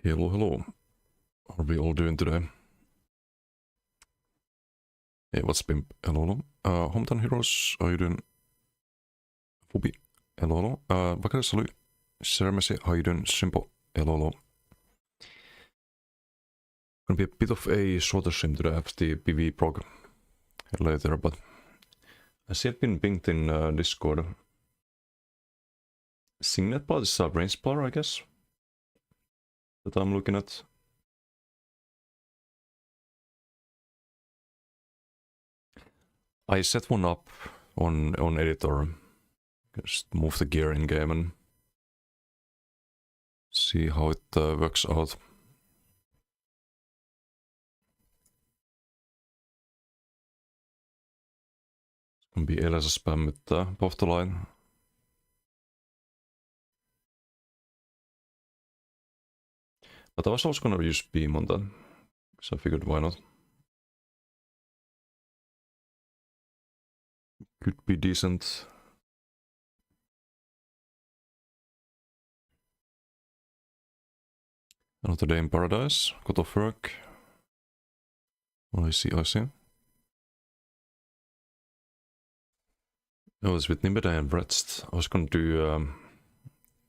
Hello, hello. How are we all doing today? Hey, what's Pimp? Hello, hello. Hometown Heroes, how you doing? Pve, hello, hello. Bakare, salut. Sermesi, how you doing? Simpo, hello, hello. Gonna be a bit of a shorter stream today. I have the Pve prog later, but I see it been pinged in Discord. Signet part is a range bar, I guess, that I'm looking at. I set one up on editor. Just move the gear in game and see how it works out. It's gonna be LS spam with above the line. But I was also gonna use beam on that, so I figured why not. Could be decent. Another day in paradise. Got off work. I see, I see. I was with Nimbeda and Bretst. I was gonna do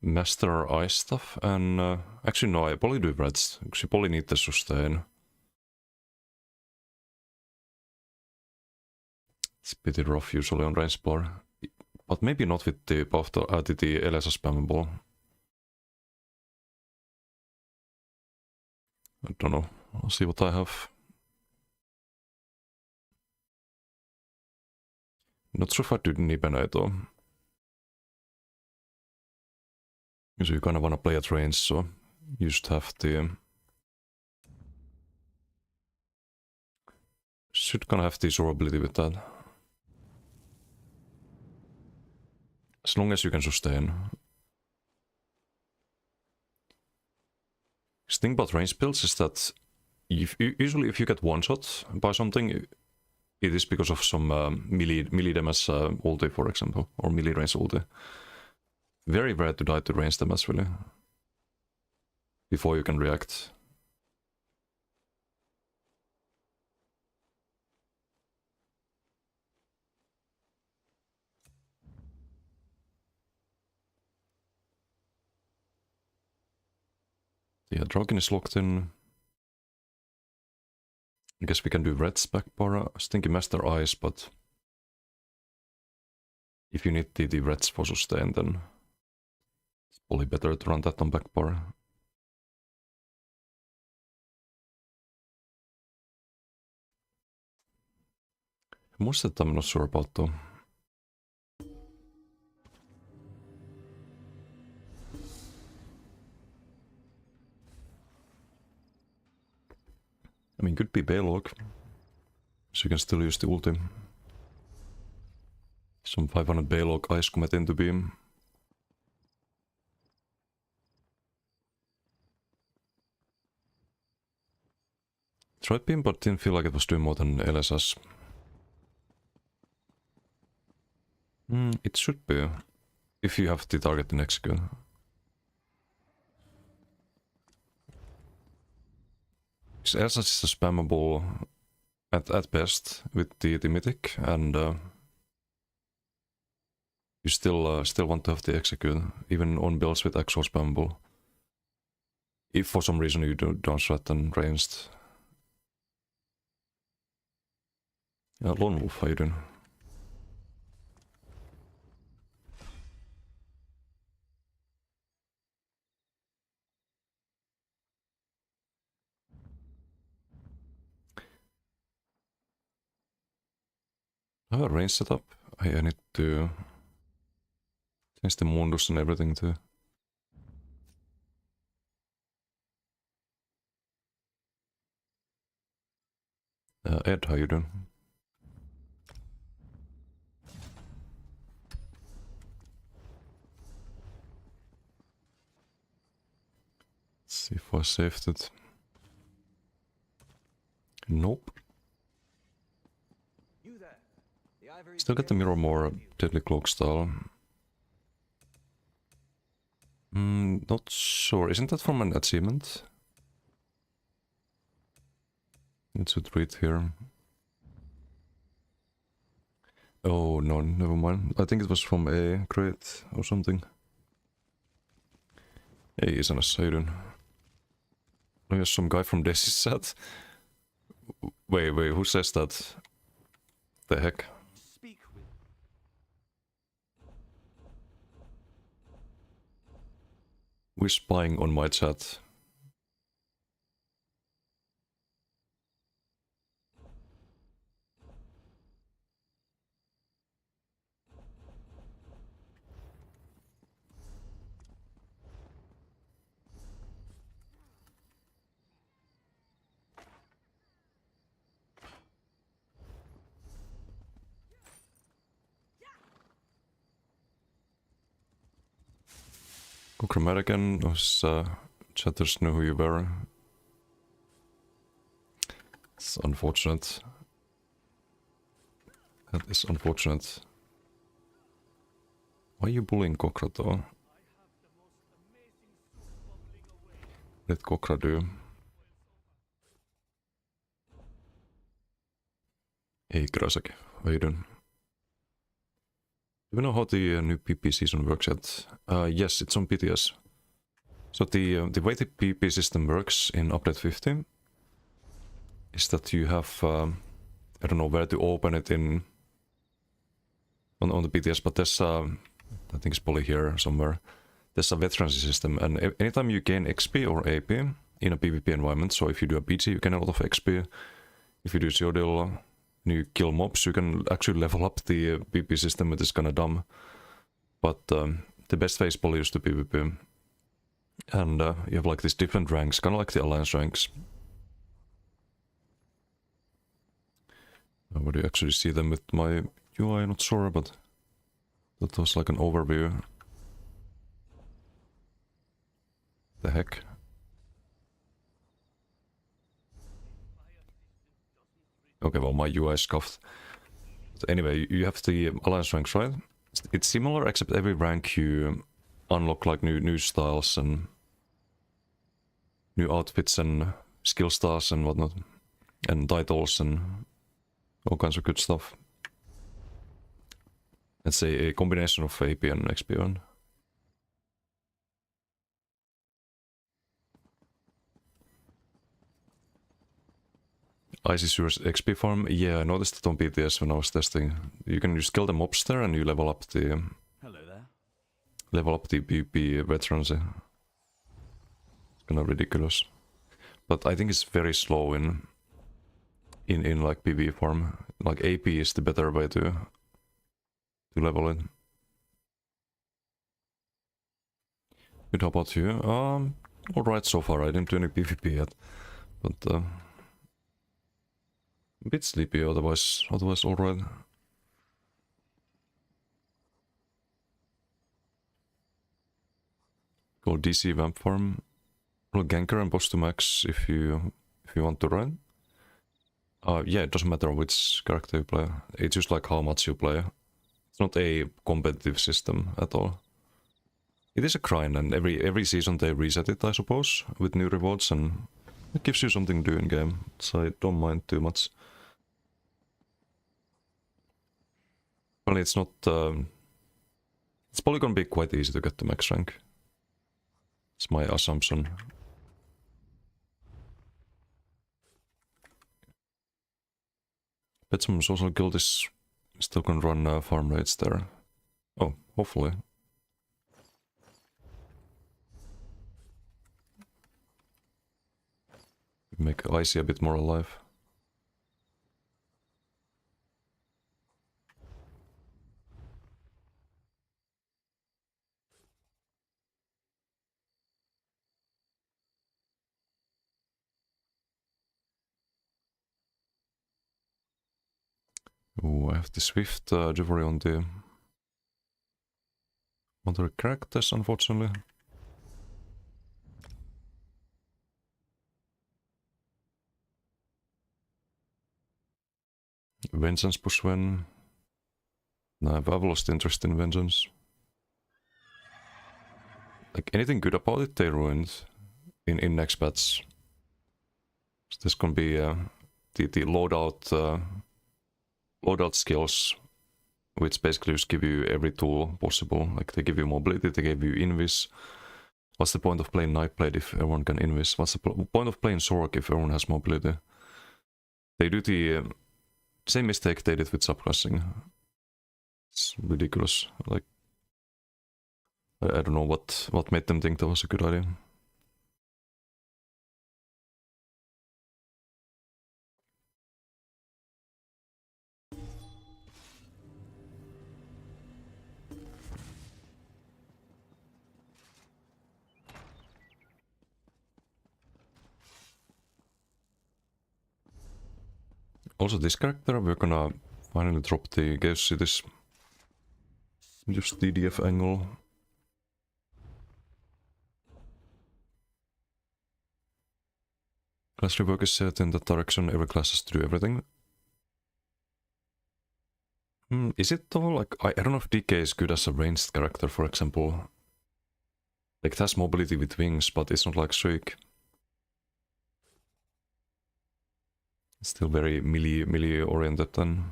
Master Ice stuff, and actually no, I probably do Bretst, because you probably need the sustain. It's pretty rough usually on range bar, but maybe not with the buff the LS spammable. I don't know. I'll see what I have. Not sure if I do Nibena though. Because you kinda wanna play at range, so you just have the... Should kinda have the durability with that. As long as you can sustain. The thing about range builds is that usually if you get one shot by something, it is because of some melee damage ulti, for example, or melee range ulti. Very rare to die to range damage, really, before you can react. Yeah, Dragon is locked in. I guess we can do Red's back bar. I was thinking Master Ice, but if you need the Reds for sustain, then it's probably better to run that on back bar. Most of that I'm not sure about though. I mean, could be Baylog, so you can still use the ulti. Some 500 Baylog Ice Comet into beam. Tried beam, but didn't feel like it was doing more than LSS. It should be, if you have the target in execute. LSS is a spammable at best with the mythic, and you still want to have the execute, even on builds with actual spammable. If for some reason you don't threaten ranged. Yeah, Lone Wolf, how you doing? I have a range setup. I need to change the Mundus and everything too. Ed, how you doing? Let's see if I saved it. Nope. Still get the mirror more deadly cloak style. Not sure. Isn't that from an achievement? Need to treat here. Oh no, never mind. I think it was from a crate or something. Hey, isännäs, how you doing? Oh, yes, some guy from Desi said. Wait, who says that? The heck? We're spying on my chat. Go Chromatic-N, those chatters know who you were. It's unfortunate. That is unfortunate. Why are you bullying Kokra though? Let Kokra do. Hey Krasaki, how you doing? Do you know how the new PP season works yet? Yes, it's on PTS. So the way the PP system works in update 50 is that you have, I don't know where to open it in on the PTS, but there's I think it's probably here somewhere. There's a veterancy system, and anytime you gain XP or AP in a PvP environment, so if you do a BG, you gain a lot of XP. If you do Zeodil and you kill mobs, you can actually level up the PvP system, which is kinda dumb. But the best way is probably used to PvP. And you have like these different ranks, kinda like the Alliance ranks. Would you actually see them with my UI? Not sure, but that was like an overview. The heck? Okay, well, my UI is scuffed. But anyway, you have the Alliance ranks, right? It's similar, except every rank you unlock like new styles and new outfits and skill stars and whatnot, and titles and all kinds of good stuff. It's a combination of AP and XP one. Icy Sewers XP farm? Yeah, I noticed it on PTS when I was testing. You can just kill the mobs there and you level up the... Hello there. Level up the PvP veterans. It's kinda ridiculous. But I think it's very slow in like PvE farm. Like AP is the better way to level it. Good, how about you? Alright so far, I didn't do any PvP yet. But a bit sleepy, otherwise alright. Go DC vamp farm. Well, ganker and boss to max if you want to run. Yeah, it doesn't matter which character you play. It's just like how much you play. It's not a competitive system at all. It is a grind, and every season they reset it, I suppose, with new rewards, and it gives you something to do in game, so I don't mind too much. Well, it's not... it's probably gonna be quite easy to get to max rank. It's my assumption. Bet some social guild is still gonna run farm raids there. Oh, hopefully. Make Icy a bit more alive. Oh, I have the Swift Jewelry on the other characters, unfortunately. Vengeance push when... No, I've lost interest in Vengeance. Like, anything good about it, they ruined in next patch. So there's gonna be the loadout skills, which basically just give you every tool possible. Like they give you mobility, they give you invis. What's the point of playing Nightblade if everyone can invis? What's the point of playing Sork if everyone has mobility? They do the same mistake they did with subclassing. It's ridiculous. Like I don't know what made them think that was a good idea. Also, this character, we're gonna finally drop the Chaos Cities. Just DDF angle. Class rework is set in that direction, every class has to do everything. Is it though? Like, I don't know if DK is good as a ranged character, for example. Like, it has mobility with wings, but it's not like Shriek. It's still very melee oriented then.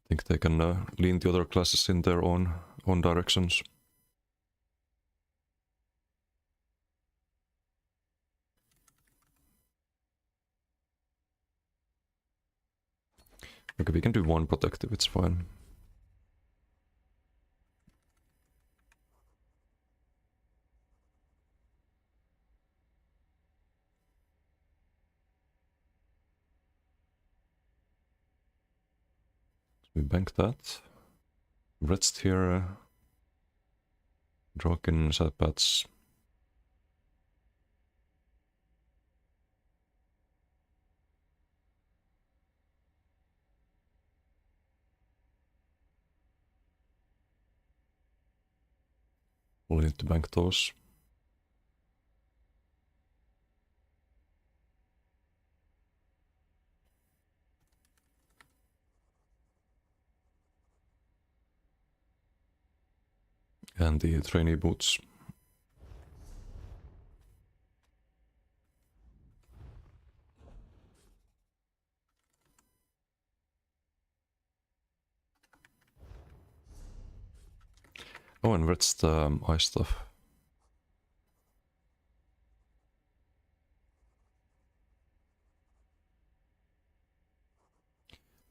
I think they can lean the other classes in their own directions. Okay, we can do one protective, it's fine. We bank that. Rest here. Draken, Sadbats. We'll need to bank those. And the trainee boots. Oh, and where's the ice stuff?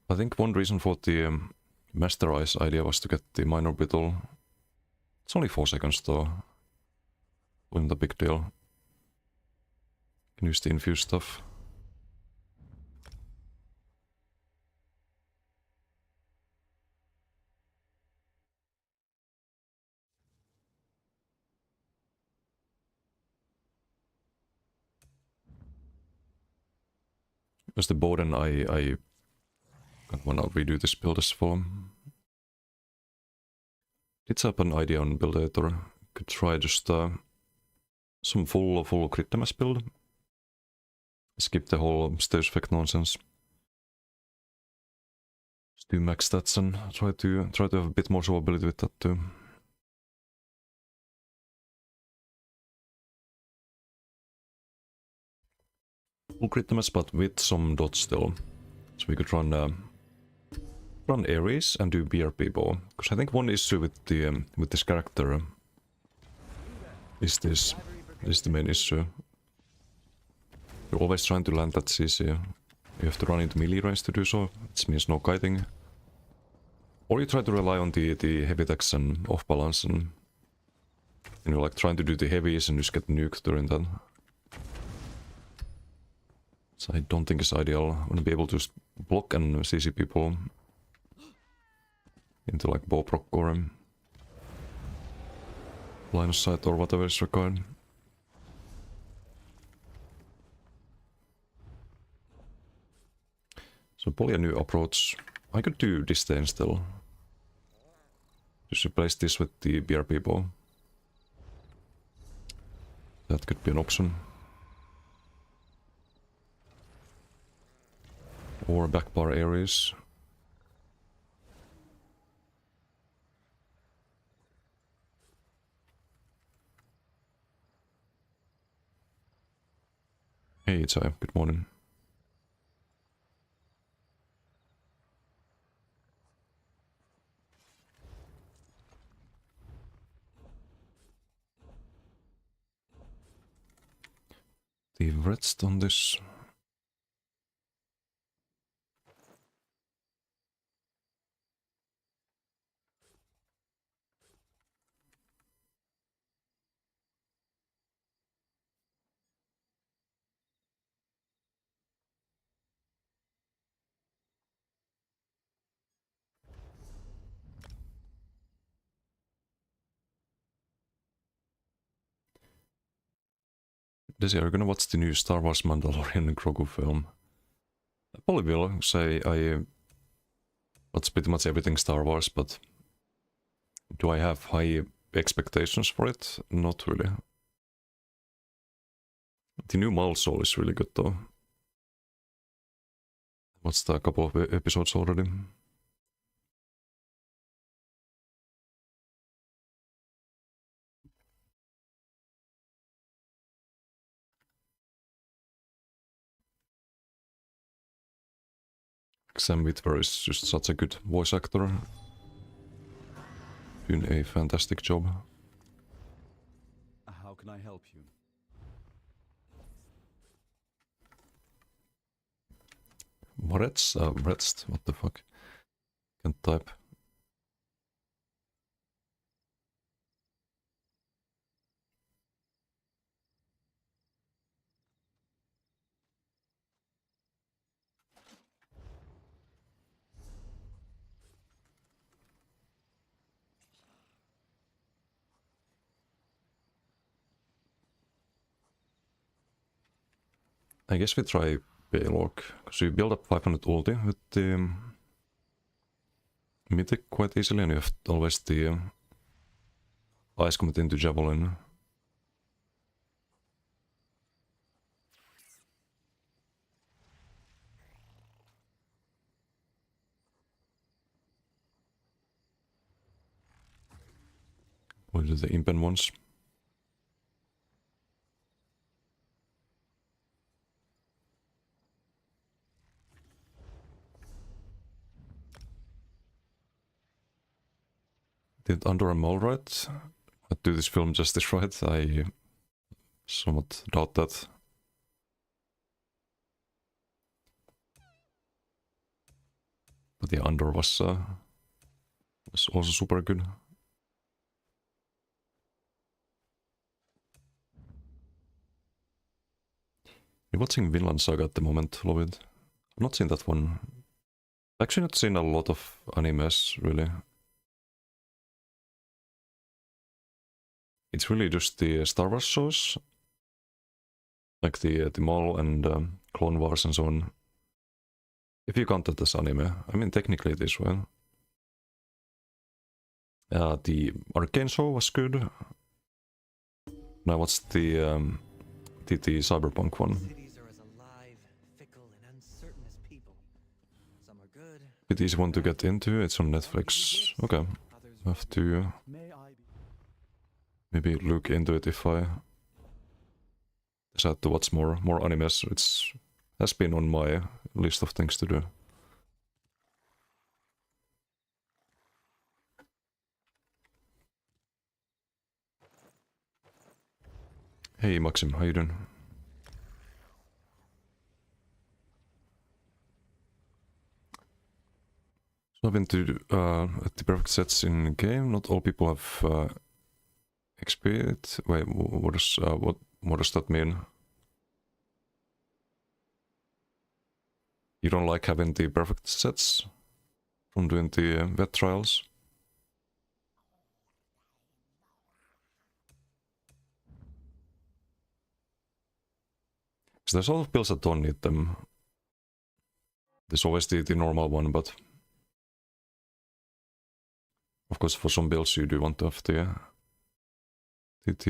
I think one reason for the Master Ice idea was to get the minor orbital. It's only 4 seconds though. Wasn't a big deal. Can use the infused stuff. Because the Boden I wanna redo this build as well. It's up an idea on build editor. Could try just some full crit damage build. Skip the whole stage effect nonsense. Just do max stats and try to have a bit more survivability with that too. Full crit damage but with some dots still. So we could run Ares and do BRP bow. Because I think one issue with the with this character is this is the main issue. You're always trying to land that CC. You have to run into melee range to do so, which means no kiting. Or you try to rely on the heavy attacks and off balance and you're like trying to do the heavies and just get nuked during that. So I don't think it's ideal. I want to be able to just block and CC people into like bow proc or line of sight or whatever is required. So probably a new approach. I could do disdain still. Just replace this with the BRP bow. That could be an option. Or backbar areas. Hey, Chai, good morning. The rest on this. This year, are you gonna watch the new Star Wars Mandalorian and Grogu film? I probably will. Say I watch pretty much everything Star Wars, but do I have high expectations for it? Not really. The new Maul Soul is really good though. Watched a couple of episodes already. Sam Witwer is just such a good voice actor. Doing a fantastic job. How can I help you? Moretz? Retzt? What the fuck? Can't type. I guess we try Paylog, because you build up 500 ulti with the Mythic quite easily, and you have always the Ice Comet into Javelin. We'll do the Impen ones. Did Under a Mole right? I do this film justice right? I somewhat doubt that. But yeah, Under was also super good. You're watching Vinland Saga at the moment, love it. I've not seen that one. Actually not seen a lot of animes, really. It's really just the Star Wars shows. Like the Maul and Clone Wars and so on. If you count that as anime. I mean, technically it is, well. The Arcane show was good. Now what's the Cyberpunk one? Cities are as alive, fickle, and uncertain as people. Some are good. Bit easy one to get into. It's on Netflix. Okay, have to maybe look into it if I decide to watch more animes. It's has been on my list of things to do. Hey Maxim, how you doing? So I've been to the perfect sets in game. Not all people have XP it. Wait, what does that mean? You don't like having the perfect sets from doing the vet trials? Because there's a lot of builds that don't need them. There's always the normal one, but of course for some builds you do want to have the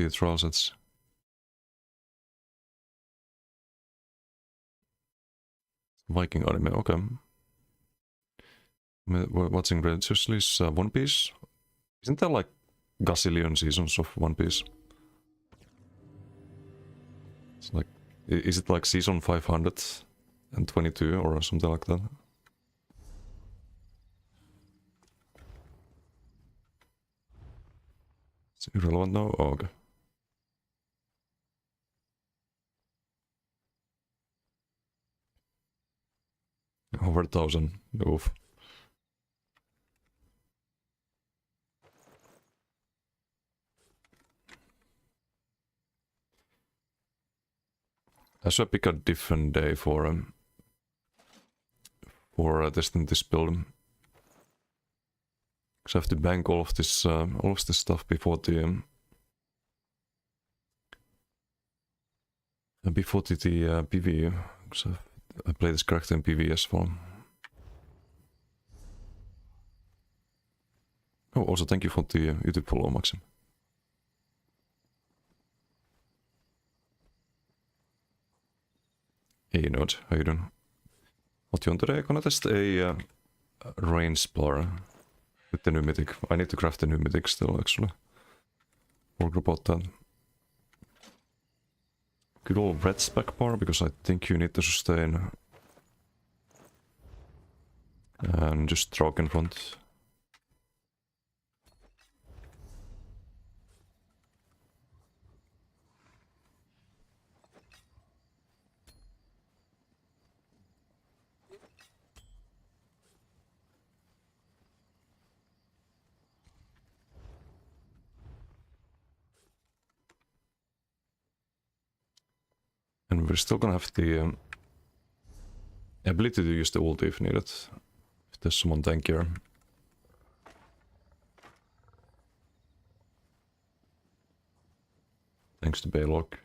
trial sets. Viking anime, okay. We're watching religiously is One Piece. Isn't there like gazillion seasons of One Piece? It's like Is it like season 522 or something like that? It's irrelevant now? Oh, okay. Over 1,000. Oof. I should pick a different day for testing this build. Because I have to bank all of this stuff before the PV. Because I play this character in PV as well. Oh, also thank you for the YouTube follow, Maxim. Hey Node, how you doing? What you on today? I'm gonna test a range bar with the new mythic. I need to craft the new mythic still, actually. Work about that. Good old red spec bar, because I think you need to sustain. And just Trog in front. And we're still gonna have the ability to use the ulti if needed. If there's someone tankier. Thanks to Baylock.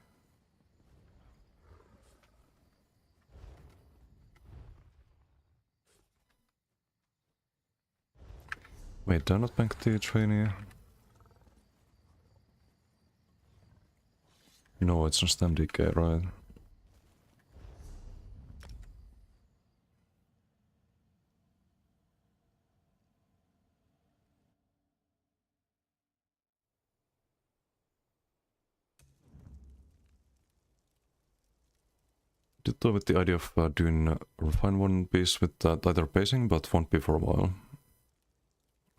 Wait, did I not bank the trainee? No, it's not stem DK, right? Did toy with the idea of doing refine one piece with tighter pacing, but won't be for a while.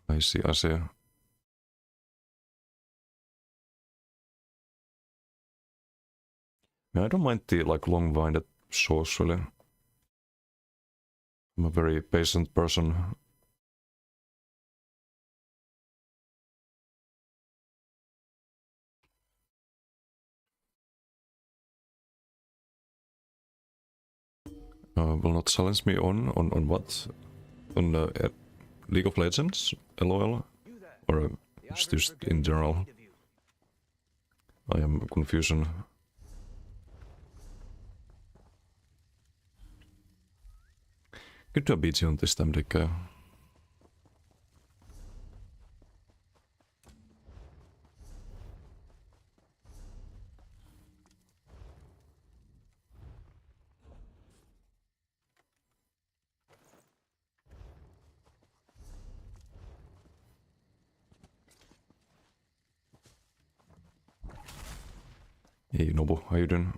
I see, I see. Yeah, I don't mind the like long-winded shows really. I'm a very patient person. Will not challenge me on what? On League of Legends, LOL, or just in general. I am confusion. Good to beat you on this time, Dick. Hey Nobu, how you doing?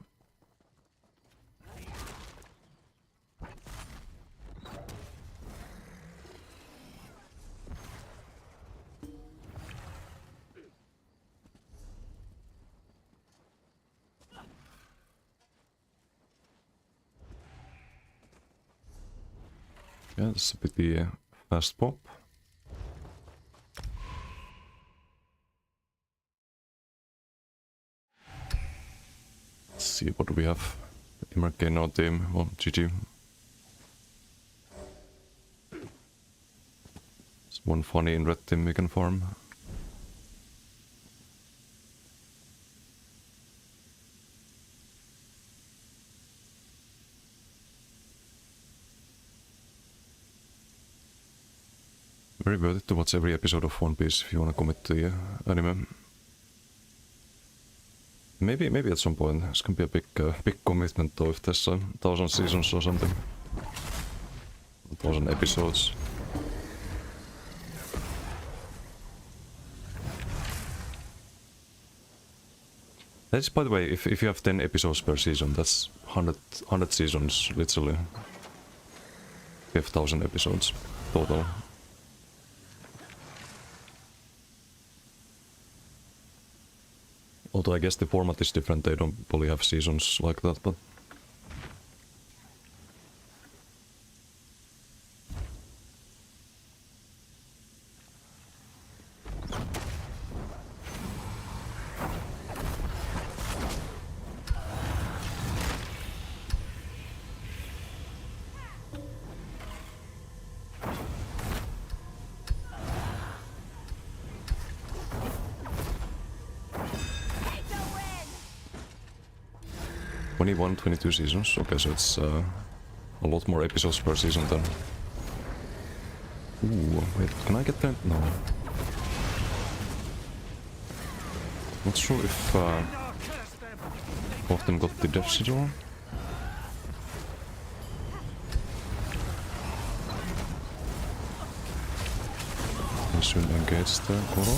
Yeah, this is a bit the fast pop. Let's see, what do we have? Emerke, no team, well, GG. It's one funny in red team we can farm. Very worth it to watch every episode of One Piece if you wanna commit to the anime. Maybe at some point. It's gonna be a big commitment though if there's 1,000 seasons or something. 1,000 episodes. That's, by the way, if you have 10 episodes per season, that's 100 seasons, literally. We have 1,000 episodes total. Although I guess the format is different, they don't probably have seasons like that, but... ...21, 22 seasons. Okay, so it's a lot more episodes per season then. Ooh, wait, can I get that? No. Not sure if both of them got the death sigil. I soon engage the Goro.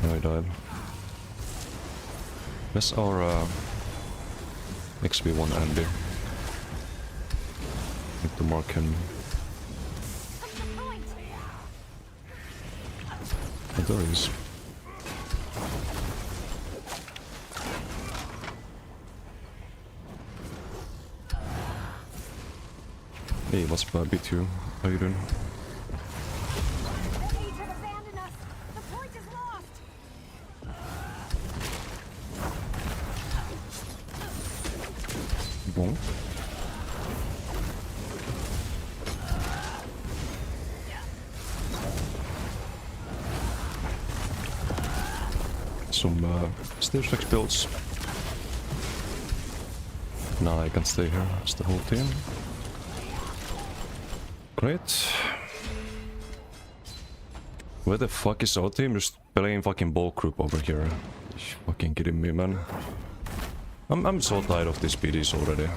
No, he died. That's our XP1 Andy. Need to mark him. Oh, there he is. Hey, what's up, B2? How you doing? Bon. Some stage flex builds. Now I can stay here as the whole team. Great. Where the fuck is our team? Just playing fucking ball group over here. You fucking kidding me, man? I'm so tired of these BDs already.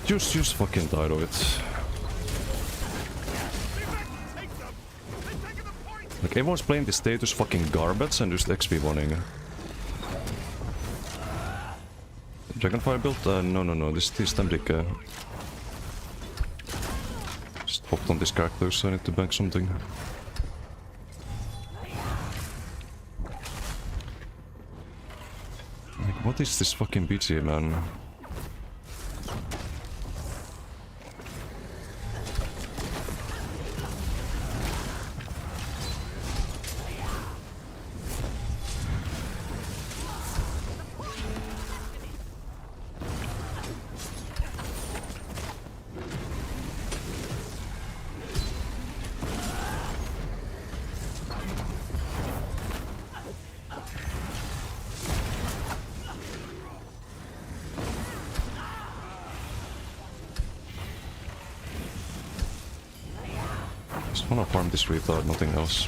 Just fucking tired of it. Like everyone's playing the status fucking garbage and just XP winning. Dragonfire build? No, this is Stemdick. Just hopped on this character, so I need to bank something. Like, what is this fucking BG, man? Just wanna farm this retard, nothing else.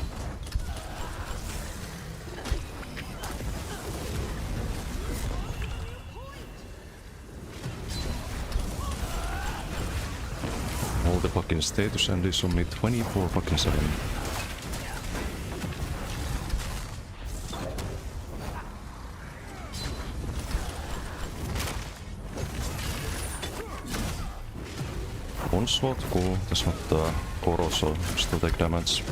All the fucking status and is only 24 fucking 7. Onslaught, cool. That's not Goro, so still take damage.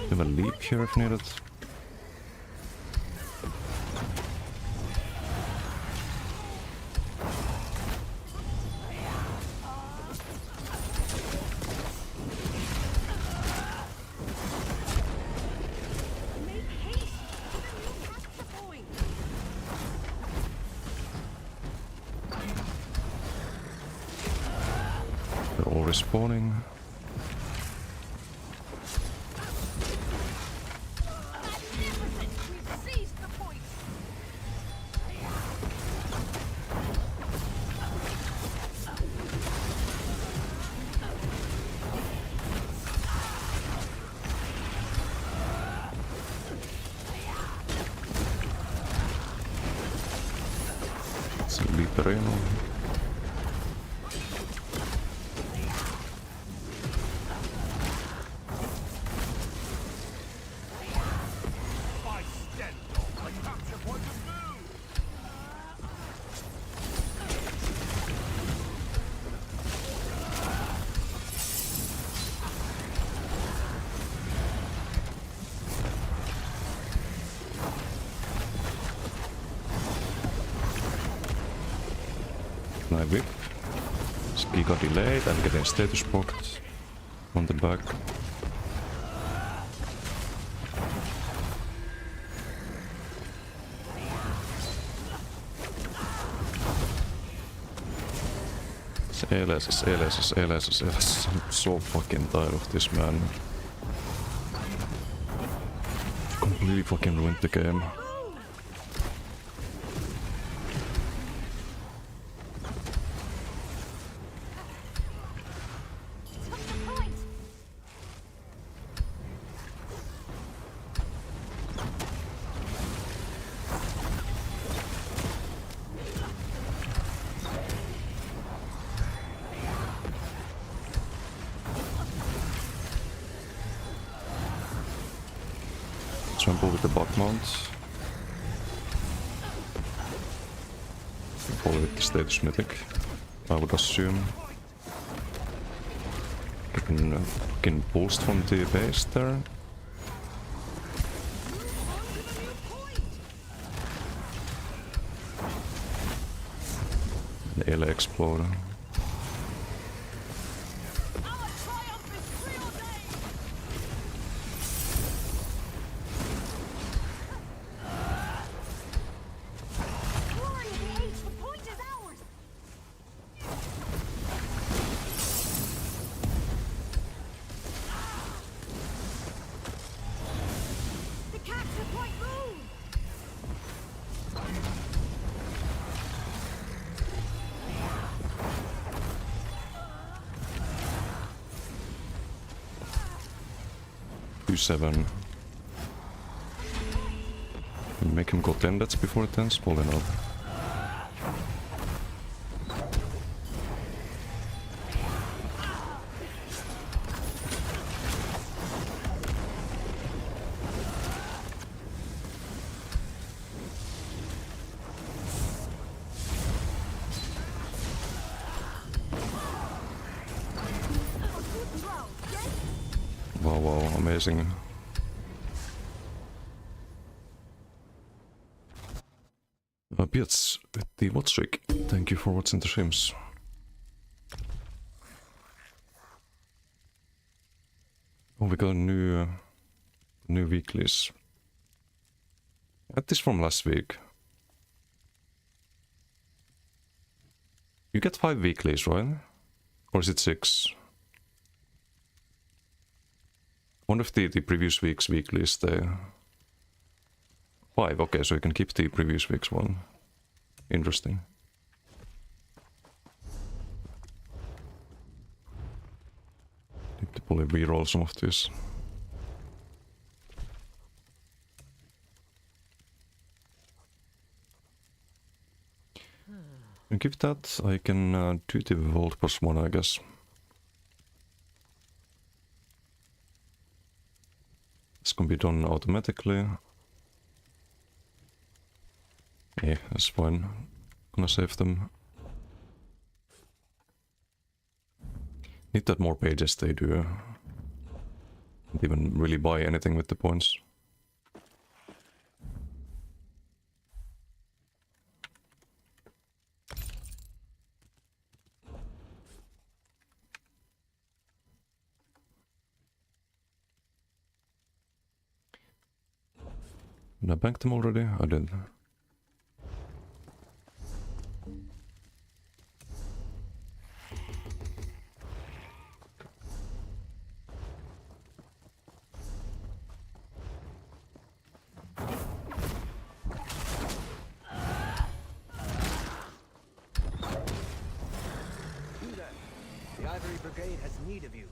Have a leap here if needed. They're all respawning. Liberino. Can I whip? Ski got delayed, I'm getting status blocked on the back. LS. I'm so fucking tired of this, man. Completely fucking ruined the game. Trample with the bug mount. Follow with the status mythic, I would assume. Getting boost from the base there. The LA Exploder. Seven. Make him go 10 deaths before 10, probably not. Wow, amazing. Pts with the watch trick. Thank you for watching the streams. Oh, we got new weeklies. That is from last week. You get 5 weeklies, right? Or is it 6? One of the previous week's weeklies, they... 5, okay, so you can keep the previous week's one. Interesting. Need to probably reroll some of this. And give that, I can do the Volt +1, I guess. This can be done automatically. Yeah, that's fine. Gonna save them. Need that more pages they do. Can't even really buy anything with the points. Did I bank them already? I did. The Ivory Brigade has need of you.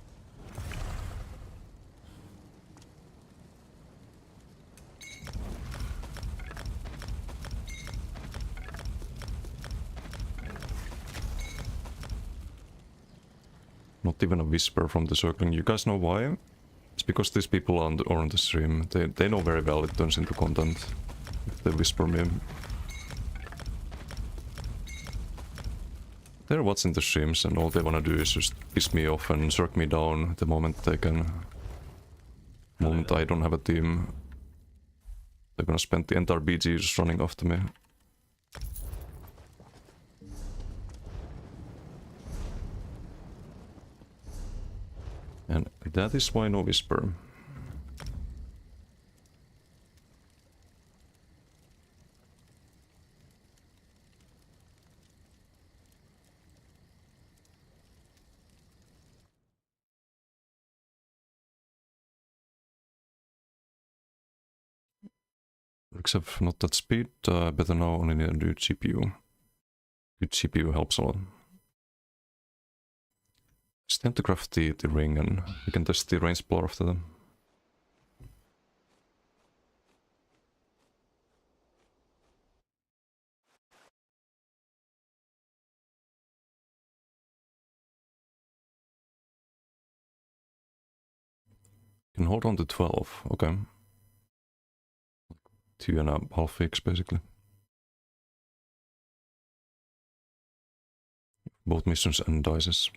Not even a whisper from the circling. You guys know why? It's because these people are on the stream. They know very well it turns into content if they whisper me. They're watching the streams and all they wanna do is just piss me off and circle me down the moment they can. The moment I don't have a team. They're gonna spend the entire BG just running after me. And that is why no whisper. Except not that speed, better now only need a new GPU. Good GPU helps a lot. It's time to craft the ring and we can test the range blower after them. Can hold on to 12, okay. 2.5 weeks basically. Both missions and dices.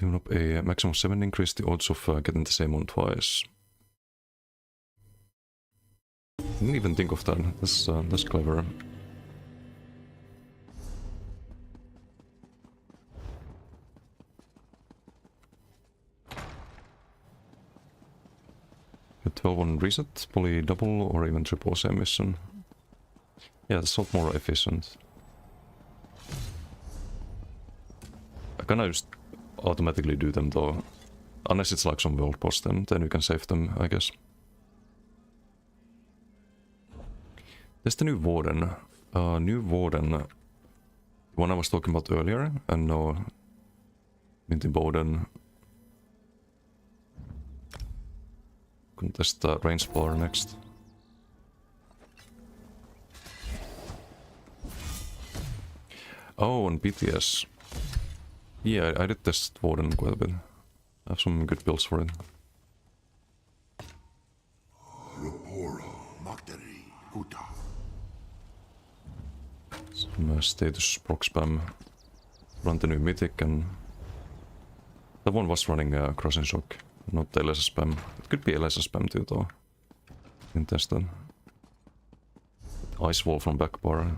Leaving up a maximum 7 increase the odds of getting the same one twice. Didn't even think of that. That's clever. A 12 on reset, probably double or even triple same mission. Yeah, that's a lot more efficient. I kinda just automatically do them though. Unless it's like some world boss, then you can save them, I guess. There's the new warden. New warden. The one I was talking about earlier, and no Minty Bowden. Can test the range blower next. Oh, and BTS. Yeah, I did test Warden quite a bit. I have some good builds for it. Some status proc spam. Run the new mythic and... That one was running Crossing Shock, not the LSS spam. It could be LSS spam too though. Didn't test that. Ice wall from back bar.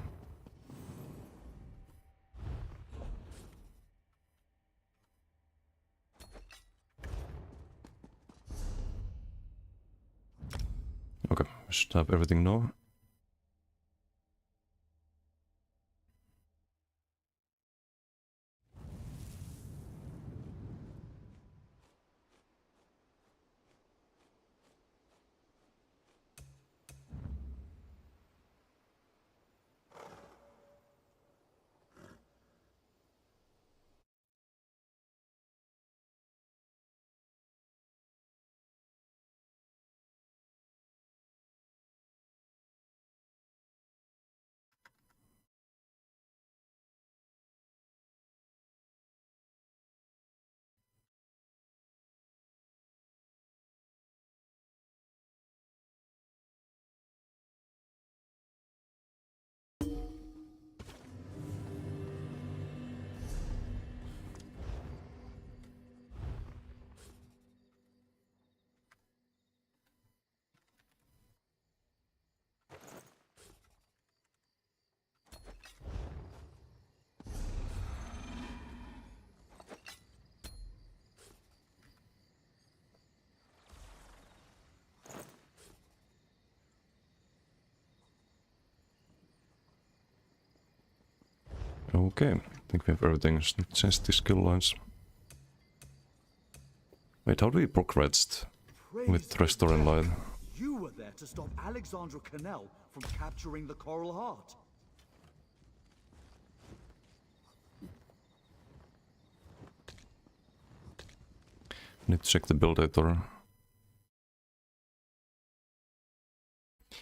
Okay, we should have everything now. Okay, I think we have everything. Change the skill lines. Wait, how do we proc rest with Restore and Light? You were there to stop Alexandra Cannell from capturing the Coral Heart. Need to check the build editor. I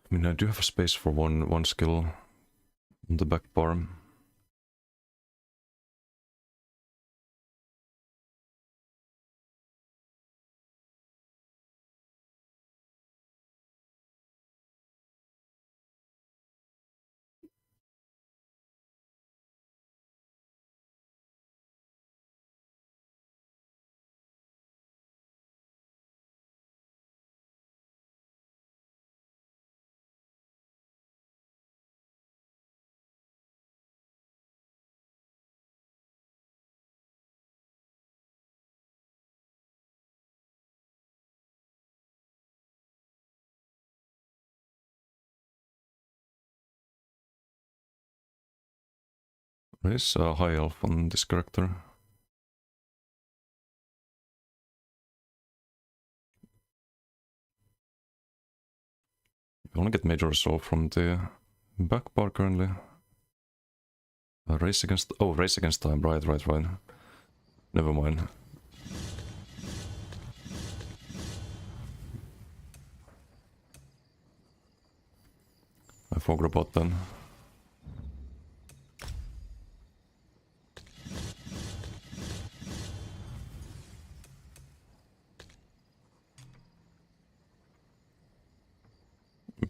mean, I do have a space for one skill on the back bar. There is a high elf on this character. You only get major resolve from the back bar currently. Race against... Oh, race against time. Right. Never mind. I forgot about that.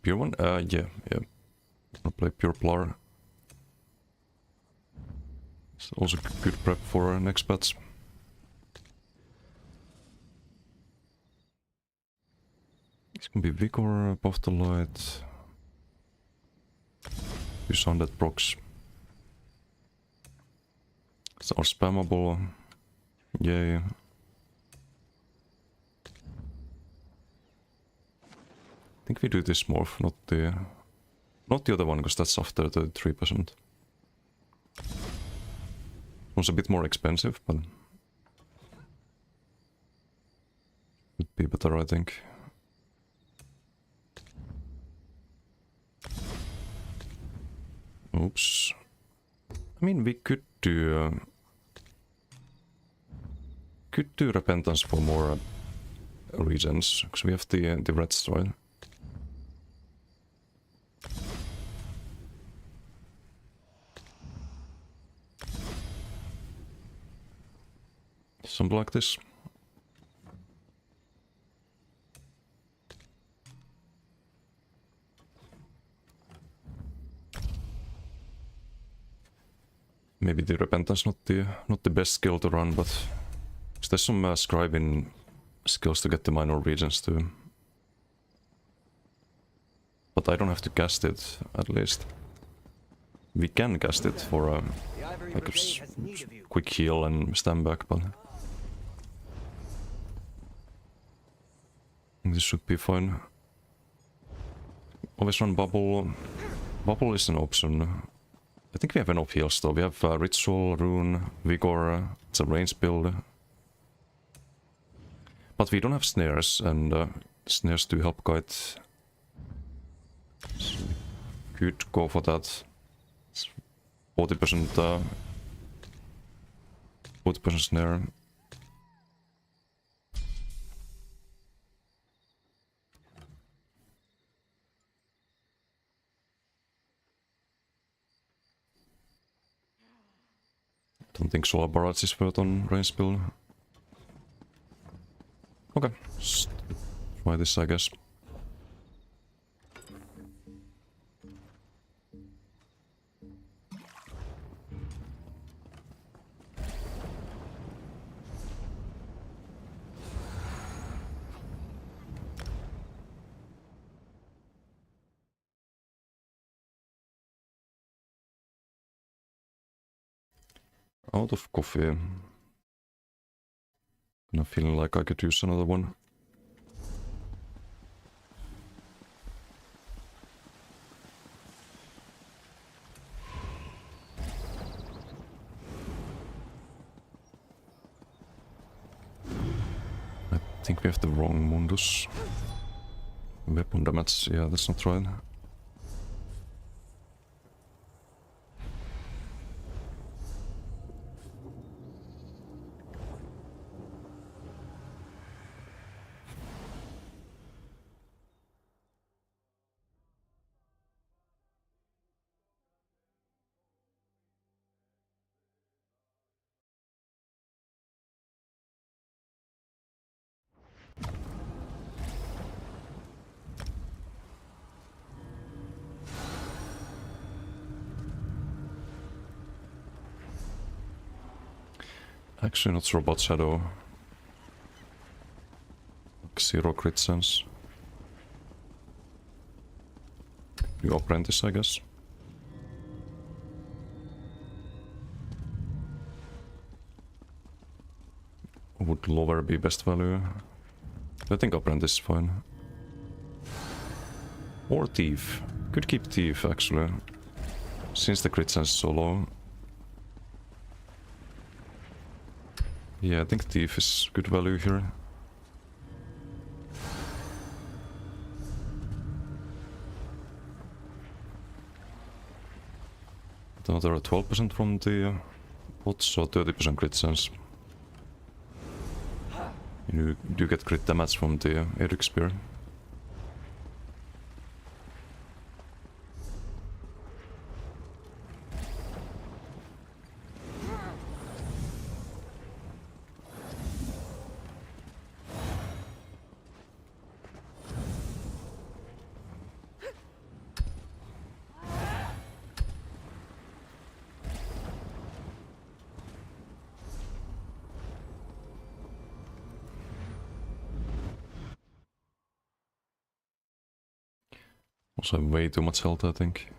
Pure one? Yeah. I'll play Pure Plar. It's also good prep for next bats. It's gonna be Vigor above the light. Use on that procs. It's all spammable. Yay. I think we do this morph, not the other one, because that's after the 3%. Was a bit more expensive, but would be better, I think. Oops. I mean, we could do repentance for more regions, because we have the red right? Something like this. Maybe the repentance not the best skill to run, but there's some scribing skills to get the minor regions too. But I don't have to cast it, at least. We can cast it for like a quick heal and stand back, but this should be fine. Always run bubble. Bubble is an option. I think we have enough heals though. We have Ritual, Rune, Vigor, it's a range build. But we don't have snares, and snares do help guide. So we could go for that. It's 40% 40% snare. Don't think Solar Barrage is worth on range build. Okay, let's try this, I guess. Out of coffee. I'm feeling like I could use another one. I think we have the wrong Mundus. Weapon damage, yeah, that's not right. Actually, not Robot Shadow. Zero crit sense. New Apprentice, I guess. Would lower be best value? I think Apprentice is fine. Or Thief. Could keep Thief, actually. Since the crit sense is so low. Yeah, I think Thief is good value here. Another 12% from the bots, so 30% crit chance. You do get crit damage from the Eric Spear. Also way too much health, I think.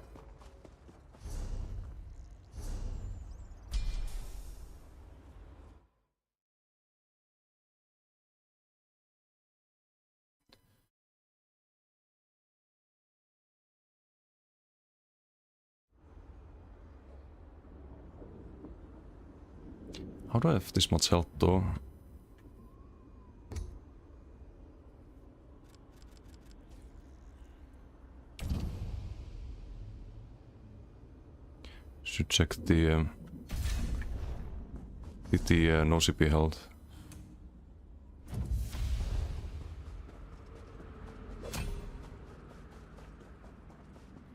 How do I have this much health though? Should check the no CP health.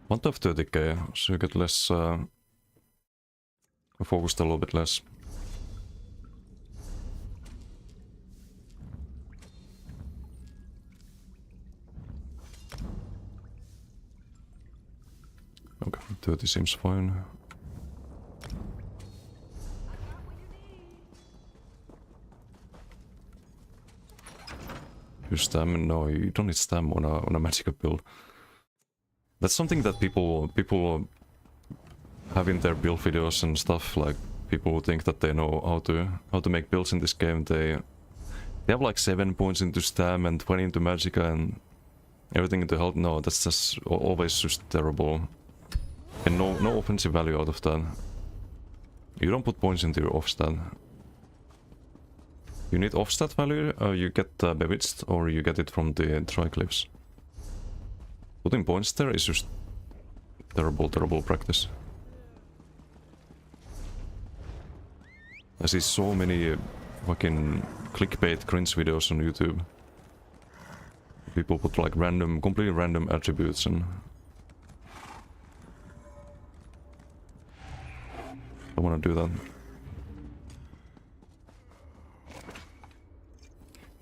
Want to have 30k, so you get less focused a little bit less. Okay, 30 seems fine. You stam? No, you don't need stam on a magical build. That's something that people have in their build videos and stuff. Like people who think that they know how to make builds in this game. They have like 7 points into stam and 20 into magicka and everything into health. No, that's just always just terrible. And no offensive value out of that. You don't put points into your offstat. You need offstat value, you get Bewitched, or you get it from the Triglyphs. Putting points there is just terrible practice. I see so many fucking clickbait cringe videos on YouTube. People put like completely random attributes and... I don't wanna do that.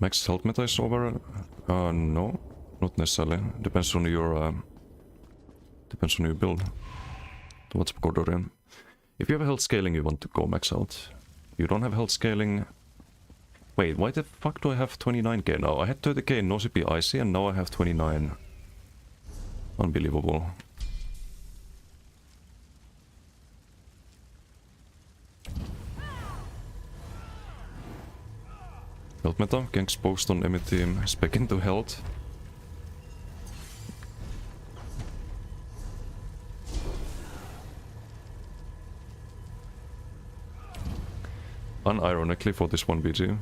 Max health meta is over? No, not necessarily. Depends on your build. What's Gordorian? If you have health scaling, you want to go max out. You don't have health scaling. Wait, why the fuck do I have 29k now? I had 30k in NoCP Icy and now I have 29. Unbelievable. Health meta, ganks post on enemy team, spec into health. Unironically for this one BG.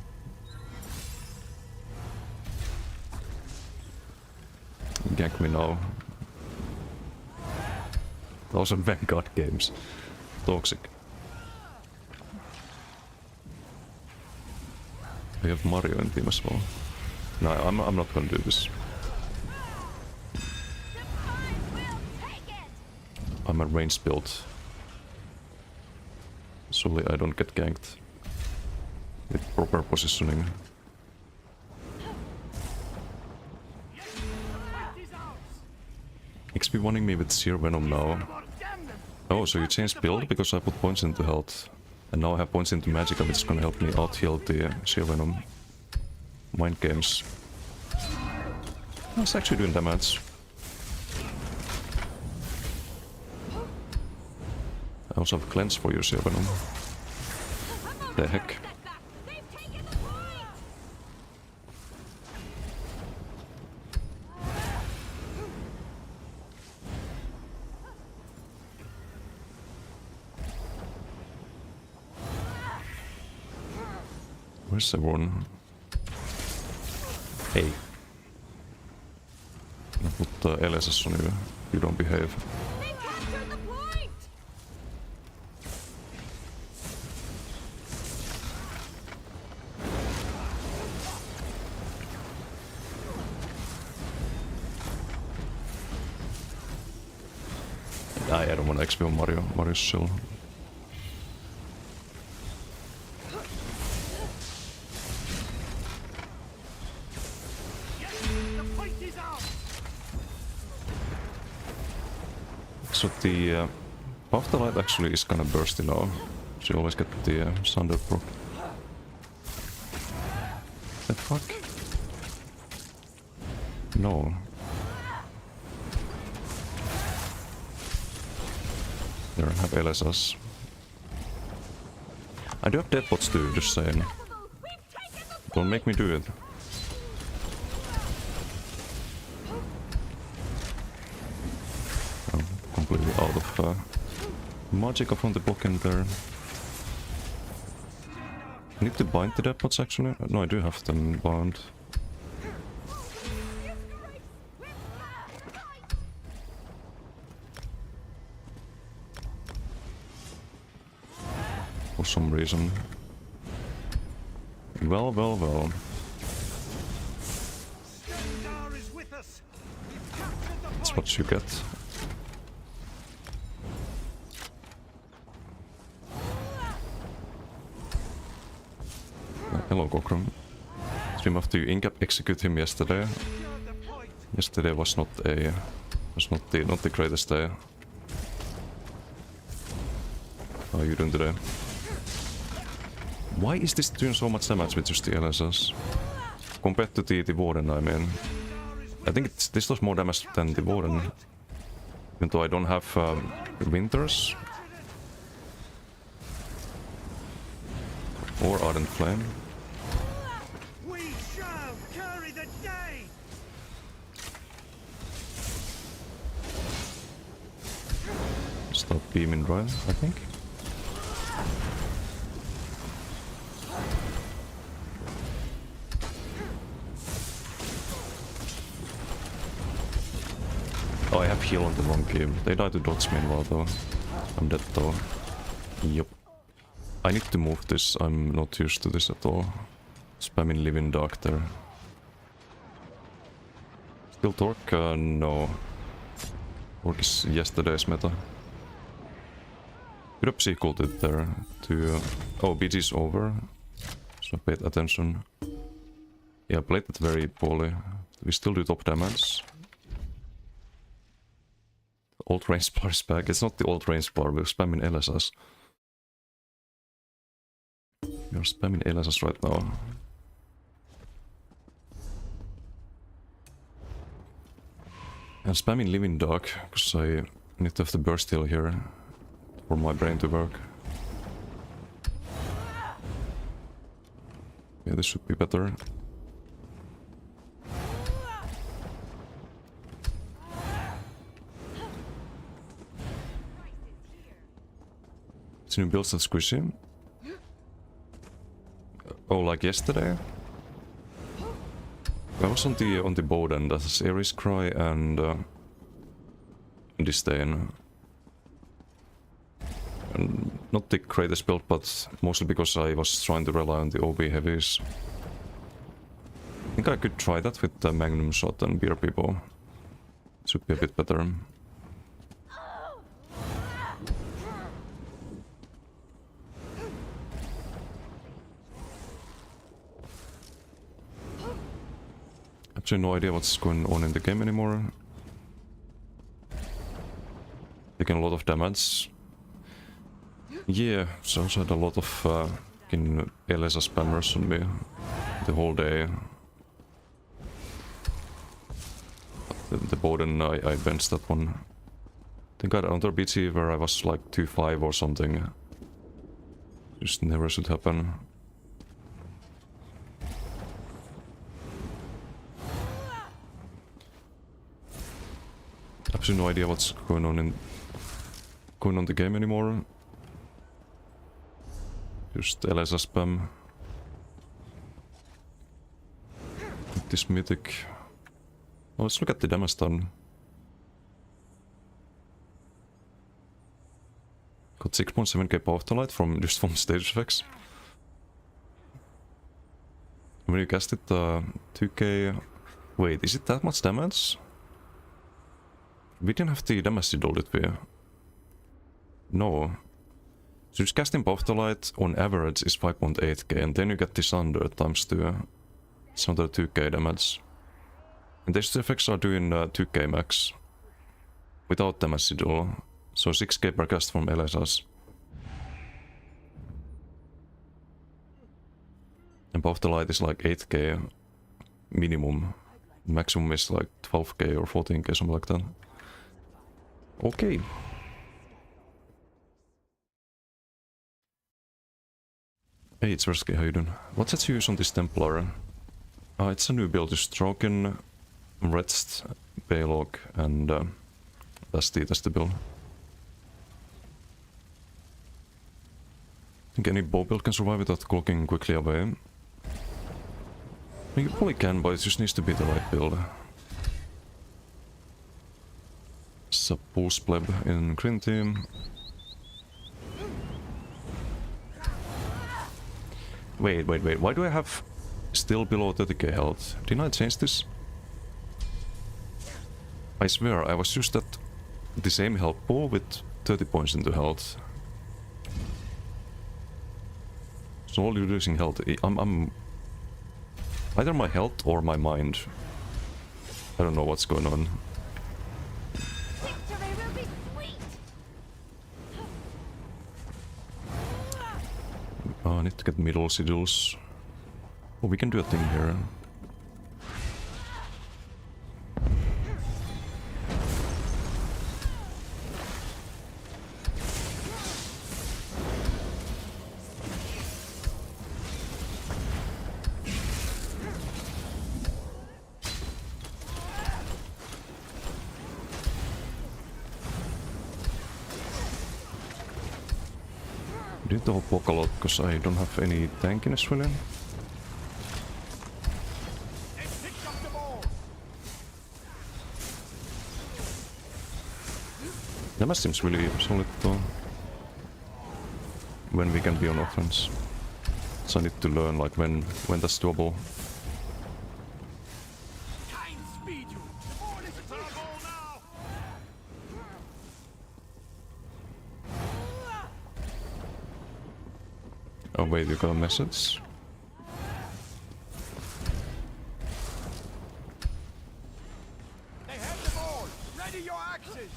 Gank me now. Those are Vanguard games. Toxic. We have Mario in team as well. No, I'm not gonna do this. I'm a range build. Solely I don't get ganked. With proper positioning. XP wanting me with Seer Venom now. Oh, so you changed build because I put points into health. And now I have points into Magicka, which is gonna help me out heal the Seer Venom. Mind games. It's actually doing damage. I also have Cleanse for your Seer Venom. The heck? Where's everyone? Hey. No, mutta LSS on you. You don't behave. They captured the point! I don't want XP on Mario's shell. The point is ours! So the buff the light actually is kinda bursty now. So you always get the Thunder proc. The fuck? No. There, have LSS. I do have deadbots too, just saying. Don't make me do it. I'm completely out of magic from the book in there. I need to bind the deadbots actually. No, I do have them bound. For some reason. Well. Skandar is with us! We've captured the That's point! what you get. Hello, Kokram. Stream after you in-cap execute him yesterday. Secured the point! Yesterday was not the greatest day. How are you doing today? Why is this doing so much damage with just the LSS? Compared to the Warden, I mean. I think this does more damage than the Warden. Even though I don't have Winters. Or Ardent Flame. We shall carry the day! Stop beaming right, I think. Oh, I have heal on the wrong game. They died to dodge meanwhile though. I'm dead though. Yup. I need to move this. I'm not used to this at all. Spamming Living Dark there. Still Torque? No. Torque is yesterday's meta. Could have sequeled it there to... oh, BG's over. So paid attention. Yeah, played it very poorly. We still do top damage. Old range bar is back. It's not the old range bar, we're spamming LSS. We're spamming LSS right now. I'm spamming Living Dark, because I need to have the burst heal here for my brain to work. Yeah, this should be better. New builds that squishy. Oh, like yesterday? I was on the board and that's Ares Cry and Disdain. And not the greatest build, but mostly because I was trying to rely on the OB heavies. I think I could try that with the Magnum Shot and Beer People. Should be a bit better. Actually no idea what's going on in the game anymore. Taking a lot of damage. Yeah, so I also had a lot of fucking LSS spammers on me the whole day. The Bowden, I benched that one. I think I had another BT where I was like 2-5 or something. Just never should happen. Absolutely no idea what's going on in the game anymore. Just LSS spam. this mythic. Well, let's look at the damage done. Got 6.7k power to light from just from stage effects. When you cast it, 2k. Wait, is it that much damage? We didn't have the damage shield, did we? No. So just casting Path to Light on average is 5.8k, and then you get this under times 2. It's another 2k damage. And these effects are doing 2k max. Without damage shield. So 6k per cast from LSS. And Path to Light is like 8k minimum. Maximum is like 12k or 14k, something like that. Okay. Hey, it's Versky, how you doing? What's its use on this Templar? It's a new build, just Stroken, Redst, Baylog, and that's the build. I think any bow build can survive without clocking quickly away. I mean, you probably can, but it just needs to be the right build. It's a Pulse Pleb in Green Team. Wait, why do I have still below 30k health? Didn't I change this? I swear, I was just at the same health pool with 30 points into health. So all reducing health, I'm either my health or my mind. I don't know what's going on. Victory will be sweet. I need to get middle sigils. Oh, we can do a thing here. I need to hop walk a lot because I don't have any tankiness really. Damage seems really solid though. When we can be on offense. So I need to learn like when that's doable. Oh wait, you got a message? They have the ball. Ready your axes.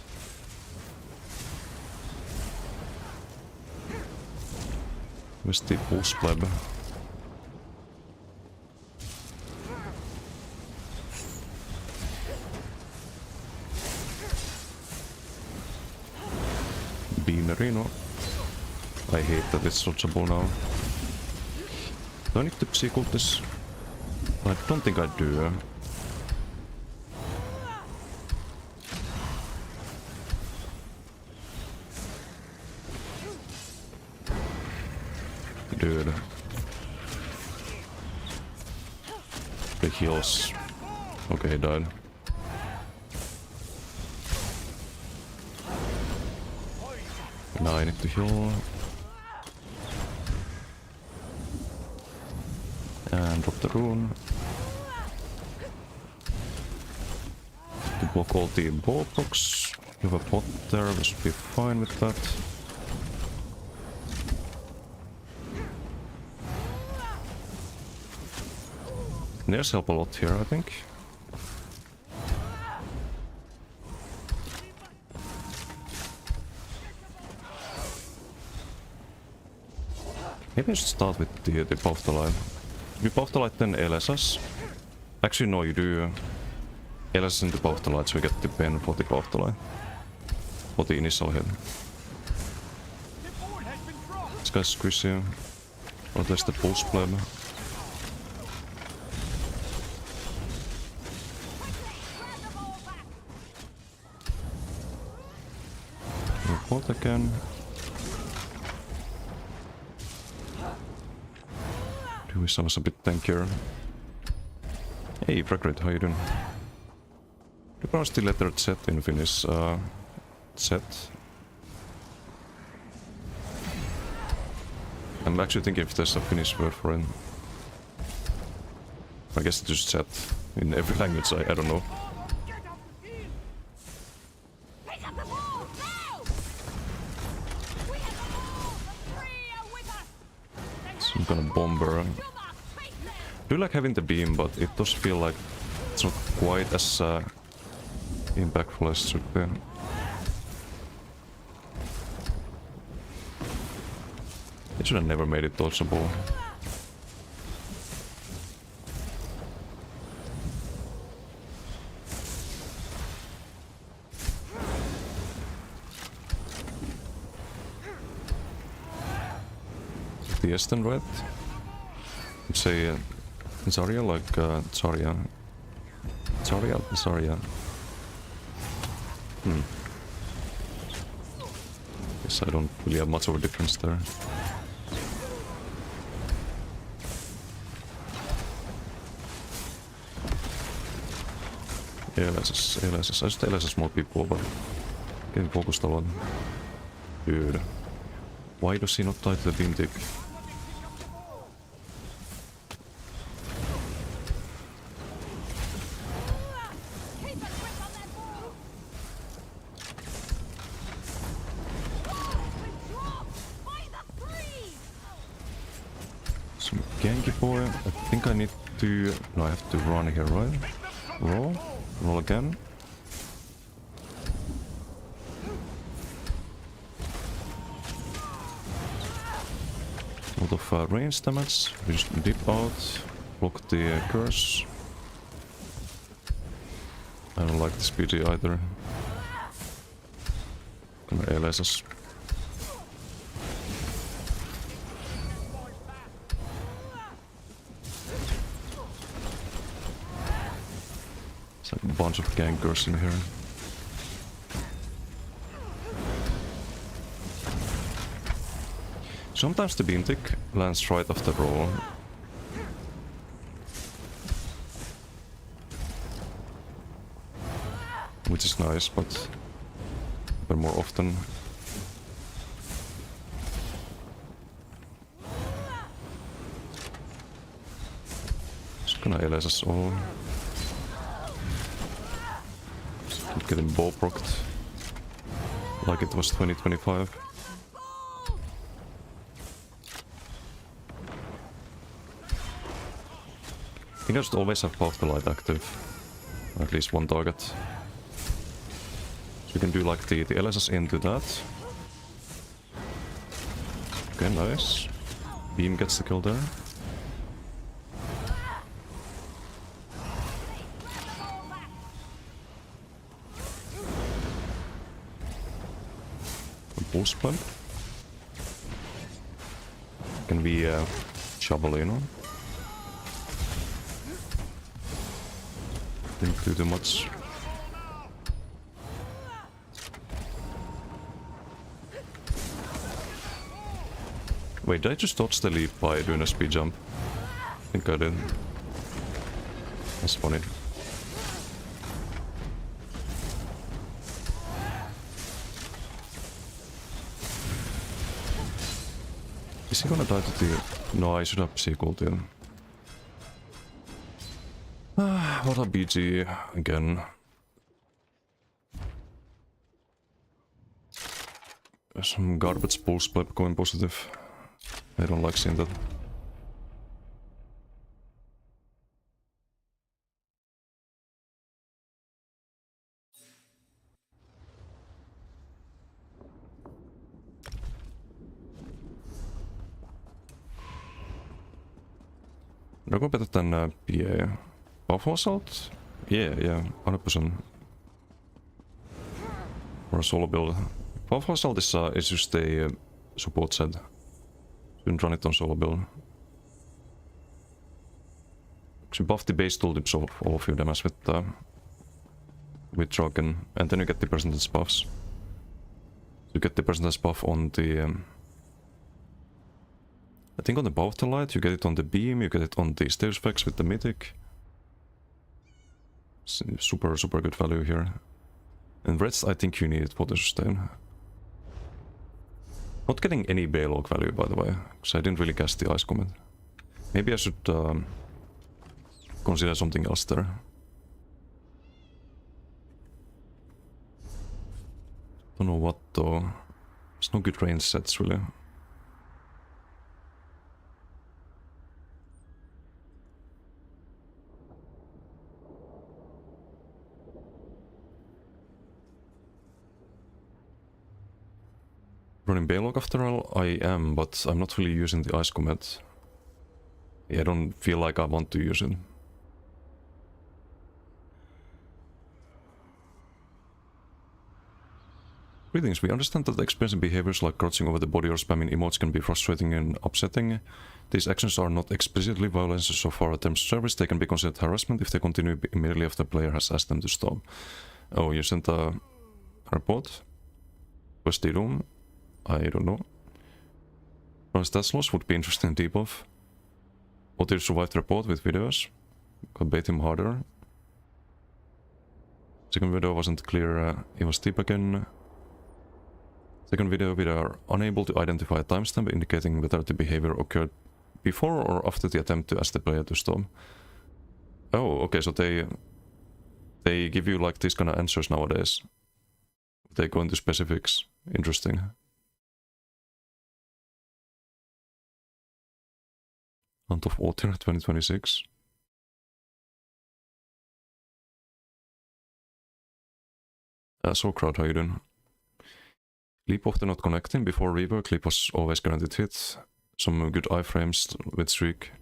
Where's the Pulse Pleb? Beamerino. I hate that it's dodgeable now. Do I need to psycho this? I don't think I do. Dude. The heals. Okay, he died. Now I need to heal. And drop the rune. To block all the ball blocks. You have a pot there, we should be fine with that. There's help a lot here, I think. Maybe I should start with the Path to Light. You Path to Light then LSS. Actually no, you do LSS into Path to Light so we get the pen for the Path to Light. For the initial hit. This guy's squishy. Oh, there's the Pulse Pleb. Report again. Do we sound a bit tankier? Hey, Fragrid, how you doing? Do you pronounce the letter Z in Finnish? Z? I'm actually thinking if there's a Finnish word for it. I guess it's just Z in every language, I don't know. Pick up the ball! Now! We have the ball! The three are with us! Some kind of bomber. You must take them! I do like having the beam, but it does feel like it's not quite as impactful as it should be. It should have never made it dodgeable. The Eastern red? You'd say Zarya like Zarya. Zarya. Guess I don't really have much of a difference there. ELSS. I just ELSS more people, but getting focused a lot. Dude. Why does he not tie to the beam tick? Keep a grip on that ball! Withdraw! By the three! Some ganky boy. I think I need to... No, I have to run here, right? Roll? Roll again? A lot of range damage. We just dip out. Block the curse. I don't like this PG either. Gonna LSS. It's like a bunch of gankers in here. Sometimes the beam tick lands right off the roll. Which is nice, but more often. Just gonna LSS all. Just keep getting ball procced. Like it was 2025. I think I should always have Path to Light active. At least one target. So we can do like the LSS into that. Okay, nice. Beam gets the kill there. Boost pump. Can be shovel, you know? Didn't do too much. Wait, did I just dodge the leap by doing a speed jump? I think I did. That's funny. Is he gonna die to the... No, I should have sequel to him. What a BG again. Some garbage pulse pipe going positive. I don't like seeing that. No go better than PA. Buff assault? Yeah, 100%. Or a solo build. Buff assault is just a support set. Shouldn't run it on solo build. You buff the base tooltips of all of your damage with Dragon, and then you get the percentage buffs. You get the percentage buff on the... I think on the Path to Light, you get it on the beam, you get it on the stage specs with the mythic. Super, super good value here. And reds, I think you need it for the sustain. Not getting any Baylog value, by the way, because I didn't really cast the Ice Comet. Maybe I should consider something else there. Don't know what though. There's no good range sets really. Running Baylog after all, I am, but I'm not really using the Ice Comet. Yeah, I don't feel like I want to use it. Greetings, we understand that experiencing behaviors like crouching over the body or spamming emotes can be frustrating and upsetting. These actions are not explicitly violence so far at terms of service. They can be considered harassment if they continue immediately after the player has asked them to stop. Oh, you sent a report? Where's the room? I don't know. Well, stats loss would be interesting to debuff. Otir survived the report with videos. Could bait him harder. Second video wasn't clear. He was deep again. Second video, we are unable to identify a timestamp indicating whether the behavior occurred before or after the attempt to ask the player to stop. Oh, okay, so they give you like these kind of answers nowadays. They go into specifics. Interesting. Month of Otir 2026. So crowd, how you doing? Leap often not connecting. Before rework, Leap was always guaranteed hit. Some good iframes with streak.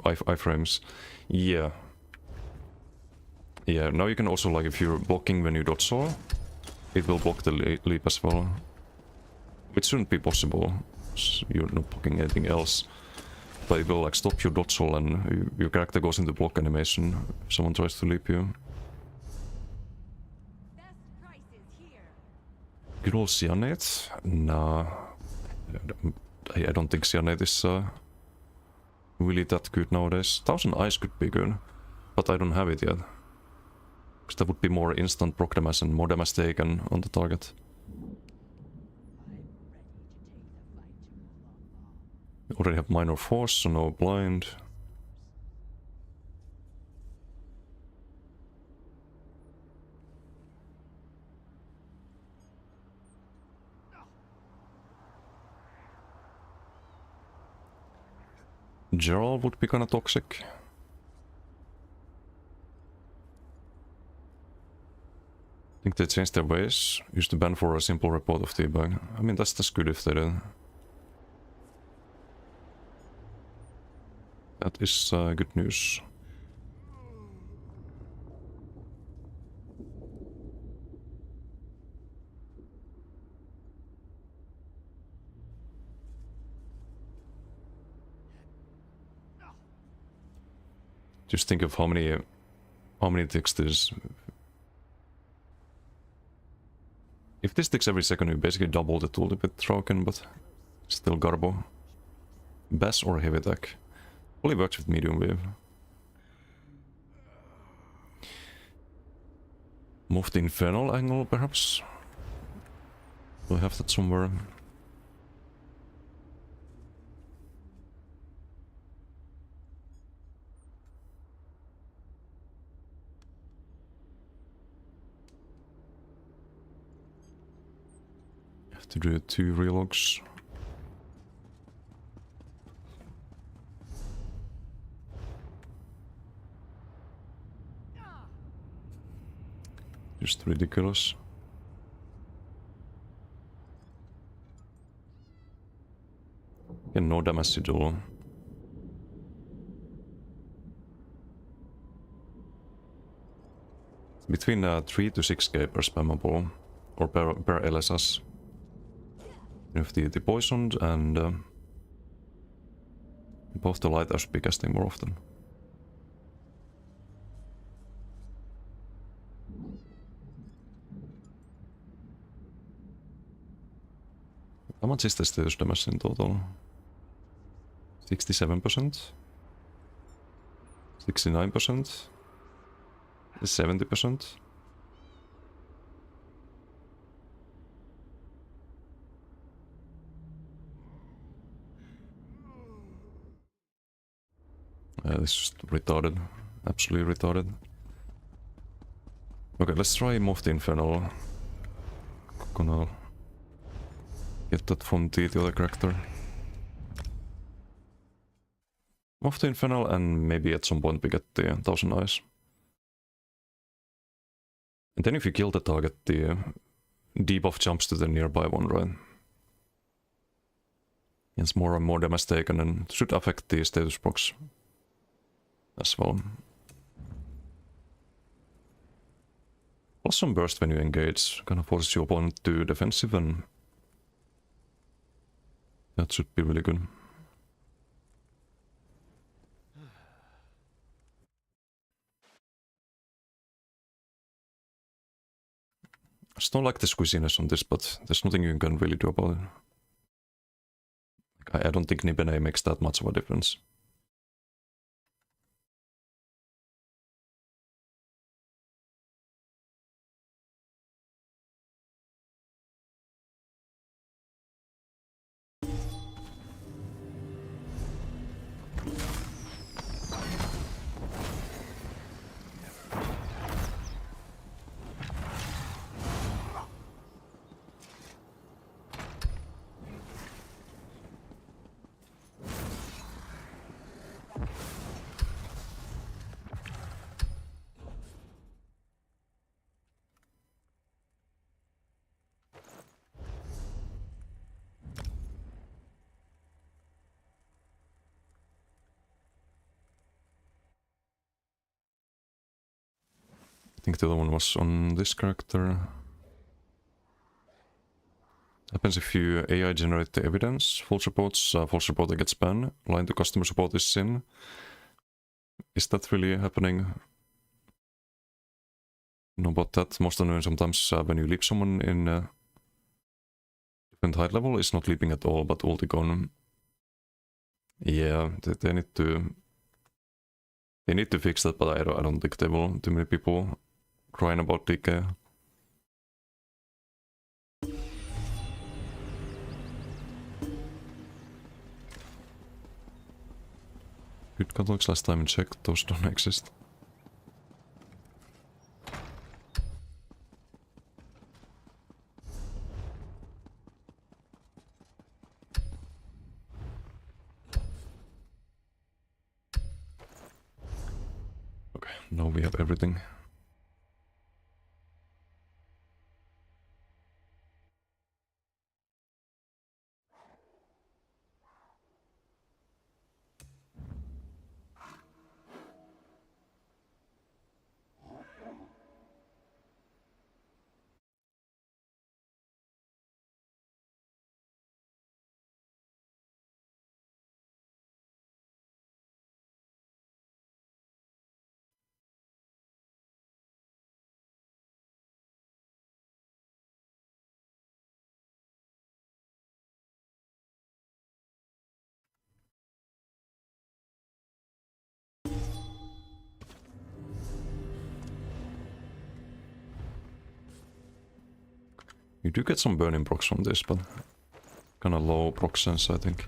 Iframes. Yeah. Yeah, now you can also, like, if you're blocking when you dodge saw, it will block the leap as well. Which shouldn't be possible. You're not blocking anything else. But it will, like, stop your dodge saw and your character goes into block animation if someone tries to leap you. Good old Cyanate? Nah. I don't think Cyanate is really that good nowadays. 1000 Ice could be good, but I don't have it yet. Because that would be more instant proc damage and more damage taken on the target. Already have minor force, so no blind. Gerald would be kinda toxic. I think they changed their ways. Used to ban for a simple report of teabag. I mean, that's good if they did. That is good news. Just think of how many ticks this. If this ticks every second, you basically double the tooltip token, but still garbo. Bass or heavy attack. Only works with medium wave. Move the infernal angle, perhaps. Do I have that somewhere? Have to do 2 relogs. Just ridiculous. And no damage at all. Between 3 to 6k per spammable, or per LSS. If the poisoned and both the light I should be casting more often. How much is the status damage in total? 67%? 69%? 70%. This is just retarded. Absolutely retarded. Okay, let's try Moth the Infernal. Gonna get that from the other character. Moth the Infernal, and maybe at some point we get the 1000 Eyes. And then if you kill the target, the debuff jumps to the nearby one, right? It's more and more damage taken and should affect the status procs as well. Plus some burst when you engage, kind of forces your opponent to defensive, and that should be really good. I just don't like the squishiness on this, but there's nothing you can really do about it. I don't think Nibene makes that much of a difference. I think the other one was on this character. Happens if you AI generate the evidence. False reports, false reporter gets banned. Lying to customer support is sin. Is that really happening? No, about that. Most of the time, sometimes when you leap someone in different height level, it's not leaping at all, but ulti gone. Yeah, they need to. They need to fix that, but I don't think they will. Too many people crying about DK. Good catalogs last time and checked, those don't exist. Okay, now we have everything. You do get some burning procs from this, but kinda low proc sense, I think.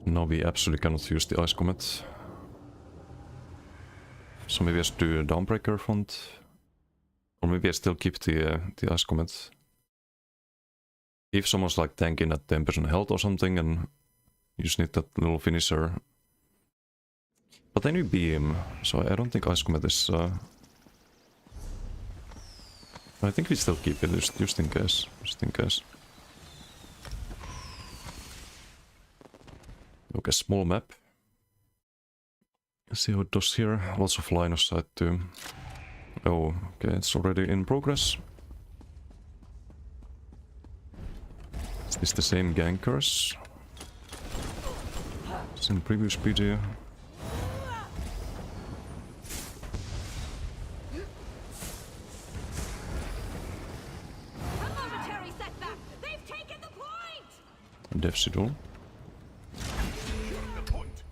No, we absolutely cannot use the Ice Comet. So maybe I should do a Dawnbreaker front. Or maybe I still keep the Ice Comet. If someone's like tanking at 10% health or something and you just need that little finisher. But then you beam, so I don't think Ice Comet is... I think we still keep it just in case. Just in case. Okay, small map. Let's see how it does here. Lots of line of sight too. Oh, okay, it's already in progress. Is this the same gankers? It's in previous video. Dev Sidul. The point.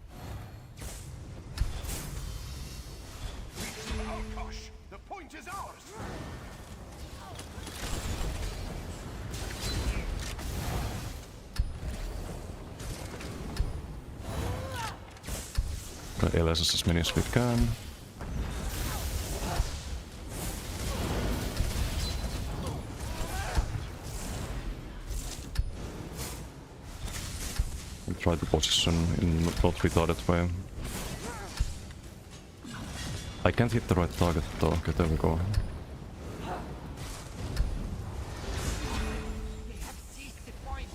Alkosh, the point is ours. Try LS as many as we can. We try to position in not retarded way. I can't hit the right target though. Okay, there we go. They have seized the point.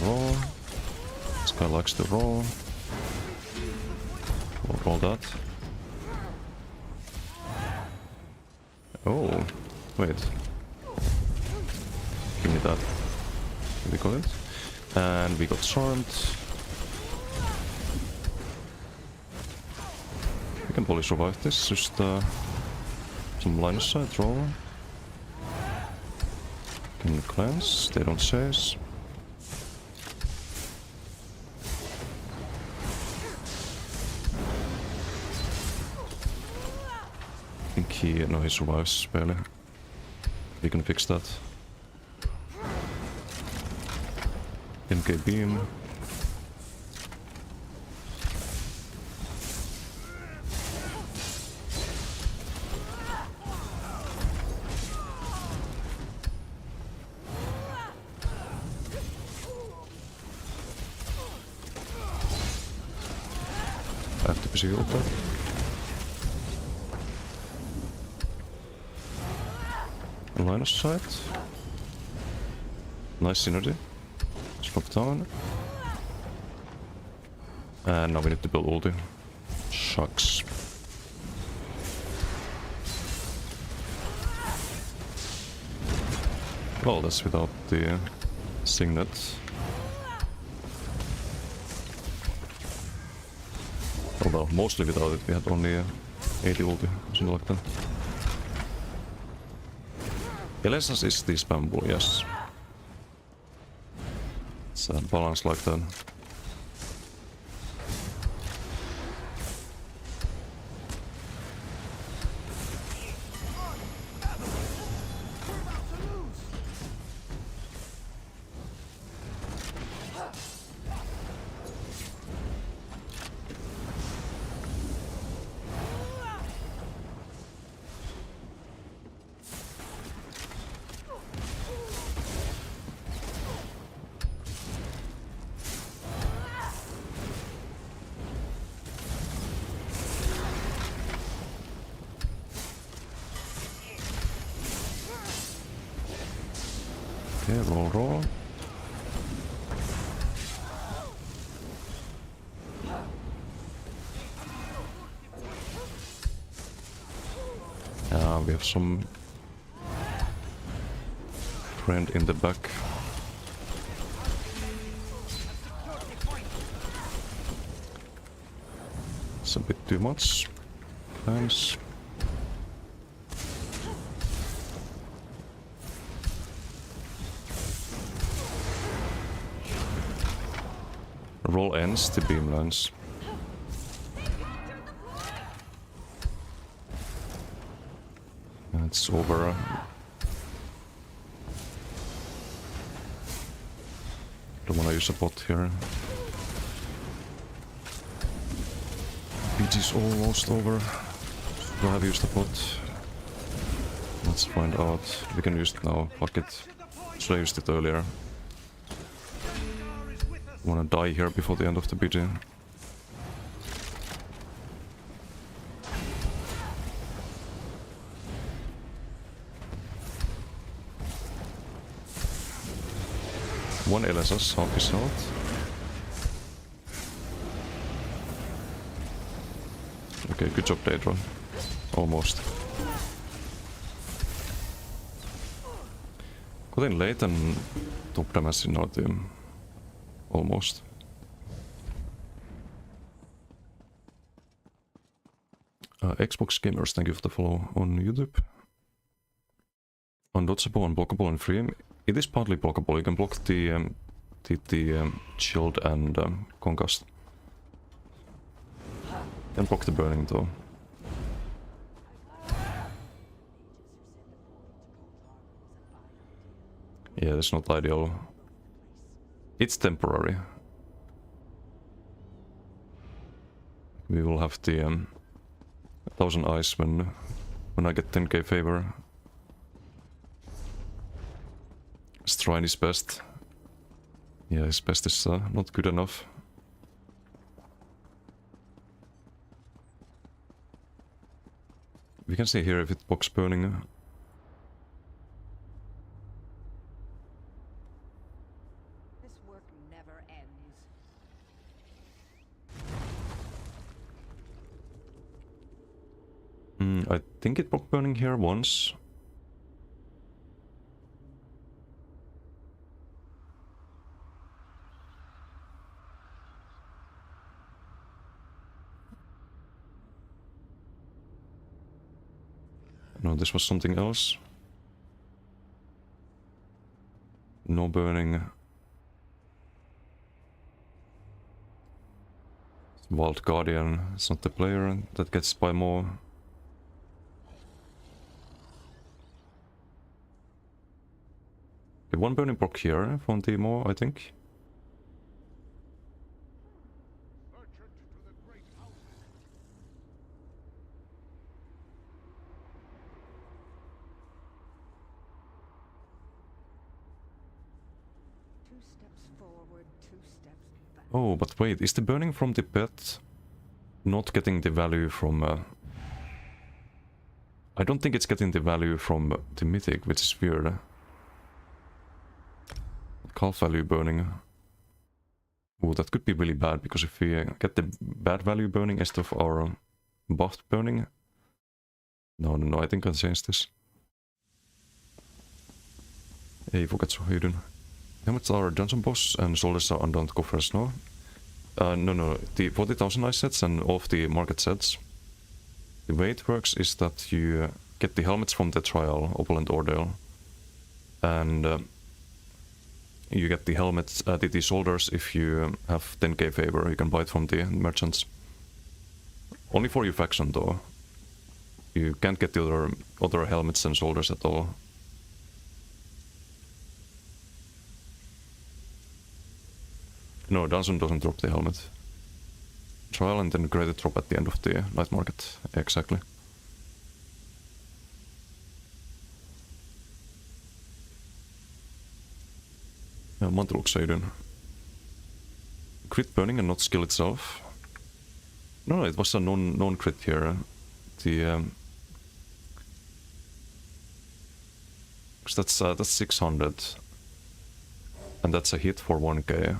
Roll. This guy likes to roll. Roll that. Oh, wait. Give me that. We got it. And we got charmed. We can probably survive this. Just some line of sight roll. Can cleanse. They don't chase. I think he survives barely. We can fix that. MK beam. I have to be healed there. Line of sight. Nice synergy. Drop down. And now we need to build ulti. Shucks. Well, that's without the signet. Oh well, mostly without it. We had only 80 ulti, something like that. Elessence is this bamboo, yes. It's a balance like that. Okay, roll. We have some friend in the back. It's a bit too much. Thanks. Roll ends the beam lines. It's over. Don't wanna use a bot here. PG's almost over. Do I have used a bot? Let's find out. We can use it now. Fuck it. Should I used it earlier? Wanna die here before the end of the BG. One LSS, half his health. Okay, good job, Daedra. Almost. Kuten Leighton top damage in our team. Almost. Xbox Gamers, thank you for the follow on YouTube. Undodgeable, unblockable, and free. It is partly blockable. You can block the shield and concussed. Can block the burning though. Yeah, that's not ideal. It's temporary. We will have the 1000 eyes when I get 10k favor. He's trying his best. Yeah, his best is not good enough. We can see here if it blocks burning. This work never ends. I think it blocked burning here once. No, this was something else. No burning. Wild Guardian, it's not the player that gets by more. Okay, one burning block here from Timo, I think. Oh, but wait, is the burning from the pet not getting the value from... I don't think it's getting the value from the mythic, which is weird. Calf value burning. Oh, that could be really bad, because if we get the bad value burning instead of our buffed burning... No, I think I'll change this. Ei forget hyydyn. Helmets are dungeon boss and shoulders are undaunted coffers, no? No. The 40,000 ice sets and all of the market sets. The way it works is that you get the helmets from the trial, Opulent Ordeal. And you get the helmets, the shoulders if you have 10k favor. You can buy it from the merchants. Only for your faction though. You can't get the other helmets and shoulders at all. No, Dungeon doesn't drop the helmet. Trial and then credit drop at the end of the night market. Exactly. Yeah, Mantelukseidun. Crit burning and not skill itself. No, it was a non-crit here. The... that's 600. And that's a hit for 1k.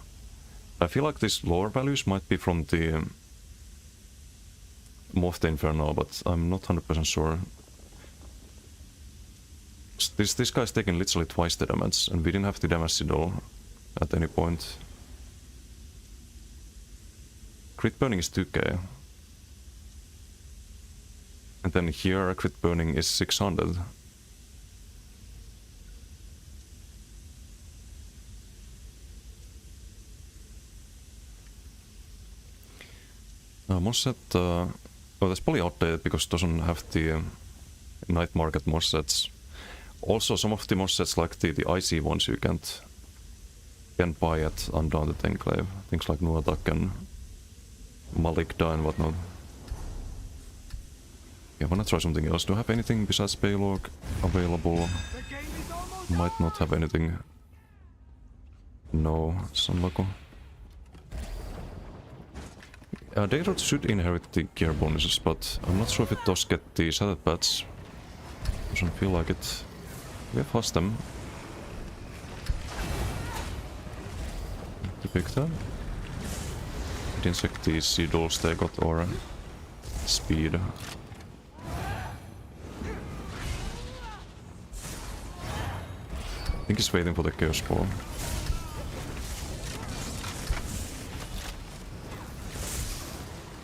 I feel like these lower values might be from the Moth the Infernal, but I'm not 100% sure. This guy's taken literally twice the damage, and we didn't have the damage at all at any point. Crit burning is 2k. And then here crit burning is 600. Moss set, oh, that's probably outdated because it doesn't have the night market moss sets. Also, some of the moss sets, like the icy ones, you can't buy at Undaunted Enclave. Things like Nuatak and Malikda and whatnot. Yeah, I wanna try something else. Do I have anything besides Paylog available? Might not have anything. No, Sunlako. Daedrot should inherit the gear bonuses, but I'm not sure if it does get the shattered bats. Doesn't feel like it. We have lost them. To pick them. Didn't check the sea dolls they got or speed. think he's waiting for the chaos ball.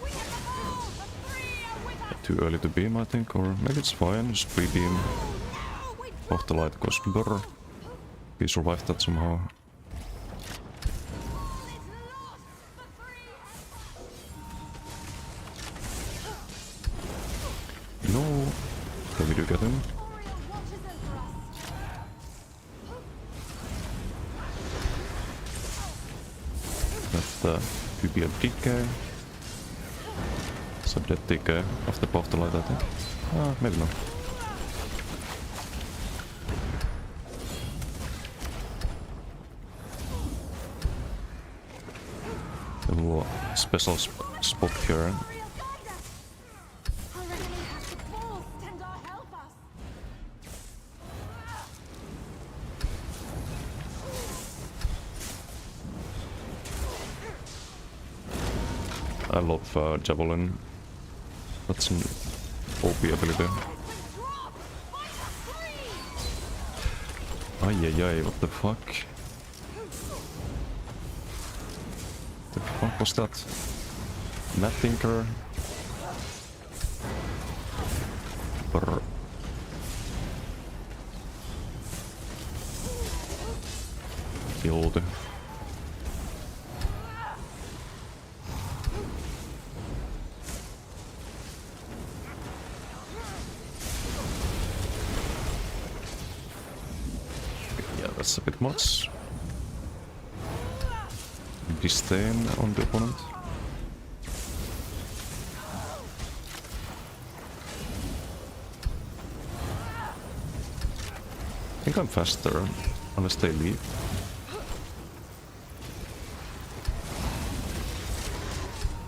We have the ball! The three are with us! Too early to beam, I think, or maybe it's fine. Just pre-beam No! We off the light goes brr. He survived that somehow. ball is lost! The three No! Can we do get him? Oriole watches over us! That could be a DK. It's a dead DK off the off the light, I think. Ah, maybe not. A little special spot here. Oriole guide us! Our enemy has the ball! Stendar, help us! I love Javelin. That's an OP ability. It's been dropped! By the three! Ay, what the fuck? The fuck was that? Mad Tinker? Brr. Killed. Yeah, that's a bit much. Disdain on the opponent. I think I'm faster, unless they leave.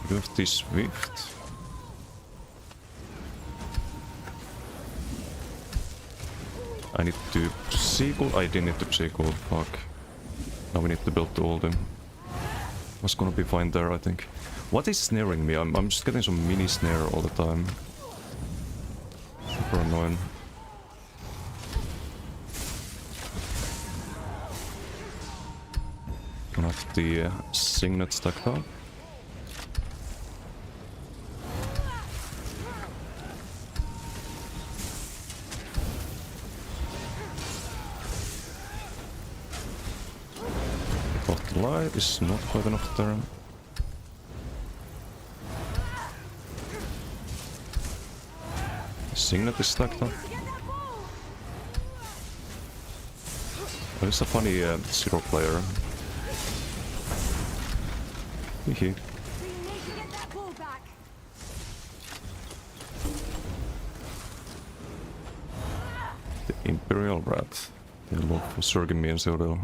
You have this Swift. I need to sequel. I didn't need to sequel. Fuck. Now we need to build the ulti. Was gonna be fine there, I think. What is snaring me? I'm just getting some mini snare all the time. Super annoying. Gonna have the Signet stacked up. But the light is not quite enough there. Signet is stacked up. Get that ball! Oh, it's a funny zero player. Hehe. We need to get that ball back! The Imperial Rat. They love surging me and Zero.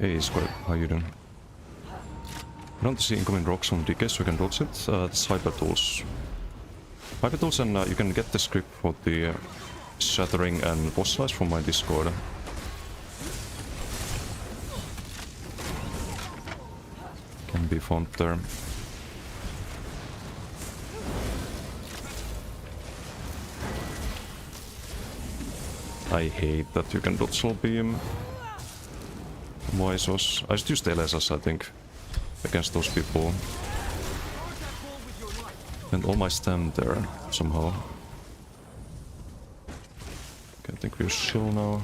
Hey, Square, how you doing? I don't see incoming rocks from DK, so you can dodge it. It's Hyper Tools. Hyper Tools, and you can get the script for the shattering and boss slice from my Discord. Can be found there. I hate that you can dodge soul beam. Visos. I just used LSS, I think, against those people. And all my stem there, somehow. Okay, I think we're chill now.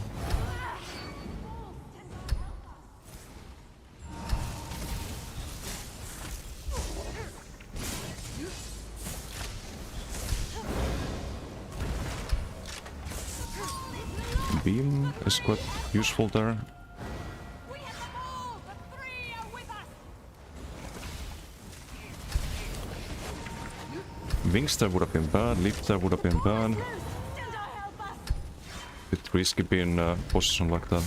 Beam is quite useful there. We have the ball! The three are with us! Wings there would have been bad, leap there would have been bad. Stendar, help us! Bit risky being in a position like that.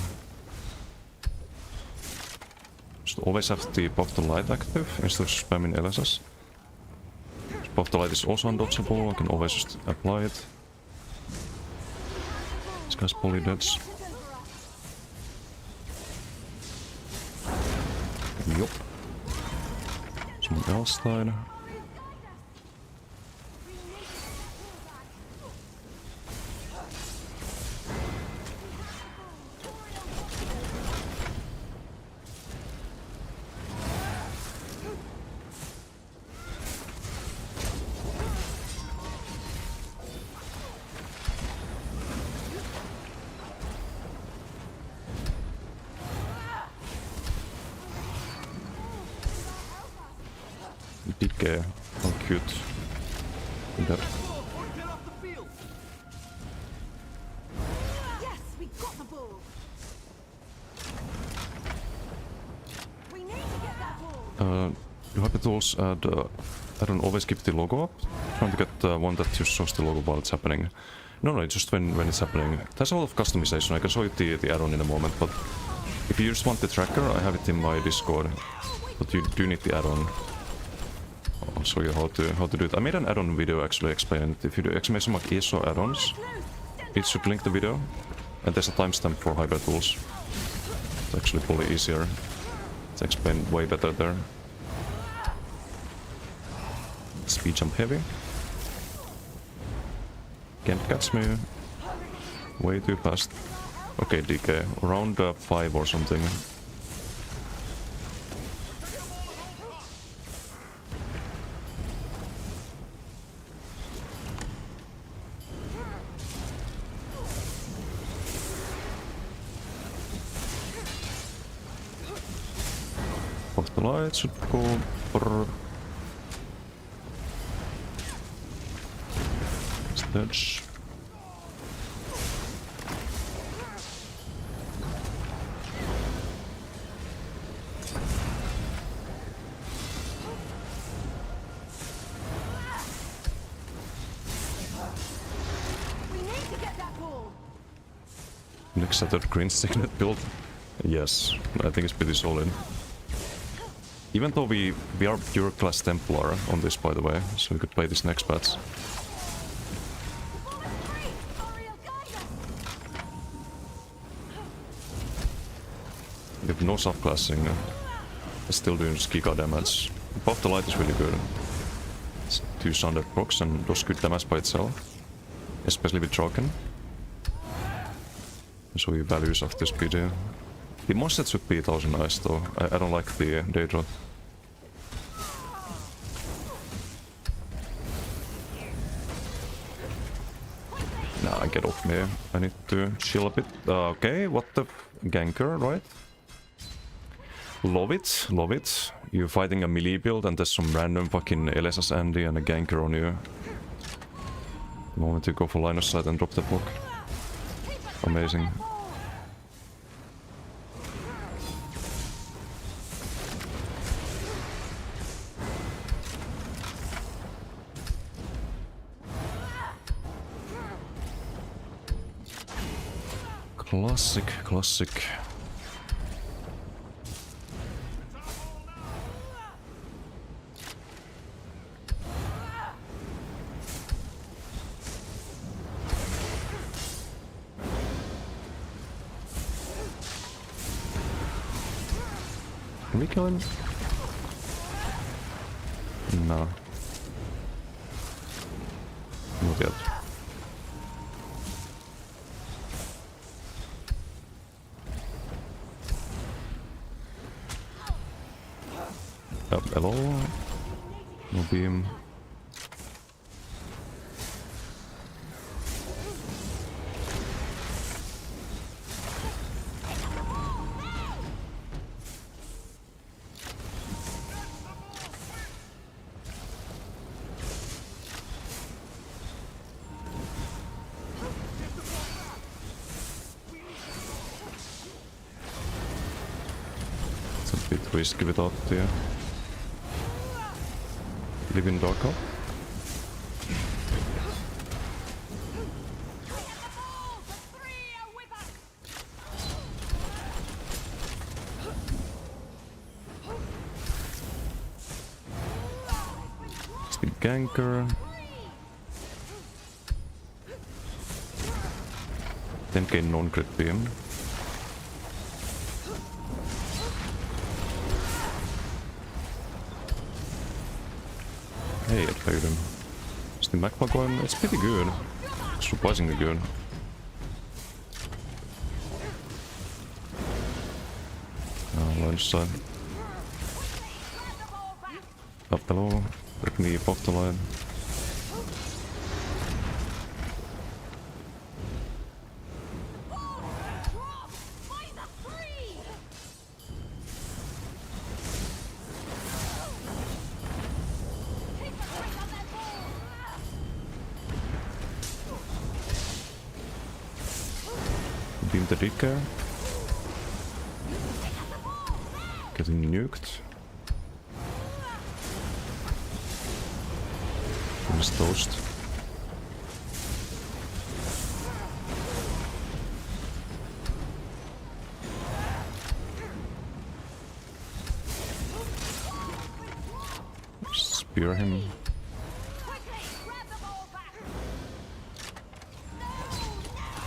Just always have the buff the light active instead of spamming LSS. Buff the light is also undodgeable, I can always just apply it. guy's polydeads. Yup. Someone else died. Decay. How cute. That. Get off the field! Yes, we got the ball. We need to get that ball. Do happy tools add I don't always keep the logo up? Trying to get one that just shows the logo while it's happening. No, just when it's happening. There's a lot of customization. I can show you the add-on in a moment, but if you just want the tracker, I have it in my Discord. But you do need the add-on. I'll show you how to do it. I made an add-on video actually explaining it. If you do exclamation mark ISO add-ons, it should link the video. And there's a timestamp for hyper tools. It's actually probably easier. It's explained way better there. Speed jump heavy. Can't catch me. Way too fast. Okay, DK. Around 5 or something. Off the light should go for stage. We need to get that ball. Next set of green signet build. Yes, I think it's pretty solid. Even though we are pure class Templar on this, by the way, so we could play this next patch. The ball is free. Ariel, guide us. We have no subclassing. Still doing giga damage. Buff the light is really good. It's 2 standard procs and does good damage by itself. Especially with Draken. So he values of this PD. The monster should be 1000 nice though. I don't like the Daedra. Nah, get off me. I need to chill a bit. Okay, what the ganker, right? Love it, love it. You're fighting a melee build and there's some random fucking LSS Andy and a ganker on you. The moment you go for line of sight and drop the block. Amazing. Classic, classic. Can we kill him? No. Not yet. Hello? No beam. It's a bit risky without the living dark up. Still ganker. 10k non-crit beam. Hey, it failed him. Is the magma going? It's pretty good. Surprisingly good. Lunge side. Up below. Break me off the line. Beam the Dicker. Getting nuked. He's toast. Spear him.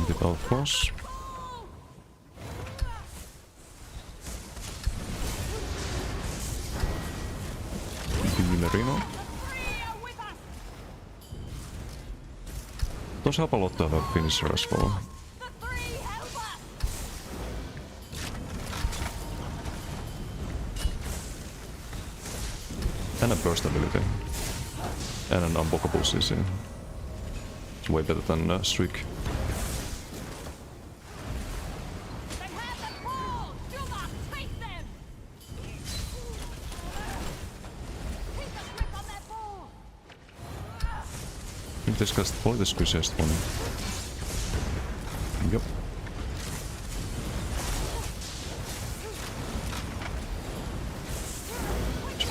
Get out cross. Merino. Toss help a lot to have a finisher as well. And a burst ability. And an unblockable CC. It's way better than Streak. I think this guy's probably the squishiest one. Yep.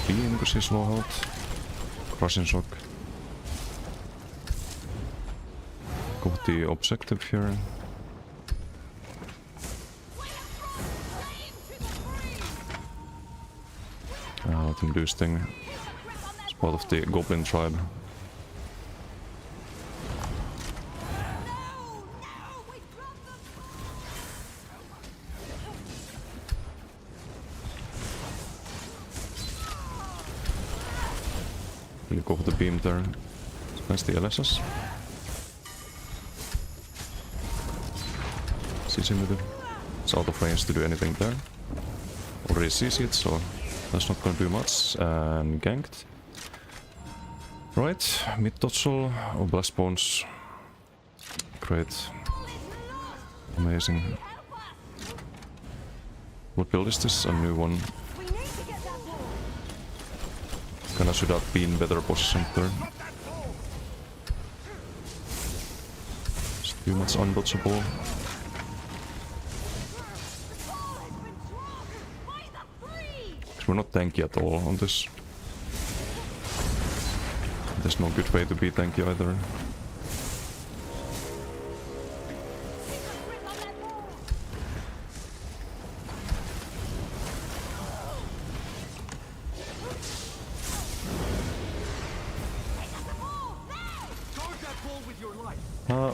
Beam because he's low health. Crushing shock. Got the objective here. Let him do his thing. It's part of the goblin tribe. Really go for the beam there. That's the LSS. CC with it. It's out of range to do anything there. Already CC it, so that's not gonna do much. And ganked. Right, mid dodgel or blast bones. Great. Amazing. What build is this? A new one. Kinda should have been better positioned there. It's too much undodgeable. We're not tanky at all on this. There's no good way to be tanky either.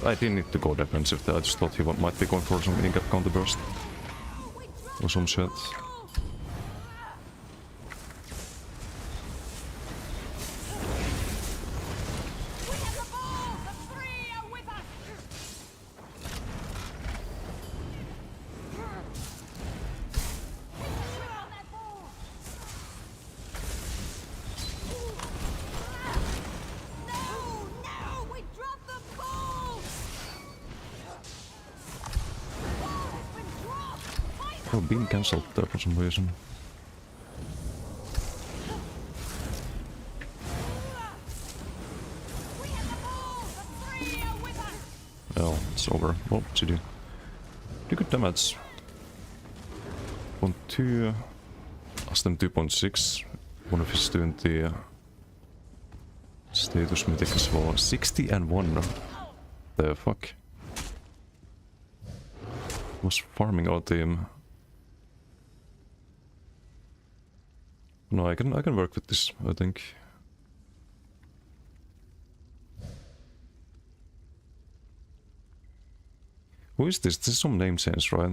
I didn't need to go defensive there, I just thought he might be going for some in-gap counter burst. Or some shit. Oh, beam cancelled there for some reason. Oh, it's over. What did you do? Pretty good damage. 0.2. Astem 2.6. One of his doing the status mythic as well. 60 and 1. The fuck? Was farming our team. No, I can work with this, I think. Who is this? This is some name change, right?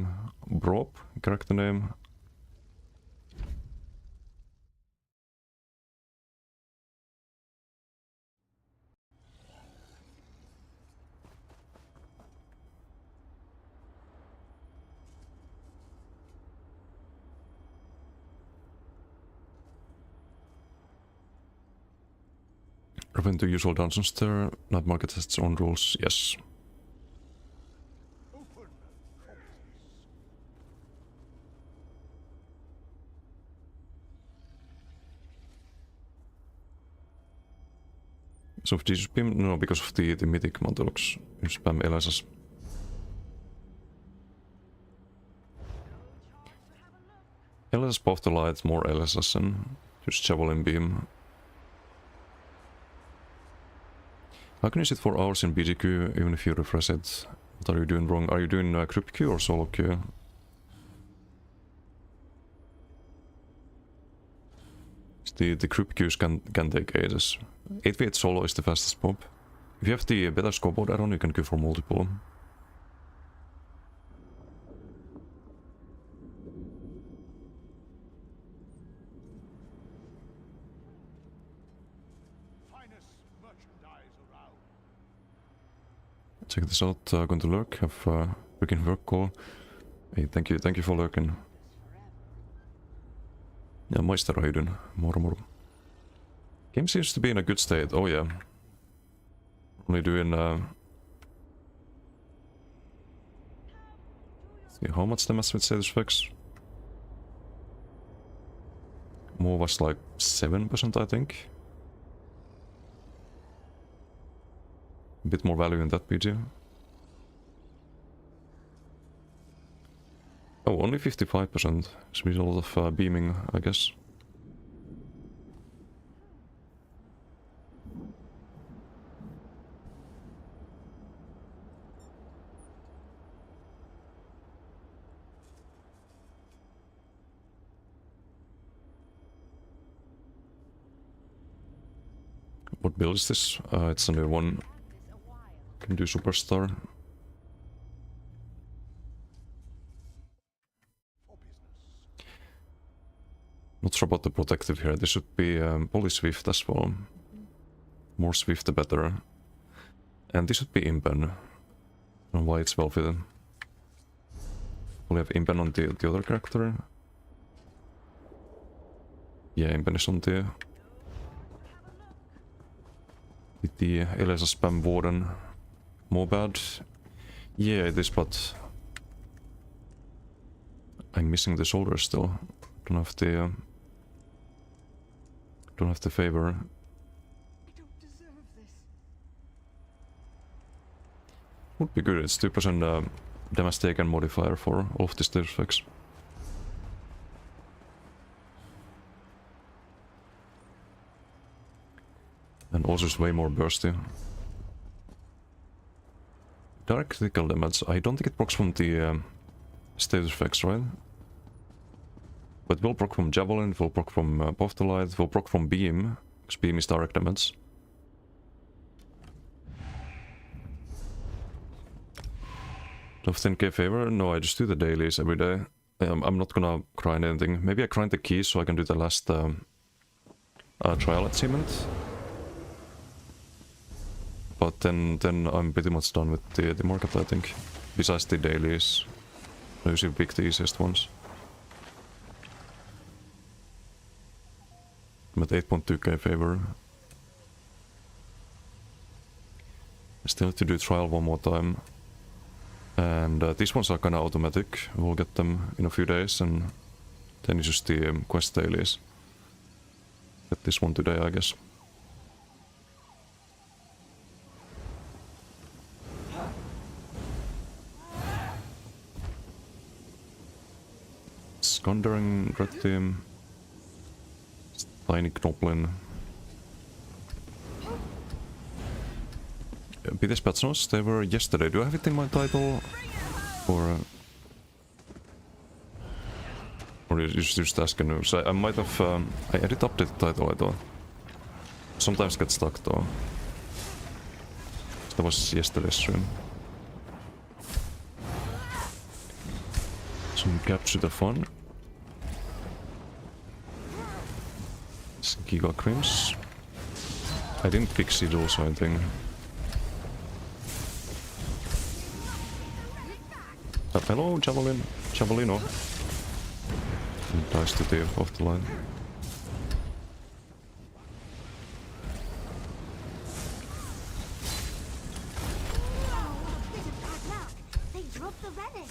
Brop, character name. Referring to usual dungeons there, night market has its own rules, yes. So if this spam, no, because of the mythic montolux, you spam LSS. LSS buff the light, more LSS and just javelin beam. How can you sit for hours in BGQ even if you refresh it? What are you doing wrong? Are you doing group queue or solo queue? The group queues can take ages. 8v8 solo is the fastest pop. If you have the better scoreboard add-on, you can queue for multiple. Check this out, going to lurk, have freaking work call. Hey, thank you for lurking. Yeah, Meister, how you doing? Moro. Game seems to be in a good state, oh yeah. Only doing see how much damage with status effects? More was like 7%, I think. A bit more value in that PG. Oh, only 55%. It's a lot of beaming, I guess. What build is this? It's a new one. Can do superstar. Not sure about the protective here. This should be probably swift as well. More swift the better. And this should be impen. I don't know why it's well fitted. We have impen on the other character. Yeah, impen is on the Elisa spam warden. More bad. Yeah, it is, but I'm missing the shoulder still. Don't have the favor. I don't deserve this. Would be good. It's 2% damage taken modifier for all of the status effects. And also it's way more bursty. Direct critical damage. I don't think it procs from the status effects, right? But it will proc from javelin, it will proc from buff the light, it will proc from beam, because beam is direct damage. Of 10k favor? No, I just do the dailies every day. I'm not gonna grind anything. Maybe I grind the keys so I can do the last trial achievement. But then I'm pretty much done with the market, I think. Besides the dailies. I usually pick the easiest ones. I'm at 8.2k favor. I still have to do trial one more time. And these ones are kinda automatic. We'll get them in a few days and then it's just the quest dailies. Get this one today, I guess. Skandering, Red Team. Tiny Knoblin. Pts Patsonos, they were yesterday. Do I have it in my title? Or you just asking news? I might have... I edit update the title, I thought. Sometimes get stuck though. That was yesterday's stream. capture the fun. It's Giga Crims. I didn't fix it also, I think. Hello, Javelino. And dies to the off the line. Bit of bad luck. They dropped the relic.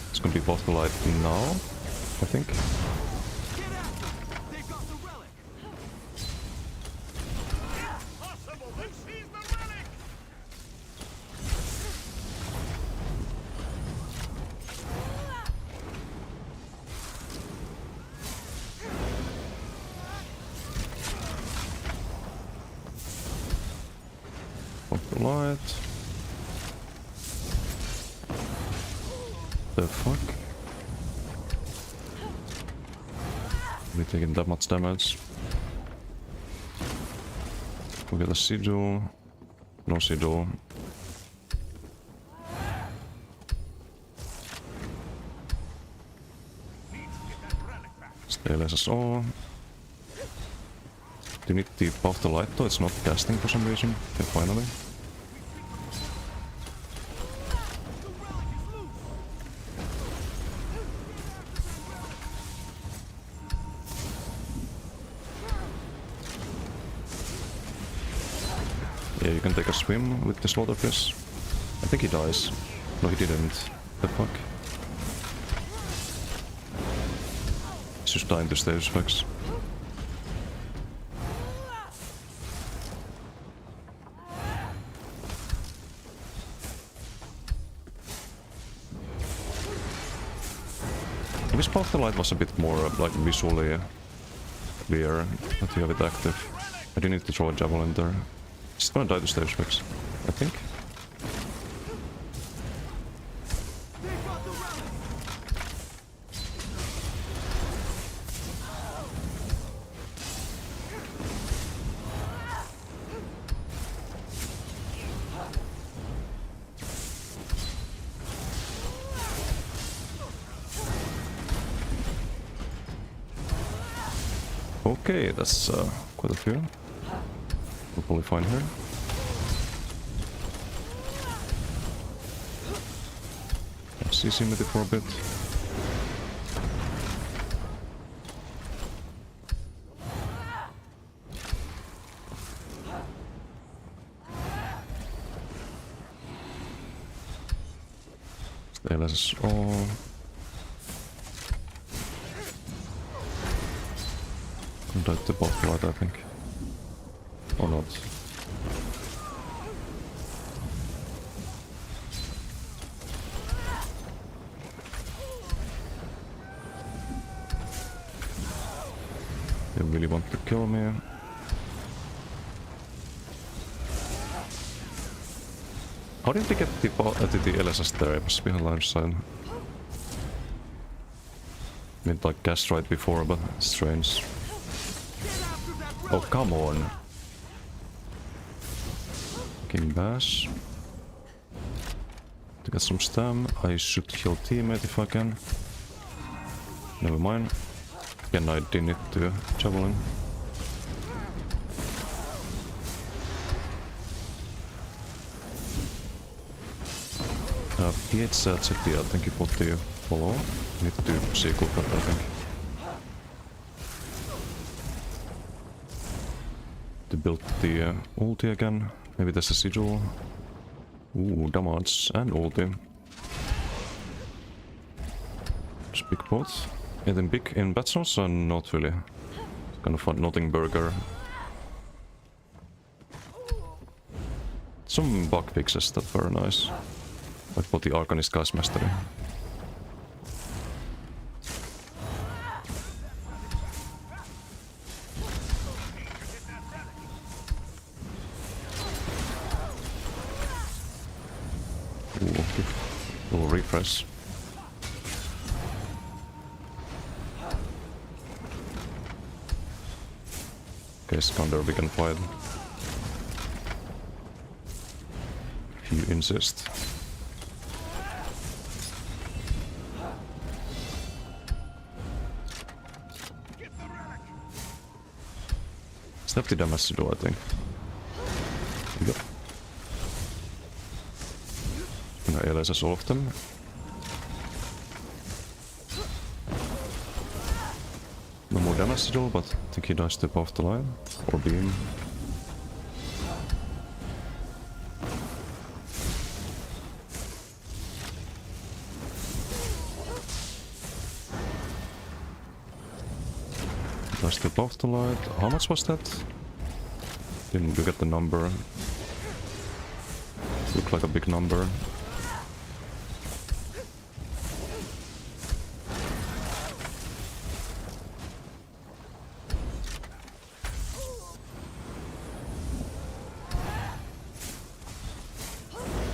It's gonna be both the light now, I think. Get after them! They've got the relic! Impossible! They've seized the relic! Off the light. The fuck? We're taking that much damage. We got a sigil. No sigil. Stay less all. Do you need to buff the light though? It's not casting for some reason. Okay, finally. Yeah, you can take a swim with the slaughterfish. I think he dies. No, he didn't. The fuck? He's just dying to stage effects. I wish Path the Light was a bit more like visually clear that you have it active. I do need to throw a javelin there. It's gonna die to stage effects, I think. They've got the relic! Okay, that's quite a few. We're probably fine here. CC with it for a bit. Stay less all. Contact the bot light, I think. Or not. They really want to kill me. How did they get the LSS there? It was behind line side. Made like gas right before, but strange. Oh, come on. King Bash. To get some stam, I should kill teammate if I can. Never mind. Again, I didn't need to javelin. Pizza ZT, thank you for the follow. Need to see good card, I think. To build the ulti again. Maybe there's a sigil. Ooh, damage and ulti. Just big pots. Anything big in battles? Not really. Kind of fun, nothing burger. Some bug fixes that were nice. Like for the Arcanist Guy's Mastery. Ooh, little refresh. Okay, Skander, we can fight. If you insist. Still have the damage to do, I think. Yep. Gonna aliases all of them. No more damage to do, but I think he dies to both the line. Or beam. Dies to both the light. How much was that? Didn't look at the number. Looked like a big number.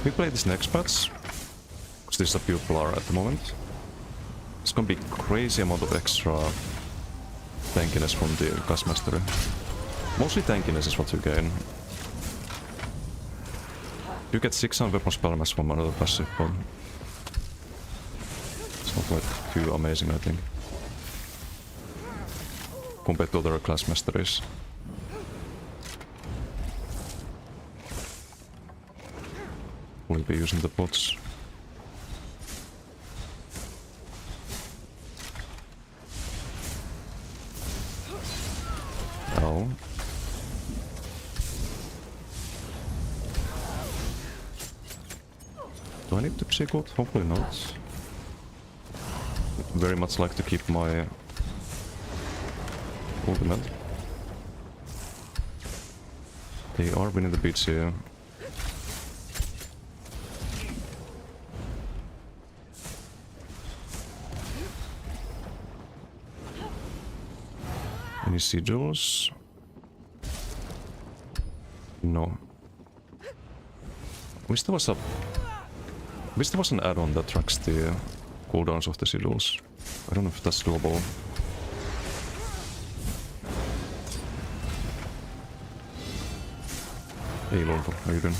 We play this next patch, because this is a popular at the moment. It's gonna be crazy amount of extra tankiness from the Gas Mastery. Mostly tankiness is what you gain. You get 600 weapon spell mass from another passive, but it's not like too amazing, I think, compared to other class masteries. We'll be using the bots. Ow. Do I need to psycho? Hopefully not. Very much like to keep my ultimate. They are winning the beats here. Any sigils? No. Wish there was an add-on that tracks the cooldowns of the sigils. I don't know if that's doable. Hey Lord, how you doing?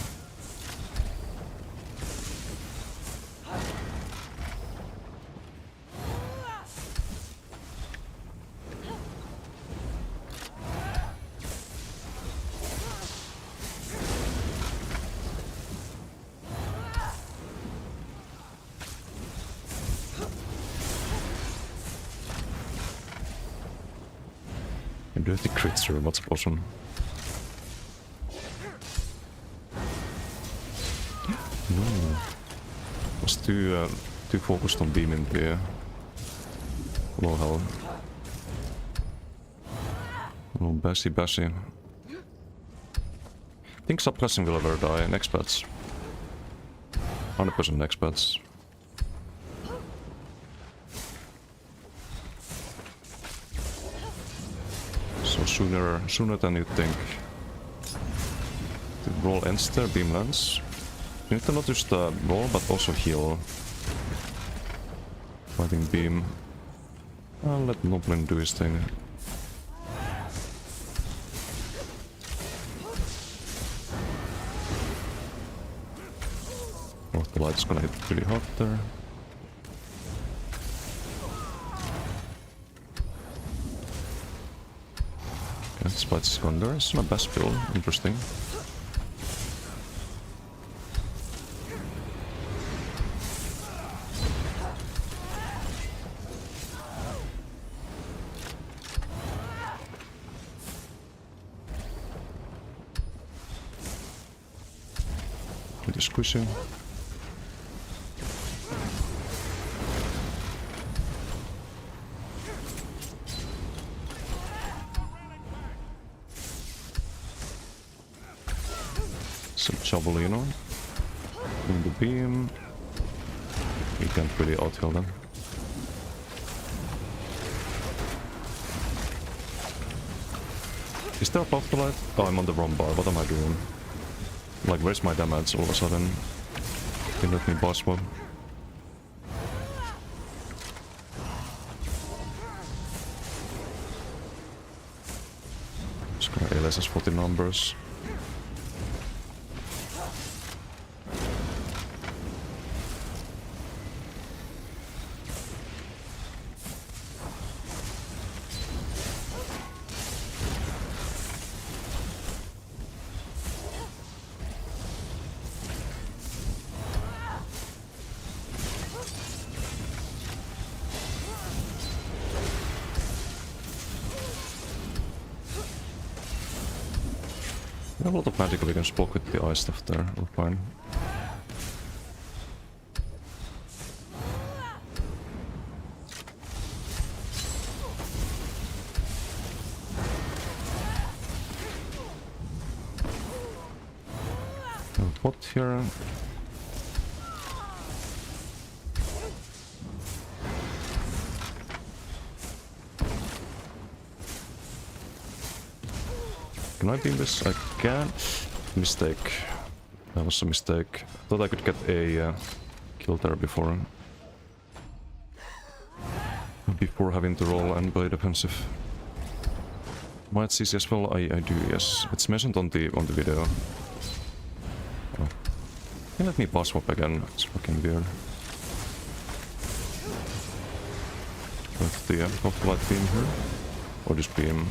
Dirty crits are what's awesome. No. Was too focused on beaming the low health. Oh, bashy. I think subclassing will ever die next patch. 100% next patch. Sooner than you think. The roll ends there, beam lands. You need to not just roll, but also heal. Fighting beam. I'll let Noblin do his thing. Oh, the light's gonna hit pretty hard there. Spite Scunder is my best build, interesting. Pretty squishy. Some Chabolino in the beam. You can't really out-heal them. Is there a buff to light? Oh, I'm on the wrong bar. What am I doing? Like, where's my damage all of a sudden? Didn't let me boss one. Just gonna aliases for the numbers. We have a lot of magic we can just block with the ice stuff there, we're fine. What here? Can I beam this? I can. Mistake. That was a mistake. Thought I could get a kill there before having to roll and play defensive. Might CC as well. I do, yes. It's mentioned on the video. Oh. Can you let me pass swap again? It's fucking weird. With the light beam here, or just beam.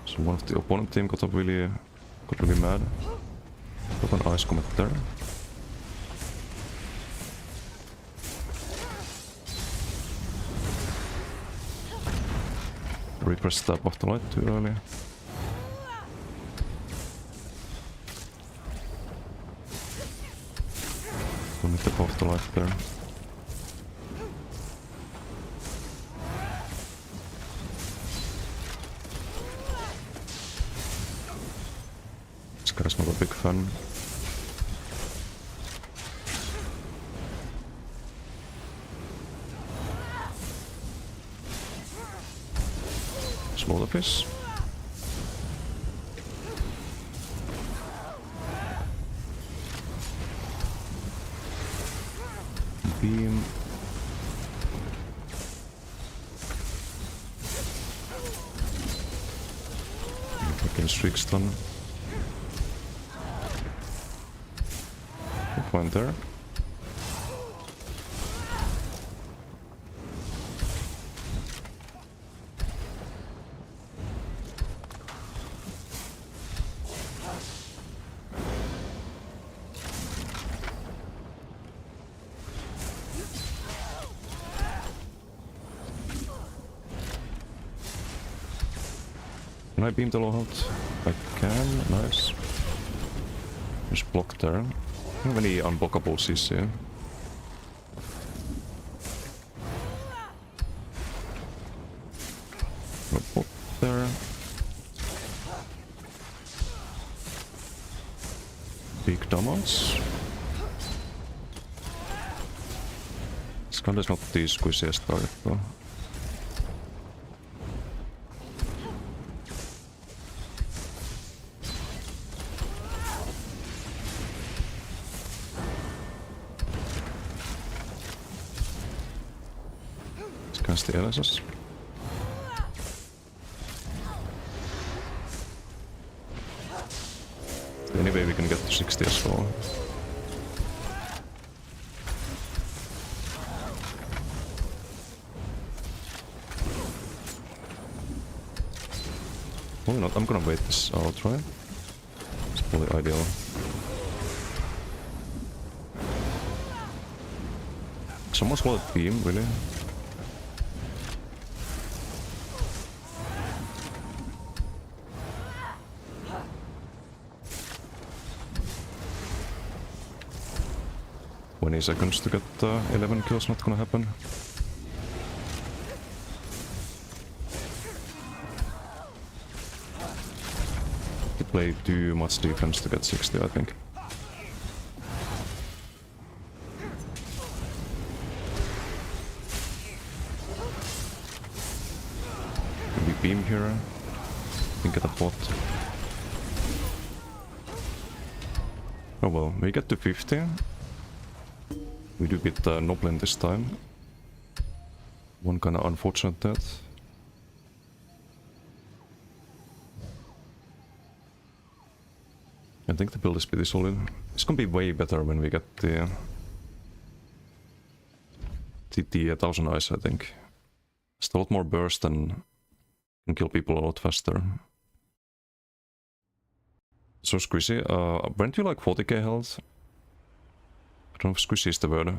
So one of the opponent team got really mad. Got an ice comet there. Repress stab off the light too early. Don't need to pop off the light there. This guy's not a big fan. Slow the fish. Beam. Fucking streak stun. Good point there. Can I beam the low halt? I can, nice. Just block there. I don't have any unblockable CC. Block there. Big damage. This guy is not the squishiest target though. The LSS. Anyway, we can get to 60 as well. Probably not. I'm gonna wait this out, right? It's probably ideal. Someone's got a beam, really? Seconds to get 11 kills, not gonna happen. To play too much defense to get 60, I think. Maybe beam here. I think get a bot. Oh well, we get to 50. We do beat Noblin this time. One kinda unfortunate death. I think the build is pretty solid. It's gonna be way better when we get the 1000 eyes, I think. It's a lot more burst and can kill people a lot faster. So squishy, weren't you like 40k health? I don't know if squishy is the word.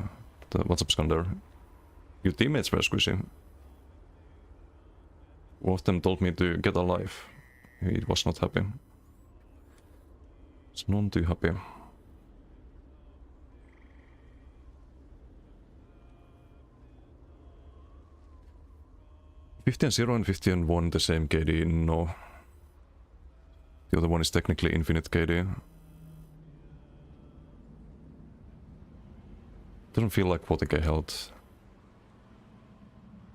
What's up, Skander? Your teammates were squishy. One of them told me to get alive. He was not happy. It's none too happy. 50-0 and 50-1 the same KD? No. The other one is technically infinite KD. Doesn't feel like 40k health.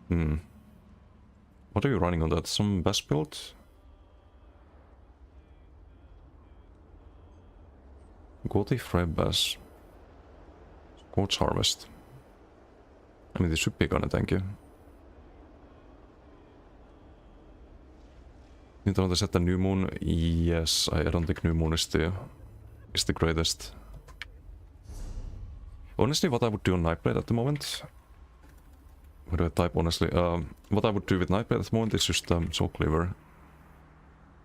What are you running on that? Some bass build? Gothic Fry Bass. Quartz Harvest. I mean, this should be gonna, thank you. Need to set the new moon? Yes, I don't think new moon is the greatest. Honestly, what I would do on Nightblade at the moment... What do I type honestly? What I would do with Nightblade at the moment is just Soul Cleaver.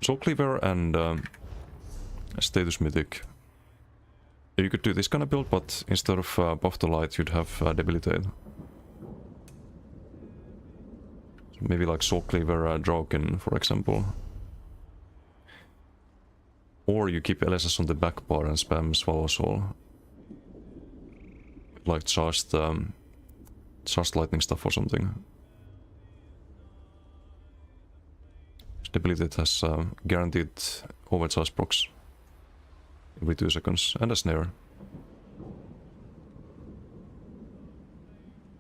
Soul Cleaver and Status Mythic. You could do this kind of build, but instead of Buff the Light, you'd have Debilitate. So maybe like Soul Cleaver Draken, for example. Or you keep LSS on the back bar and spam Swallow Soul. Like charged lightning stuff or something. Debilitate has guaranteed overcharge procs every 2 seconds, and a snare.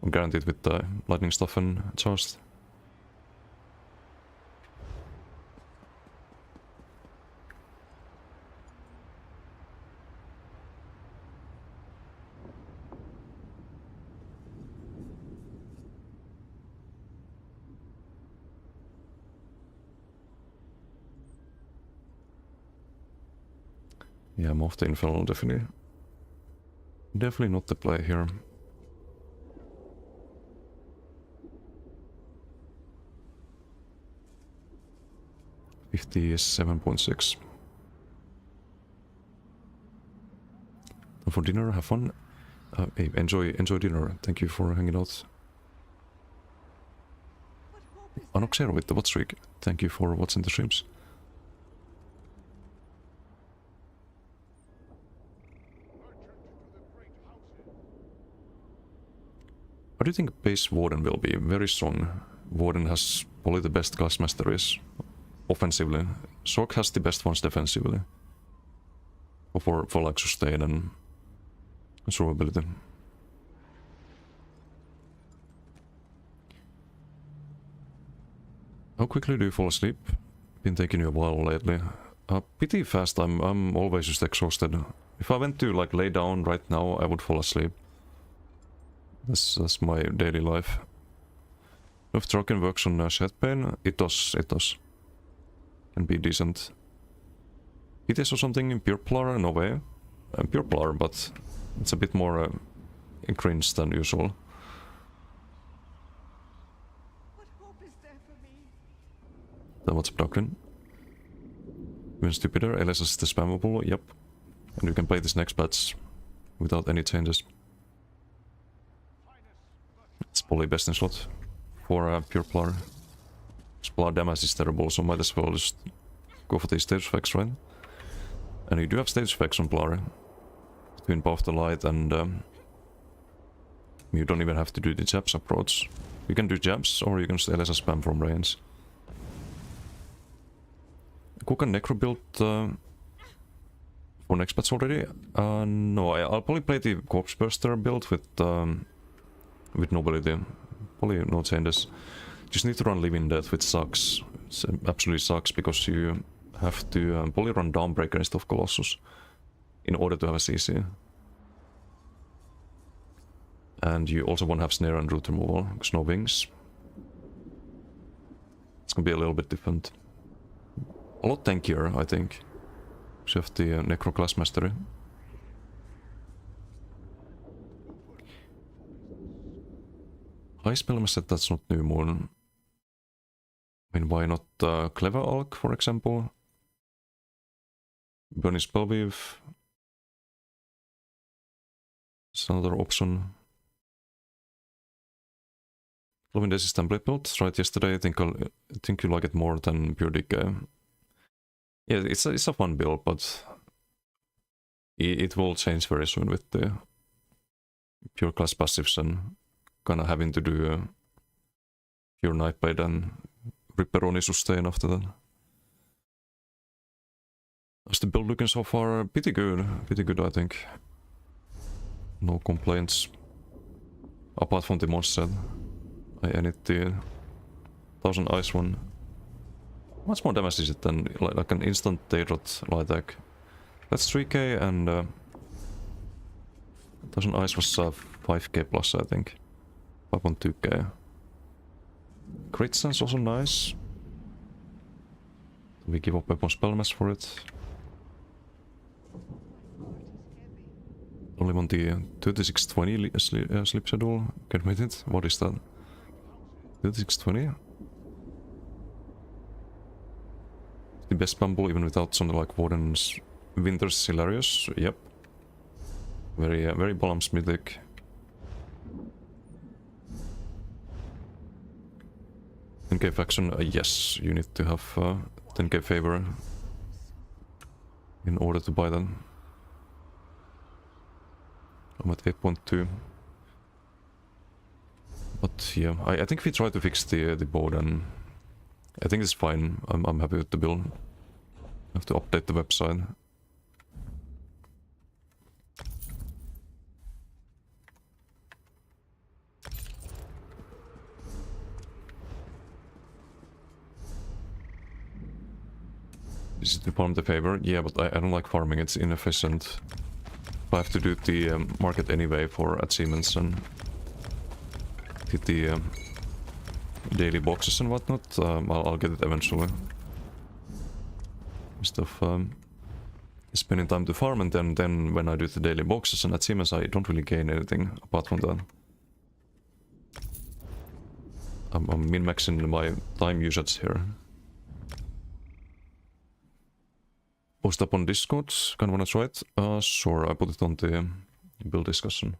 Guaranteed with the lightning stuff and charged. Yeah, I'm off the Infernal, definitely. Definitely not the play here. $57.6. For dinner, have fun. Hey, enjoy dinner. Thank you for hanging out. Anoxero with the bot streak. Thank you for watching the streams. What do you think base Warden will be? Very strong. Warden has probably the best cast masteries offensively. Sork has the best ones defensively. For like sustain and survivability. How quickly do you fall asleep? Been taking you a while lately. Pretty fast. I'm always just exhausted. If I went to like lay down right now, I would fall asleep. That's my daily life. If Draken works on shed pain, it does. Can be decent. Pts or something in Pure Plar? No way. Pure Plar, but it's a bit more cringe than usual. What hope is there for me? Then what's up, Doctrine? Even stupider, LS is the spammable, yep. And you can play this next patch without any changes. It's probably best in slot for Pure Plar. Plar damage is terrible, so might as well just go for the stage effects, right? And you do have stage effects on Plar. Between Buff the Light and... you don't even have to do the jabs approach. You can do jabs, or you can just LS spam from range. Cook and Necro build for next patch already? No, I'll probably play the Corpse Burster build with Nobility. Probably no changes. Just need to run Living Death, which sucks. It absolutely sucks because you have to probably run Dawnbreaker instead of Colossus in order to have a CC. And you also won't have Snare and Root Removal because no wings. It's gonna be a little bit different. A lot tankier, I think. So you have the Necro class mastery. High spell set, that's not new moon. I mean, why not Clever Alk, for example? Burning Spellweave. It's another option. Loving this is template build. Tried yesterday. I think you like it more than pure decay. Yeah, it's a fun build, but it will change very soon with the pure class passives and kind of having to do pure Nightblade and Ripperoni sustain after that. How's the build looking so far? Pretty good I think. No complaints. Apart from the monster. I need the 1000 ice one. How much more damage is it than like an instant Daedrot light attack? That's 3k and 1000 ice was 5k plus I think. 5.2k. Crit sense also nice. We give up weapon spell mass for it. Only on the 3620 sleep schedule. Can wait it? What is that? 3620? The best bumble even without something like Warden's Winter's Hilarious. Yep. Very balanced mythic. $10k faction, yes, you need to have 10k favor in order to buy that. I'm at 8.2. But yeah, I think we try to fix the board and I think it's fine. I'm happy with the build. I have to update the website. Is it to farm the favor? Yeah, but I don't like farming, it's inefficient. I have to do the market anyway for achievements and hit the daily boxes and whatnot. I'll get it eventually. Instead of spending time to farm and then when I do the daily boxes and achievements I don't really gain anything apart from that. I'm min-maxing my time usage here. Post up on Discord, kinda wanna try it? Sure, I put it on the build discussion.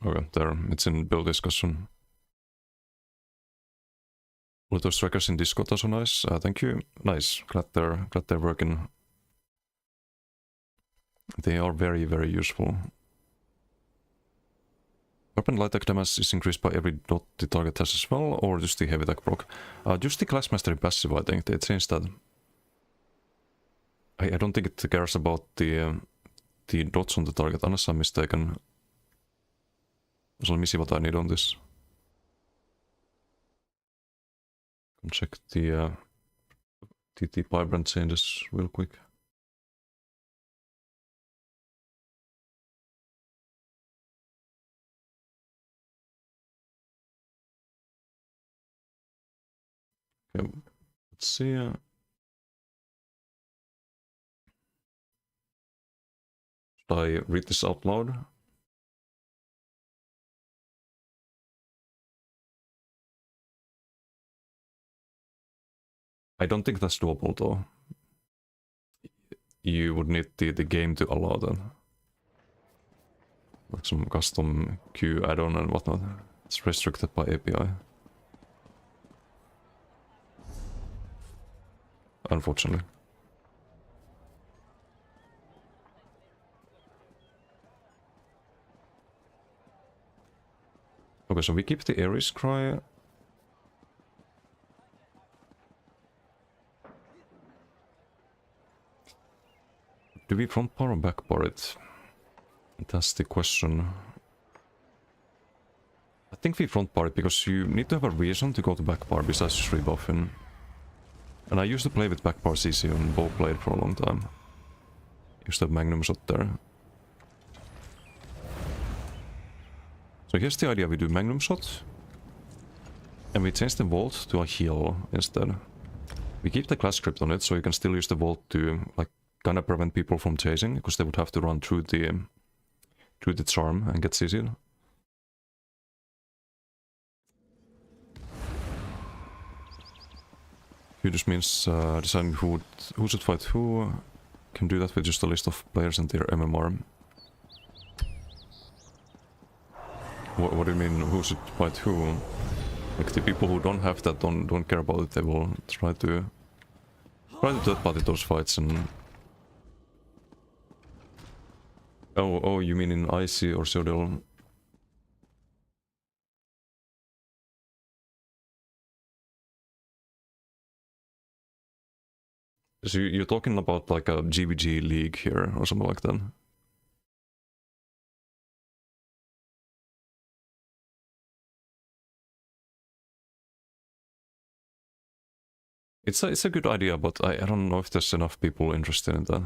Okay, there, it's in build discussion. All those trackers in Discord are so nice. Thank you. Nice. Glad they're working. They are very useful. Weapon light attack damage is increased by every dot the target has as well, or just the heavy attack proc. Just the class mastery passive, I think they changed that. I don't think it cares about the dots on the target, unless I'm mistaken. So let me see what I need on this. Check the TT Vibrant changes real quick. Okay, let's see. Should I read this out loud? I don't think that's doable though. You would need the game to allow that. Like some custom queue add-on and whatnot. It's restricted by API. Unfortunately. Okay, so we keep the Ares Cry. Do we front bar or back bar it? That's the question. I think we front bar it because you need to have a reason to go to back bar besides just rebuffing. And I used to play with back bar CC on bow blade for a long time. Use the magnum shot there. So here's the idea, we do magnum shot. And we change the vault to a heal instead. We keep the class script on it, so you can still use the vault to like kind of prevent people from chasing, because they would have to run through the charm and get CC'd. Here just means deciding who should fight who. Can do that with just a list of players and their MMR. What do you mean, who should fight who? Like the people who don't have that don't care about it. They will try to third party those fights and. Oh, you mean in IC or Sodil? So you're talking about like a GVG league here or something like that? It's a good idea, but I don't know if there's enough people interested in that.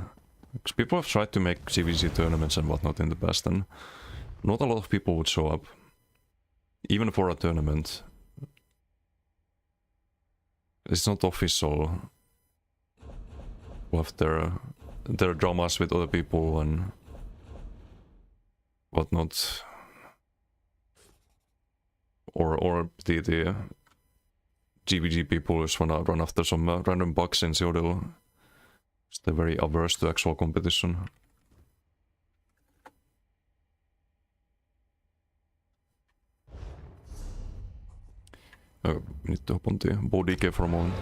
Because people have tried to make GVG tournaments and whatnot in the past, and not a lot of people would show up. Even for a tournament. It's not official. Have their dramas with other people and whatnot, or the GVG people just wanna run after some random bugs in Yodel. They're very averse to actual competition. We need to hop on the bow DK for a moment.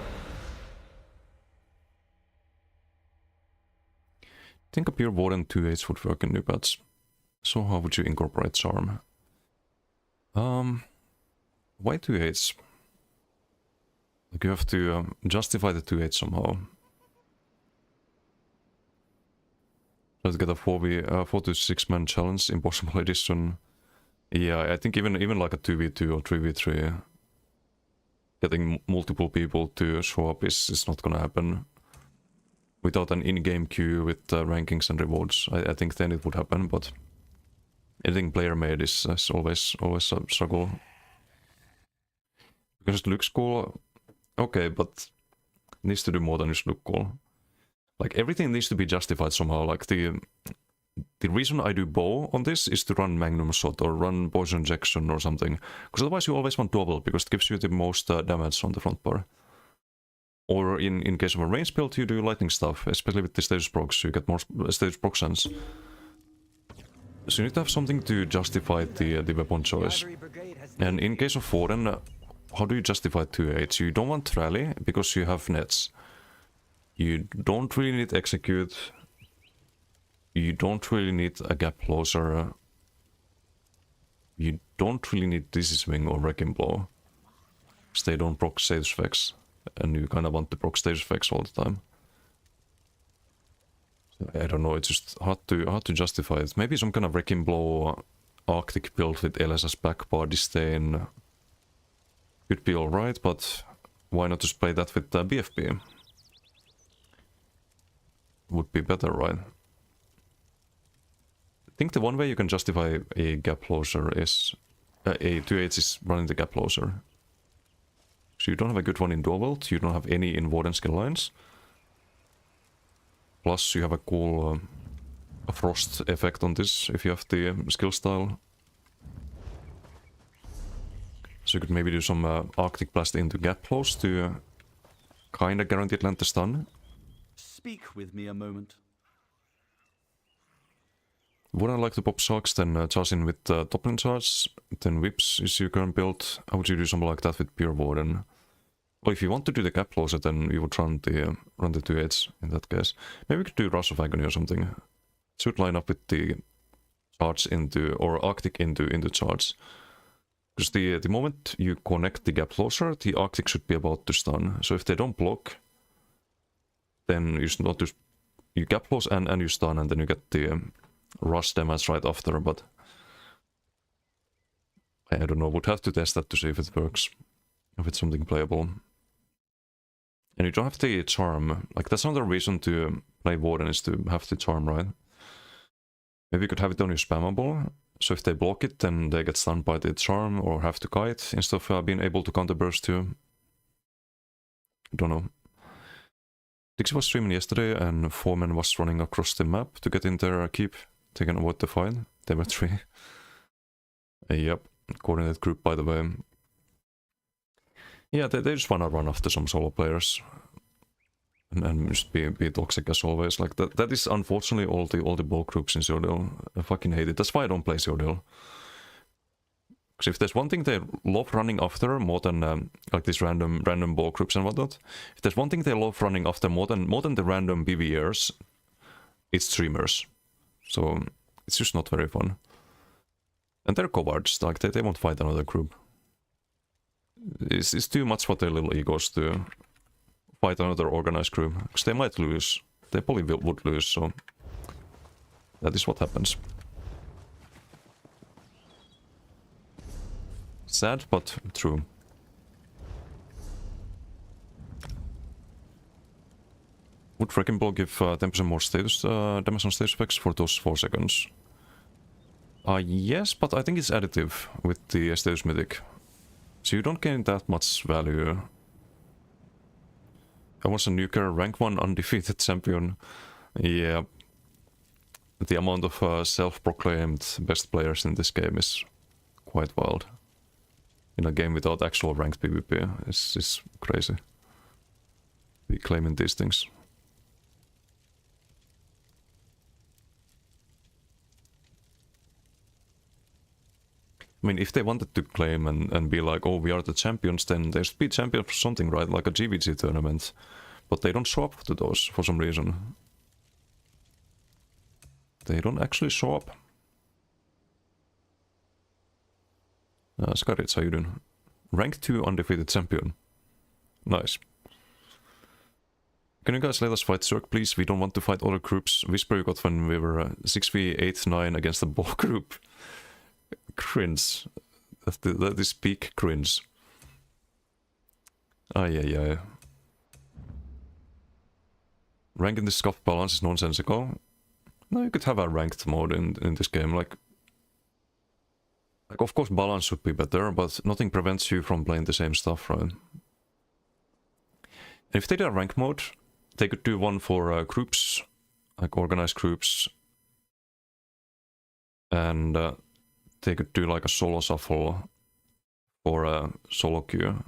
I think a pure Warden 2/8 would work in new pads. So how would you incorporate charm? Why 2/8? Like you have to justify the 2/8 somehow. Let's get a 4 to 6 man challenge, impossible edition. Yeah, I think even like a 2v2 or 3v3, getting multiple people to show up is not gonna happen. Without an in-game queue with rankings and rewards, I think then it would happen, but anything player-made is always a struggle. Because it looks cool, okay, but it needs to do more than just look cool. Like everything needs to be justified somehow. Like the reason I do bow on this is to run magnum shot or run poison injection or something, because otherwise you always want double, because it gives you the most damage on the front bar. Or in case of a range build, you do lightning stuff, especially with the status procs, you get more status proc sense. So you need to have something to justify the weapon choice. And in case of Foreign, how do you justify 2/8? You don't want rally, because you have nets. You don't really need execute. You don't really need a gap closer. You don't really need Dizzy Swing or Wrecking Blow, because they don't proc status effects. And you kind of want to proc stage effects all the time. So I don't know, it's just hard to justify it. Maybe some kind of Wrecking Blow Arctic build with LSS backbar disdain could be alright, but why not just play that with BFB? Would be better, right? I think the one way you can justify a gap closer is a 2/8 is running the gap closer. So you don't have a good one in dual wield, you don't have any in Warden skill lines. Plus you have a cool frost effect on this if you have the skill style. So you could maybe do some Arctic Blast into gap close to kinda guarantee Atlantis stun. Speak with me a moment. Would I like to pop socks, then charge in with top lane charge, then whips is your current build. How would you do something like that with pure Warden? Well, if you want to do the gap closer, then you would run the 2/8 in that case. Maybe we could do Rush of Agony or something. It should line up with the charge into, or Arctic into charge. Because the moment you connect the gap closer, the Arctic should be about to stun. So if they don't block, then you should not just, you gap close and you stun, and then you get the rush damage right after, but I don't know, would have to test that to see if it works, if it's something playable. And you don't have the charm. Like, that's another reason to play Warden, is to have the charm, right? Maybe you could have it on your spammable, so if they block it, then they get stunned by the charm or have to kite instead of being able to counter burst too. Don't know. Dixie was streaming yesterday and 4 men was running across the map to get in their keep. They can avoid the fight. They were 3. Yep, coordinate group by the way. Yeah, they just wanna run after some solo players. And just be toxic as always. Like that is unfortunately all the ball groups in Zordil. I fucking hate it. That's why I don't play Zordil. Because if there's one thing they love running after more than like these random ball groups and whatnot, if there's one thing they love running after more than the random BVers, it's streamers. So it's just not very fun. And they're cowards. Like they won't fight another group. It's too much for their little egos to fight another organized group, because they might lose. They probably would lose, so that is what happens. Sad, but true. Would Wrecking Ball give 10% more status damage on stage effects for those 4 seconds? Yes, but I think it's additive with the status mythic. So you don't gain that much value. I was a nuker, rank 1 undefeated champion. Yeah. The amount of self-proclaimed best players in this game is quite wild. In a game without actual ranked PvP, it's crazy. Be claiming these things. I mean, if they wanted to claim and be like, oh, we are the champions, then they should be champions for something, right? Like a GVG tournament. But they don't show up to those for some reason. They don't actually show up. Scarrits, how you doing? Rank 2 undefeated champion. Nice. Can you guys let us fight Zerg, please? We don't want to fight other groups. Whisper you got when we were 6v8-9 against the ball group. Cringe. That is peak cringe. Yeah. Ranking the scuff balance is nonsensical. No, you could have a ranked mode in this game. Like, of course balance should be better, but nothing prevents you from playing the same stuff, right? And if they did a rank mode, they could do one for groups, like organized groups. And they could do like a solo shuffle or a solo queue.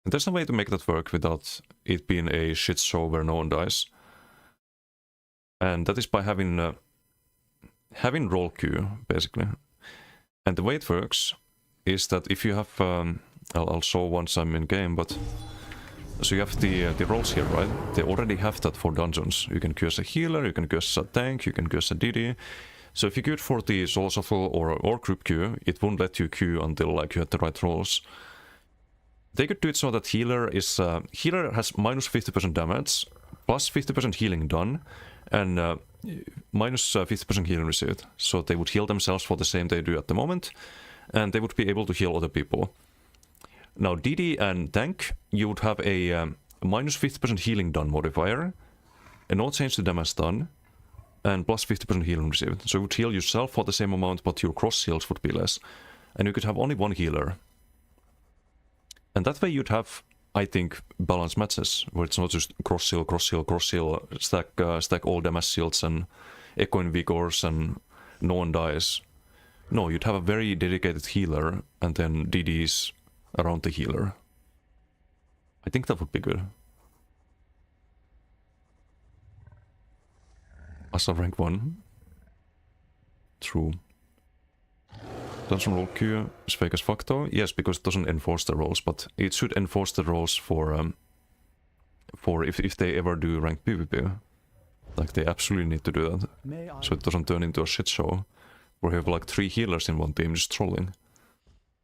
And there's no way to make that work without it being a shit show where no one dies. And that is by having roll queue, basically. And the way it works is that if you have, I'll show once I'm in game, but so you have the roles here, right? They already have that for dungeons. You can queue as a healer, you can queue as a tank, you can queue as a DD. So if you queued for the solo shuffle or group queue, it won't let you queue until like you had the right roles. They could do it so that healer has minus 50% damage, plus 50% healing done, and minus 50% healing received. So they would heal themselves for the same they do at the moment, and they would be able to heal other people. Now DD and tank, you would have a minus 50% healing done modifier, and no change to damage done, and plus 50% healing received. So you would heal yourself for the same amount, but your cross heals would be less. And you could have only one healer. And that way you'd have, I think, balanced matches, where it's not just cross heal, stack all damage shields and echoing vigors and no one dies. No, you'd have a very dedicated healer and then DDs around the healer. I think that would be good. As a rank 1. True. Dungeon roll queue is fake as fuck though. Yes, because it doesn't enforce the rolls, but it should enforce the rolls for if they ever do ranked PvP. Like they absolutely need to do that. So it doesn't turn into a shit show where you have like 3 healers in one team just trolling.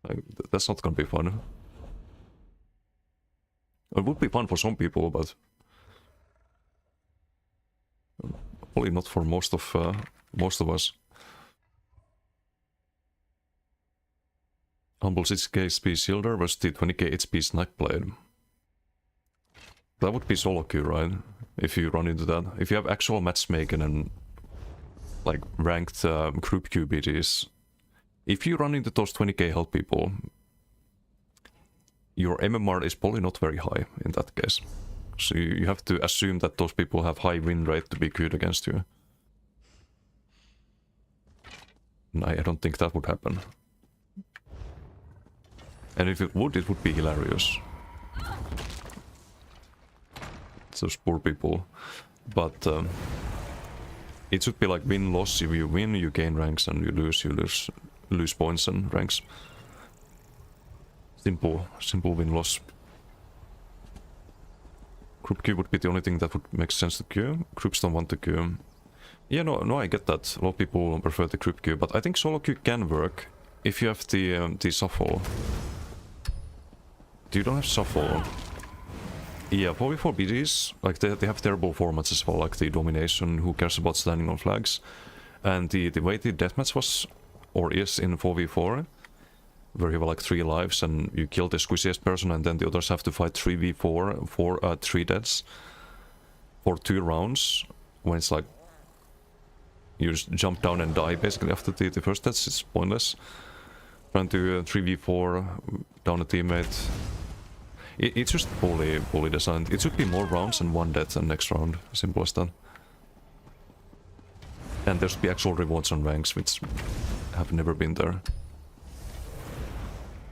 Like that's not gonna be fun. It would be fun for some people, but probably not for most of us. Humble 6k HP Shielder versus the 20k HP Snipe Blade. That would be solo queue, right? If you run into that. If you have actual matchmaking and like ranked group queue BGs, if you run into those 20k health people, your MMR is probably not very high in that case. So you have to assume that those people have high win rate to be queued against you. And I don't think that would happen. And if it would be hilarious. Those poor people. But it should be like win-loss. If you win, you gain ranks, and you lose points and ranks. Simple win-loss. Group queue would be the only thing that would make sense to queue. Groups don't want to queue. Yeah, no, I get that. A lot of people prefer the group queue, but I think solo queue can work if you have the shuffle. You don't have shuffle. Yeah, 4v4 BGs, like they have terrible formats as well, like the domination, who cares about standing on flags. And the way the deathmatch was, or is in 4v4, where you have like 3 lives and you kill the squishiest person and then the others have to fight 3v4 for 3 deaths for 2 rounds, when it's like you just jump down and die basically after the first deaths. It's pointless. Trying to 3v4 down a teammate. It's just poorly designed. It should be more rounds and 1 death and next round. Simple as that. And there should be actual rewards on ranks, which have never been there.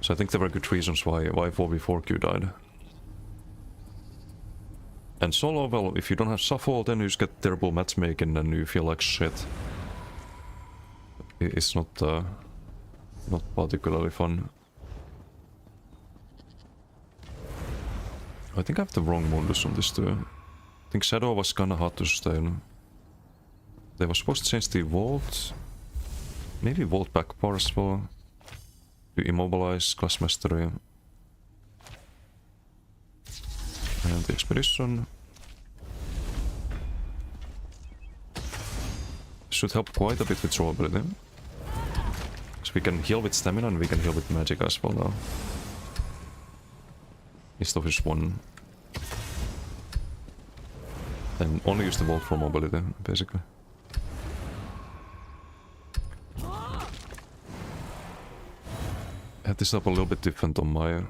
So I think there were good reasons why 4v4 queue died. And solo, well, if you don't have shuffle, then you just get terrible matchmaking and you feel like shit. It's not particularly fun. I think I have the wrong modus on this too. I think Shadow was kinda hard to sustain. They were supposed to change the Vault. Maybe Vault back bar as well. To immobilize class mastery. And the expedition. Should help quite a bit with throwability. So we can heal with stamina and we can heal with magic as well now. Instead of just one. And only use the vault for mobility, basically. I had this up a little bit different on my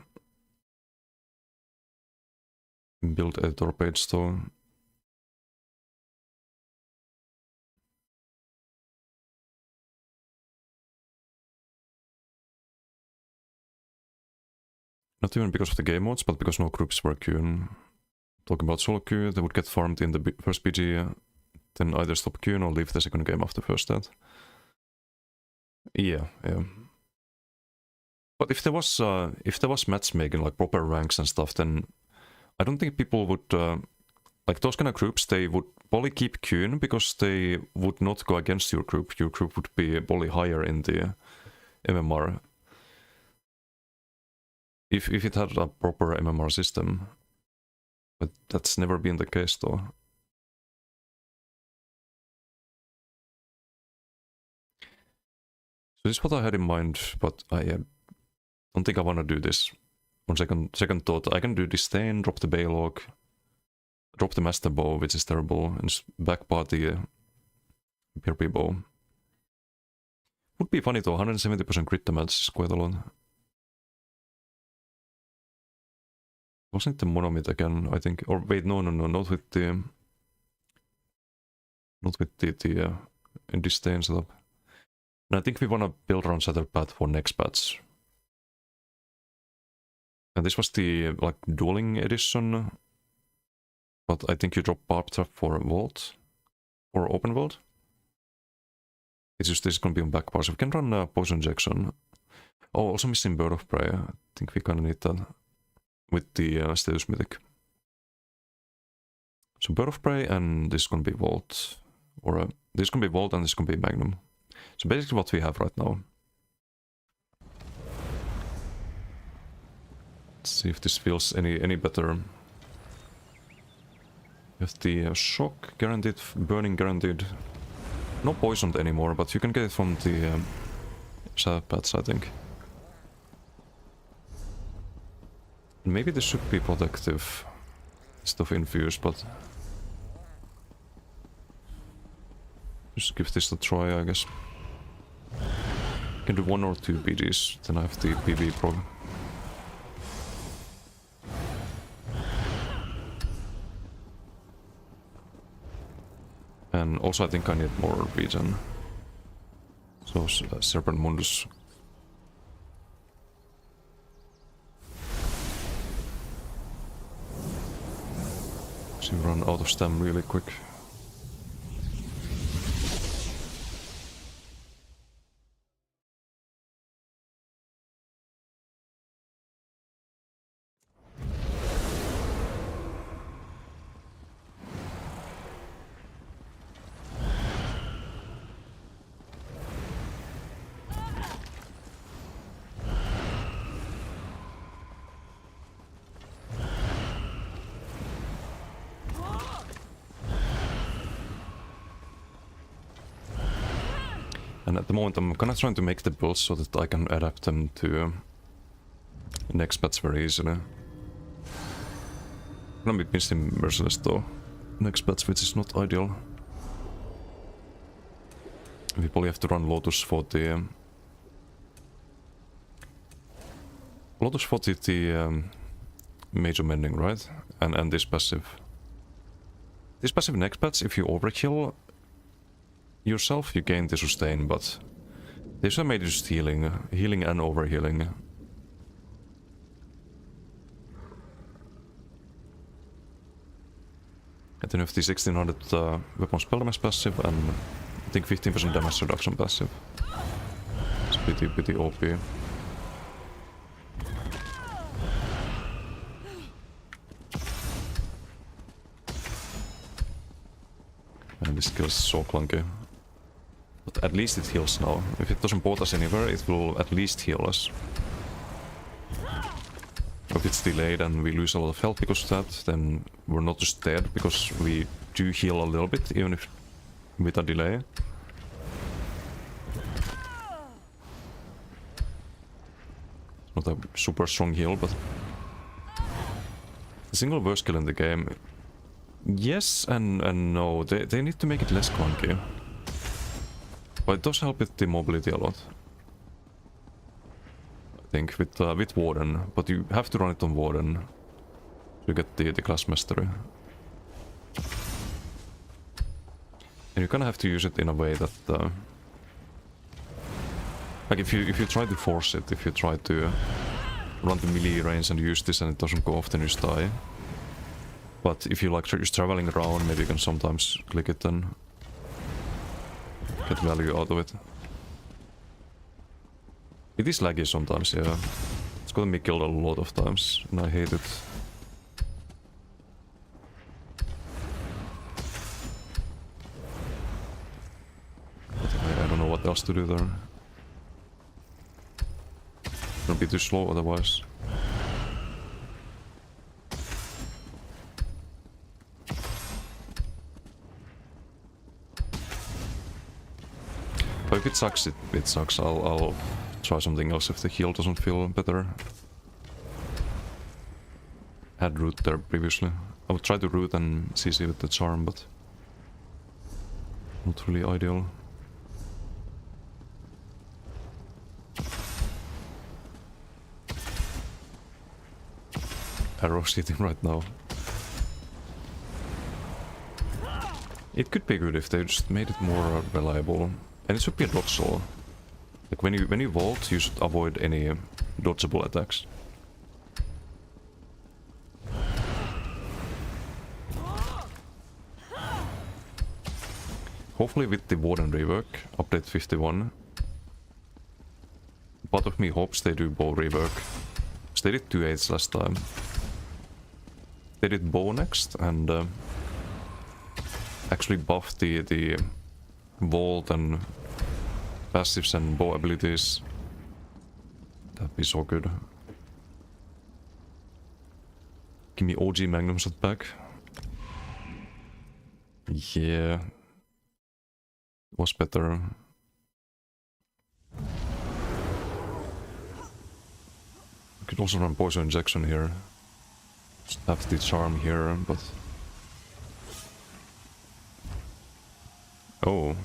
build editor page though. Not even because of the game modes, but because no groups were queuing. Talking about solo queue, they would get farmed in the first PG, then either stop queuing or leave the second game after first death. Yeah. But if there was matchmaking, like proper ranks and stuff, then I don't think people would like those kind of groups. They would probably keep queuing because they would not go against your group. Your group would be probably higher in the MMR. If it had a proper MMR system. But that's never been the case though. So this is what I had in mind, but I don't think I want to do this. On second thought, I can do disdain, drop the Baylog, drop the Master Bow, which is terrible, and just backpart the PRP Bow. Would be funny though, 170% crit damage is quite a lot. Wasn't the monomid again, I think, or wait, no, not with the disdain setup. And I think we want to build around Shatterpath for next patch. And this was the like dueling edition, but I think you drop Barb Trap for Vault or Open Vault. It's just this is gonna be on back bar, so we can run Poison Injection. Oh, also missing Bird of Prey. I think we kinda need that with the status mythic. So Bird of Prey, and this is gonna be Vault, or this is gonna be Vault and this is gonna be Magnum. So basically what we have right now. Let's see if this feels any better. You have the shock guaranteed, burning guaranteed. Not poisoned anymore, but you can get it from the shadow pads, I think. Maybe this should be protective. stuff infused, but just give this a try, I guess. Can do 1 or 2 BGs, then I have the PV prog. And also I think I need more regen. So Serpent Mundus. So run out of stam really quick. And at the moment I'm kinda trying to make the builds so that I can adapt them to next patch very easily. I'm gonna be missing Merciless though, next patch, which is not ideal. We probably have to run Lotus for the... Lotus for the major mending, right? And this passive. This passive next patch, if you overkill yourself, you gain the sustain, but this one made it just healing and overhealing. And then you have the 1600 weapon spell damage passive and I think 15% damage reduction passive. It's pretty OP. And this skill is so clunky. But at least it heals now. If it doesn't bot us anywhere, it will at least heal us. If it's delayed and we lose a lot of health because of that, then we're not just dead, because we do heal a little bit, even if with a delay. Not a super strong heal, but... The single worst kill in the game... Yes and no, they need to make it less clunky. But it does help with the mobility a lot. I think with Warden, but you have to run it on Warden to get the class mastery. And you kinda have to use it in a way that like if you try to force it, if you try to run the melee range and use this and it doesn't go off, then you just die. But if you like just traveling around, maybe you can sometimes click it and get value out of it. It is laggy sometimes, yeah. It's gotten me killed a lot of times, and I hate it. But I don't know what else to do there. It'll be too slow otherwise. But if it sucks, it sucks. I'll try something else if the heal doesn't feel better. Had root there previously. I would try to root and CC with the charm, but not really ideal. Arrows hitting right now. It could be good if they just made it more reliable. And it should be a dodge soul. Like when you vault, you should avoid any dodgeable attacks. Hopefully with the Warden rework, update 51. Part of me hopes they do bow rework. Because they did 2/8 last time. They did bow next and actually buffed the vault and passives and bow abilities. That'd be so good. Give me OG Magnum shot back. Yeah. Was better. I could also run poison injection here. Just have the charm here, but... Oh.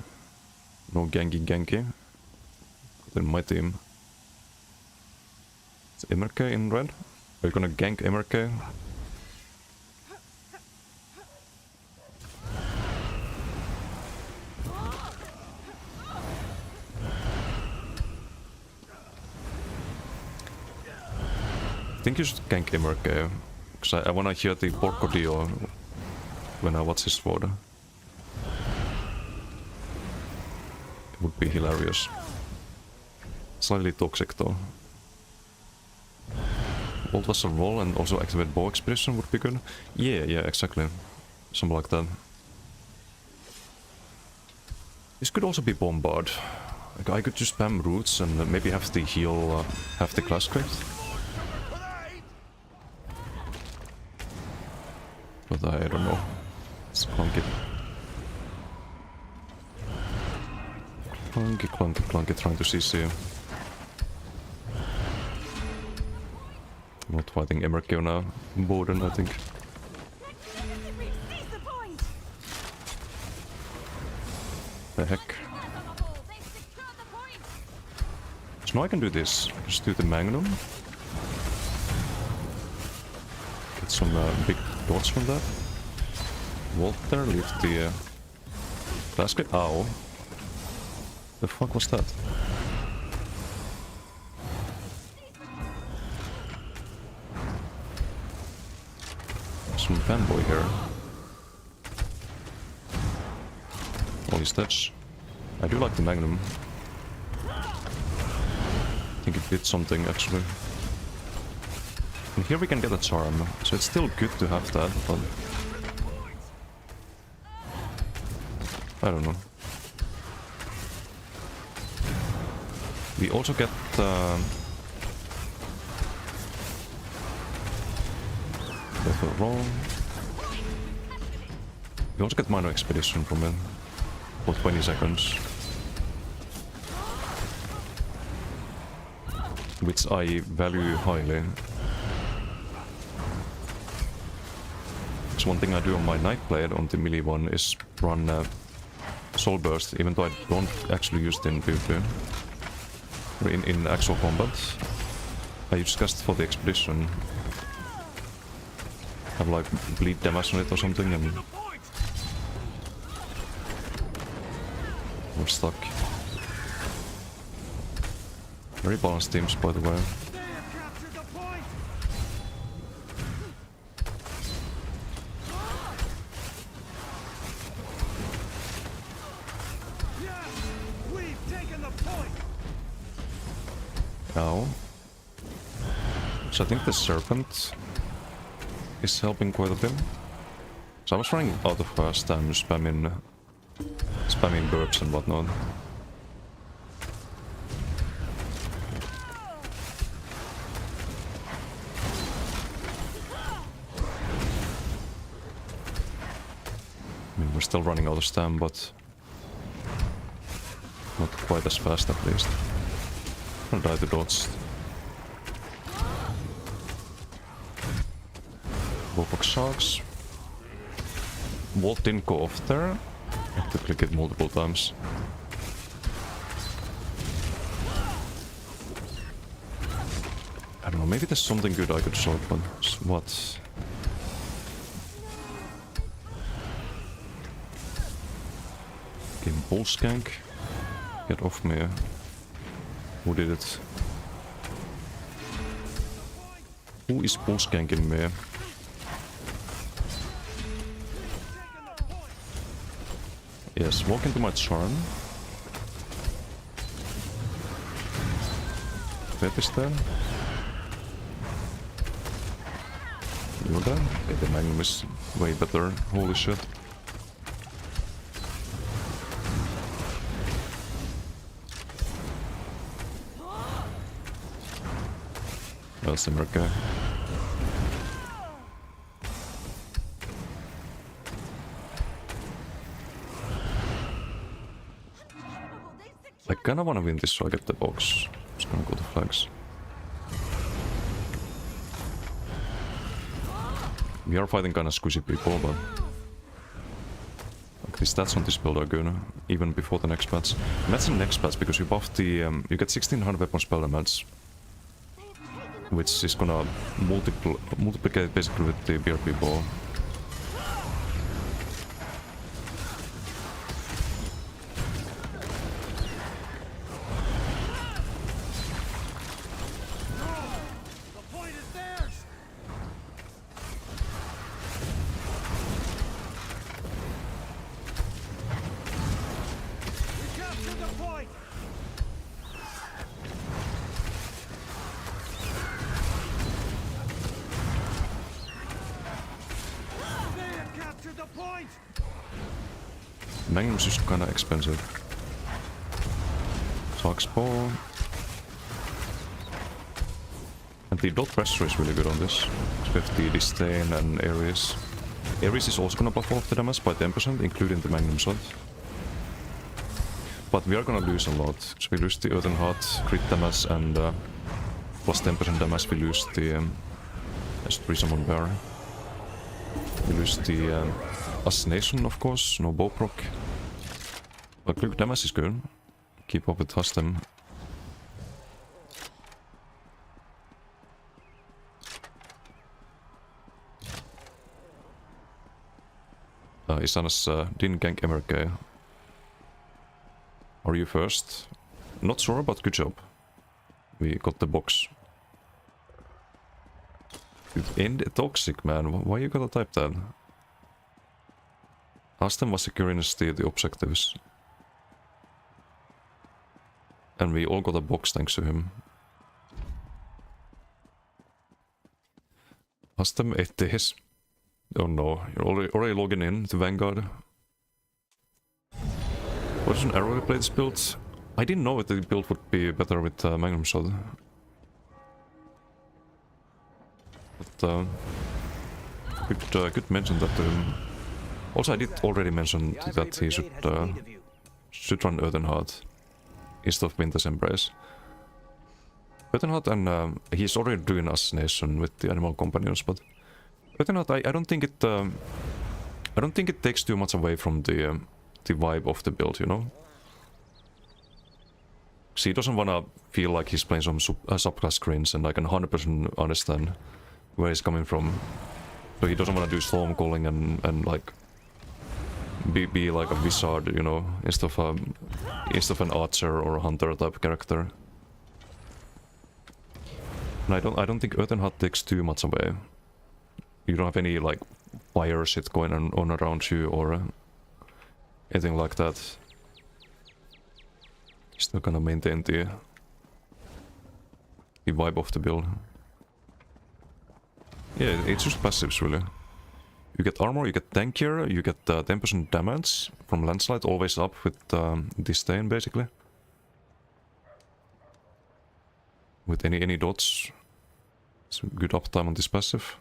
No Genki. In my team. Is Emerke in red? Are you gonna gank Emerke? I think you should gank Emerke, because I wanna hear the Porcodio when I watch his sword. It would be hilarious. Slightly toxic though. Bolt was a roll and also activate bow expedition would be good. Yeah, exactly. Something like that. This could also be bombard. Like I could just spam roots and maybe have the heal, have the class crit. But I don't know. It's clunky. Clunky, trying to CC. Not fighting Emerke on a Borden, I think. The heck? So now I can do this. Just do the Magnum. Get some big dots from that. Walter, leave the basket. Ow. The fuck was that? Some fanboy here. All his stats. I do like the Magnum. I think it did something actually. And here we can get a charm, so it's still good to have that, but... I don't know. We also get roll. We also get minor expedition from it for 20 seconds. Which I value highly. So one thing I do on my Nightblade on the melee one is run Soul Burst, even though I don't actually use it in PvP. In actual combat. I use cast for the expedition. Have like bleed damage on it or something and... we're stuck. Very balanced teams by the way. Ow. So I think the Serpent is helping quite a bit. So I was running out of stam spamming burps and whatnot. I mean, we're still running out of stam, but not quite as fast at least. I'll die to dots. Ballpark sharks. Vault didn't go off there. I have to click it multiple times. I don't know, maybe there's something good I could short, but what? Game bull skank. Get off me. Who did it? Who is bull skanking me? Yes, walk into my charm. That is there. You're there? Okay, the Magnum is way better. Holy shit. That's America. I kinda wanna win this so I get the box. Just gonna go to flags. We are fighting kind of squishy people, but like the stats on this build are good, even before the next patch. And that's the next patch because you buff the you get 1600 weapon spell damage, which is gonna multiplicate basically with the BRP ball. The point is theirs. We captured the point. They have captured the point. Magnum's just kinda expensive. Sucks ball. And the dot pressure is really good on this. With the disdain and Ares. Ares is also gonna buff all of the damage by 10%, including the Magnum shot. But we are gonna lose a lot. So we lose the Earthen Heart crit damage and plus 10% damage we lose the Summon Bear. We lose the Assassination, of course, no bow proc. But click damage is good. Keep up with custom. Isanas didn't gank MRK. Are you first? Not sure, but good job. We got the box. End toxic, man. Why you gotta type that? Aston was securing the objectives. And we all got a box thanks to him. Aston 8 days. Oh no, you're already logging in to Vanguard. What is an arrow blades build? I didn't know that the build would be better with Magnum Shot. But could mention that to him. Also, I did already mention The that he Ivory Brigade has need of you. should run Earthen Heart instead of Winter's Embrace. Earthen Heart and he's already doing Assassination with the Animal Companions, but Earthen Heart, I don't think it I don't think it takes too much away from the vibe of the build, you know. So he doesn't wanna feel like he's playing some subclass screens, and I can 100% understand where he's coming from. So he doesn't wanna do storm calling and like be like a wizard, you know, instead of an archer or a hunter type character. And I don't think Earthen Heart takes too much away. You don't have any like fire shit going on around you or anything like that. Still gonna maintain the vibe of the build. Yeah, it's just passives really. You get armor, you get tankier, you get 10% damage from landslide, always up with disdain basically. With any dots. It's good uptime on this passive.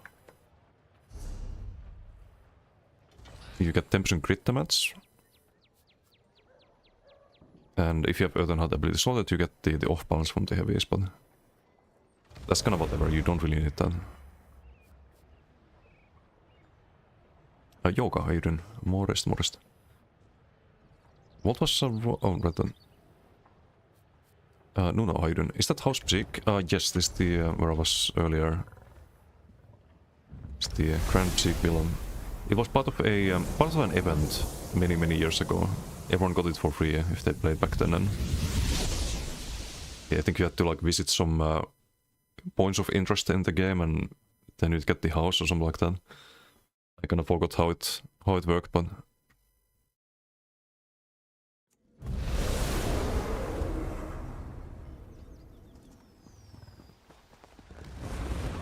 You get 10% crit damage. And if you have Earthen Heart ability slotted, you get the off balance from the heavies, but that's kind of whatever, you don't really need that. Yoga, how you doing? Morest. What was oh, right then. Nuno, how you doing? Is that House Psych? Yes, this is the where I was earlier. It's the Grand Psych villain. It was part of an event many years ago. Everyone got it for free if they played back then. And yeah, I think you had to like visit some points of interest in the game, and then you'd get the house or something like that. I kind of forgot how it worked, but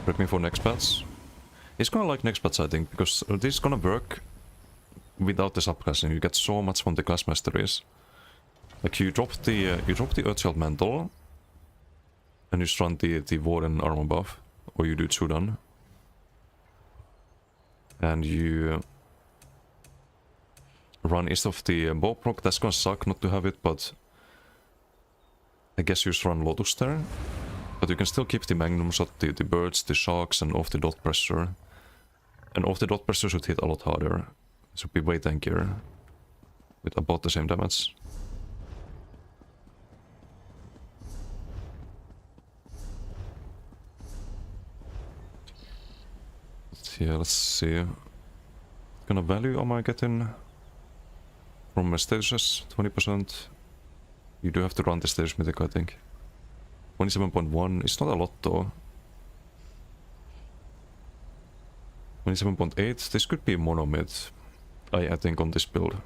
prep me for next patch. It's gonna like next patch, I think, because this is gonna work without the subclassing. You get so much from the class masteries. Like you drop the Earthshield Mantle, and you just run the Warden armor buff, or you do Chudan. And you run instead of the bow proc. That's gonna suck not to have it, but I guess you just run Lotus there. But you can still keep the Magnum Shot, the birds, the sharks, and off the dot pressure. And off the dot pressure should hit a lot harder. It should be way tankier. With about the same damage. Yeah, let's see. What kind of value am I getting from my stages? 20%. You do have to run the stage mythic, I think. 27.1. It's not a lot though. 27.8. This could be mono mid, I think, on this build.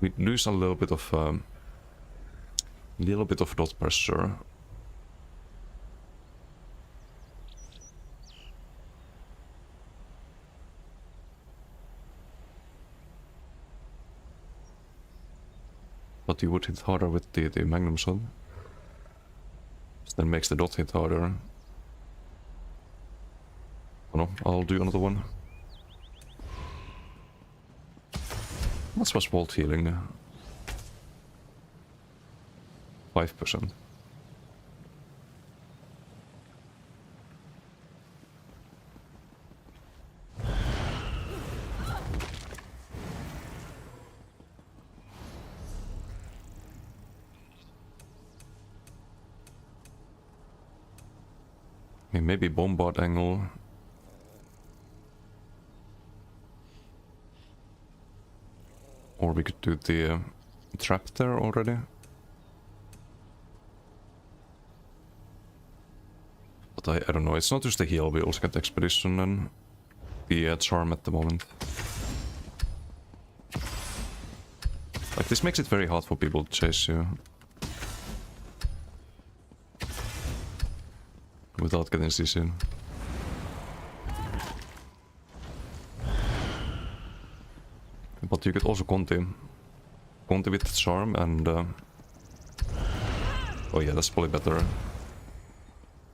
We lose a little bit of dot pressure. But you would hit harder with the magnum shot. Then makes the dot hit harder. Oh no, I'll do another one. What's was vault healing? 5%. Maybe bombard angle. Or we could do the trap there already. But I don't know, it's not just the heal, we also get expedition and the charm at the moment. Like, this makes it very hard for people to chase you. Without getting CC. But you could also Conti with the charm and... Oh yeah, that's probably better.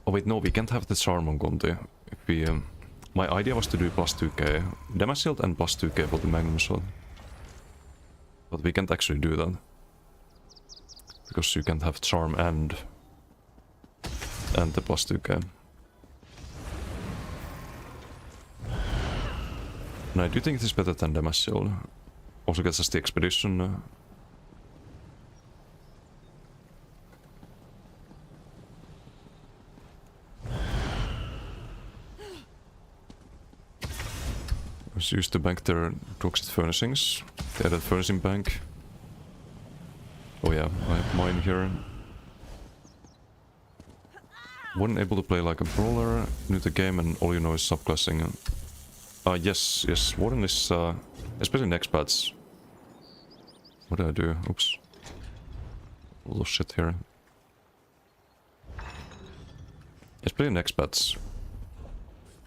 Oh wait, no, we can't have the charm on Conti. If we... My idea was to do plus 2k damage shield and plus 2k for the magnum shot. But we can't actually do that. Because you can't have charm and the plus 2k. And I do think it is better than damage shield. Also gets us the expedition. Let's use the bank their toxic furnishings. They added furnishing bank. Oh yeah, I have mine here. Wasn't able to play like a brawler, new to the game, and all you know is subclassing. Yes, Warden is, especially next pads. What did I do? Oops. A lot of shit here. Especially next pads.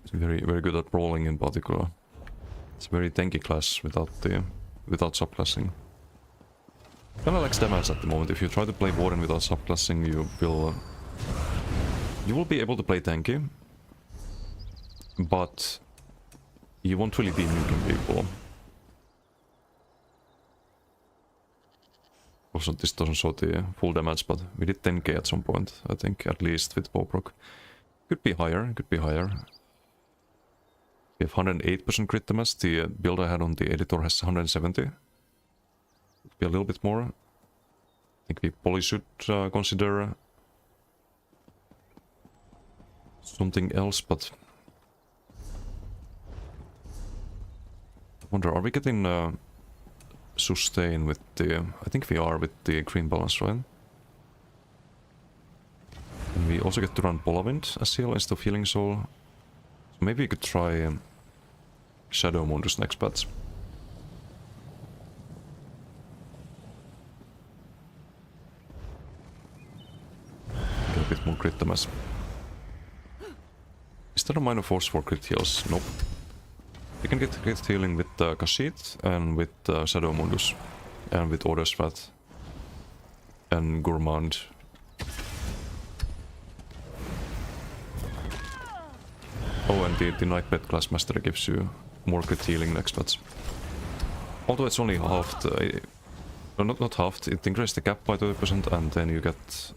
It's very good at brawling in particular. It's a very tanky class without subclassing. Kinda lacks damage at the moment. If you try to play Warden without subclassing, you will be able to play tanky, but you won't really be nuking people. Also, this doesn't show the full damage, but we did 10k at some point, I think, at least with Boproc. Could be higher, could be higher. We have 108% crit damage. The build I had on the editor has 170. Could be a little bit more. I think we probably should consider something else, but I wonder, are we getting sustain with the... I think we are with the green balance, right? And we also get to run Polawind as heal instead of healing soul. So maybe we could try Shadow Mundus next patch. Get a bit more crit damage. Is there a minor force for crit heals? Nope. You can get crit healing with Kashid and with Shadow Mundus. And with Order Strat. And Gourmand. Oh, and the Nightbed class mastery gives you more crit healing next patch. Although it's only halved. Not halved, it increases the cap by 30% and then you get...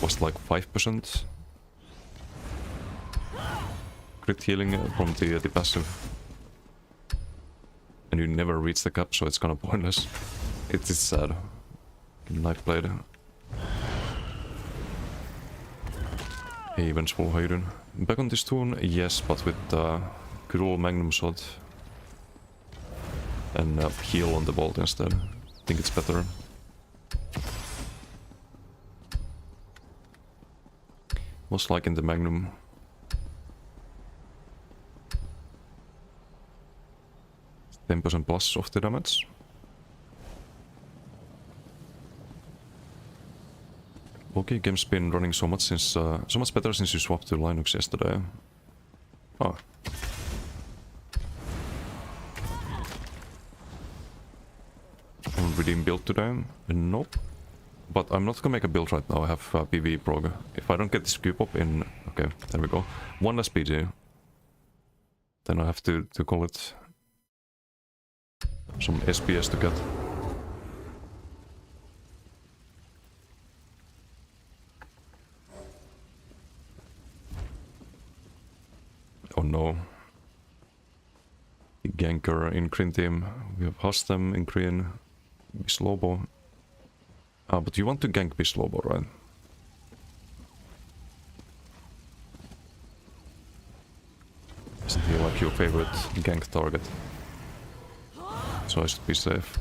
was like 5%. crit healing from the passive. And you never reach the cap, so it's kind of pointless. It is sad. Knife blade. Hey, Vengeful, how you doing? Back on this toon, yes, but with good old Magnum shot. And heal on the bolt instead. I think it's better. Was like in the Magnum. %10 plus of the damage. Okay, game's been running so much since so much better since you swapped to Linux yesterday. Oh. Redeem build today? Nope. But I'm not gonna make a build right now. I have Pve prog. If I don't get this cube up in... Okay, there we go. One less PG. Then I have to call it some SPS to get. Oh no. The ganker in green team. We have Hastem in green. Bislobo. Ah, but you want to gank Bislobo, right? Isn't he like your favorite gank target? So I should be safe.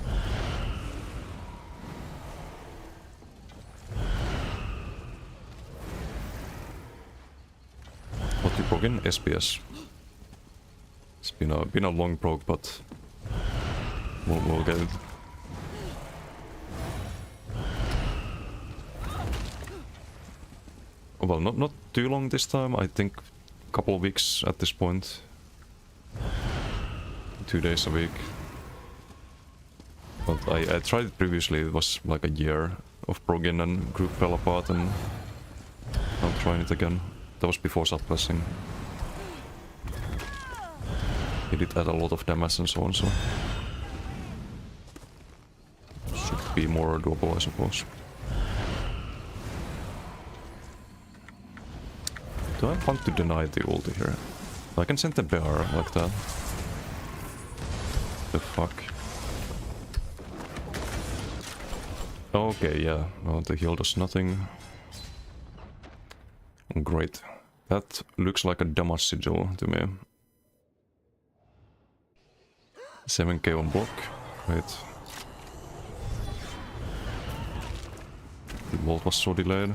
What you broke in? SPS. It's been a long proc, but we'll get it. Well, not too long this time. I think a couple of weeks at this point. 2 days a week. But I tried it previously. It was like a year of progin and group fell apart, and I'm trying it again. That was before suppressing. It did add a lot of damage and so on, so should be more doable, I suppose. Do I want to deny the ulti here? I can send the bear like that. The fuck? Okay, yeah. Well, the heal does nothing. Great. That looks like a damage sigil to me. 7k on block. Great. The vault was so delayed.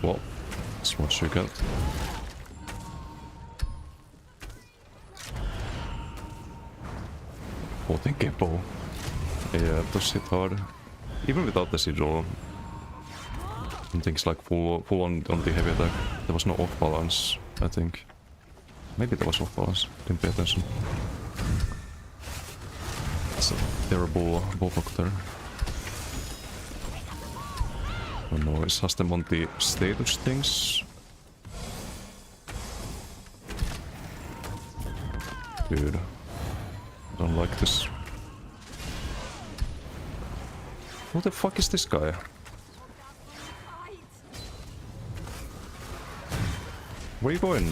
Well, that's what you get. Thinking bow. Yeah, it does hit hard. Even without the sigil. And things like full on the heavy attack. There was no off balance, I think. Maybe there was off balance. Didn't pay attention. It's a terrible ballpark there. Oh no, is Hastem on the status things? Dude. I don't like this. Who the fuck is this guy? Where are you going?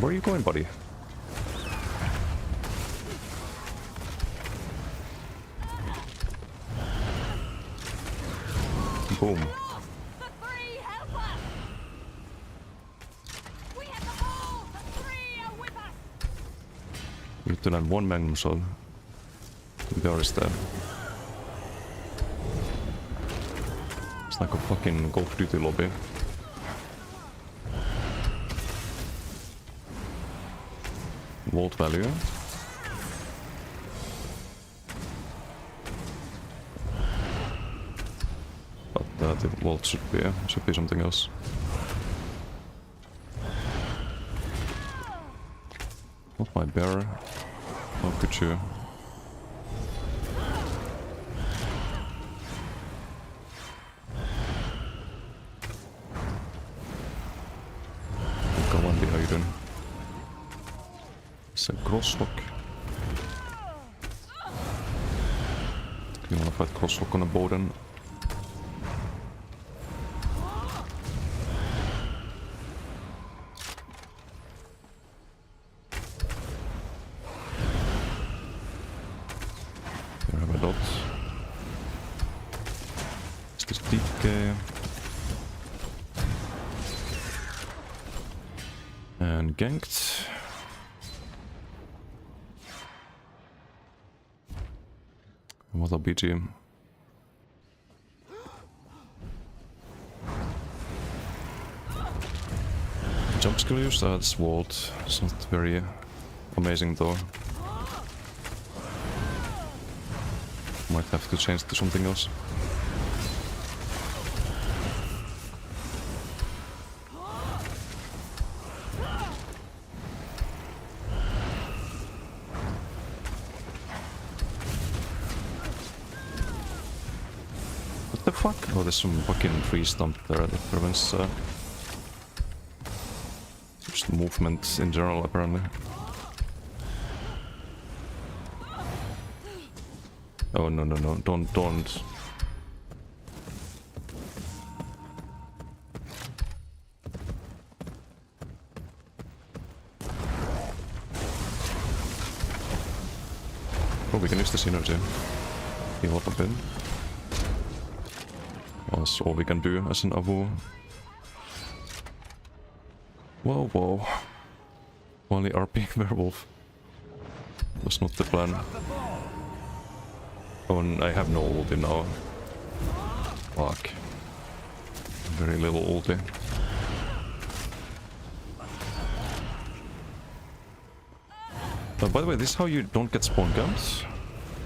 Where are you going, buddy? Boom. We need to land one Magnum shot. The bear is dead. It's like a fucking Call of Duty lobby. Vault value. But the vault should be something else. Not my bear. How could you? Go on, how you doing? It's a crosslock. You wanna fight crosslock on a bow then? Here I have a dot. Is this DK? And ganked. What a BG. Jump skill use, that's vault. It's not very amazing though. Might have to change to something else. What the fuck? Oh, there's some fucking tree stump there that prevents just movement in general, apparently. Oh, no, no, no, don't. Oh, we can use the synergy. Heal up a bit. That's all we can do as an Avu. Whoa, whoa. Only RP werewolf. Was not the plan. Oh, and I have no ulti now. Fuck. Very little ulti. By the way, this is how you don't get spawn camps.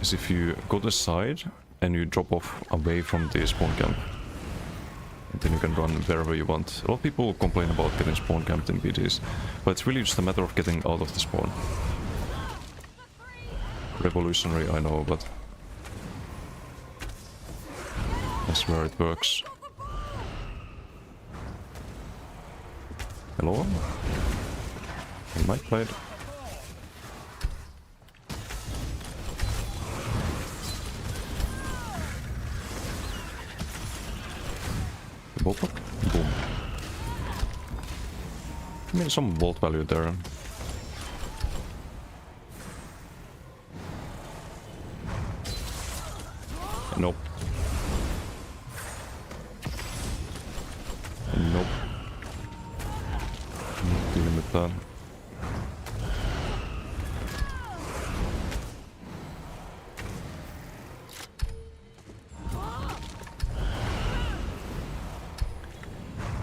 Is if you go to the side and you drop off away from the spawn camp. And then you can run wherever you want. A lot of people complain about getting spawn camped in PTs, but it's really just a matter of getting out of the spawn. Revolutionary, I know, but that's where it works. Hello? Mic played. Ballpark? Boom. I mean, some vault value there. Nope. Nope. Not dealing with that.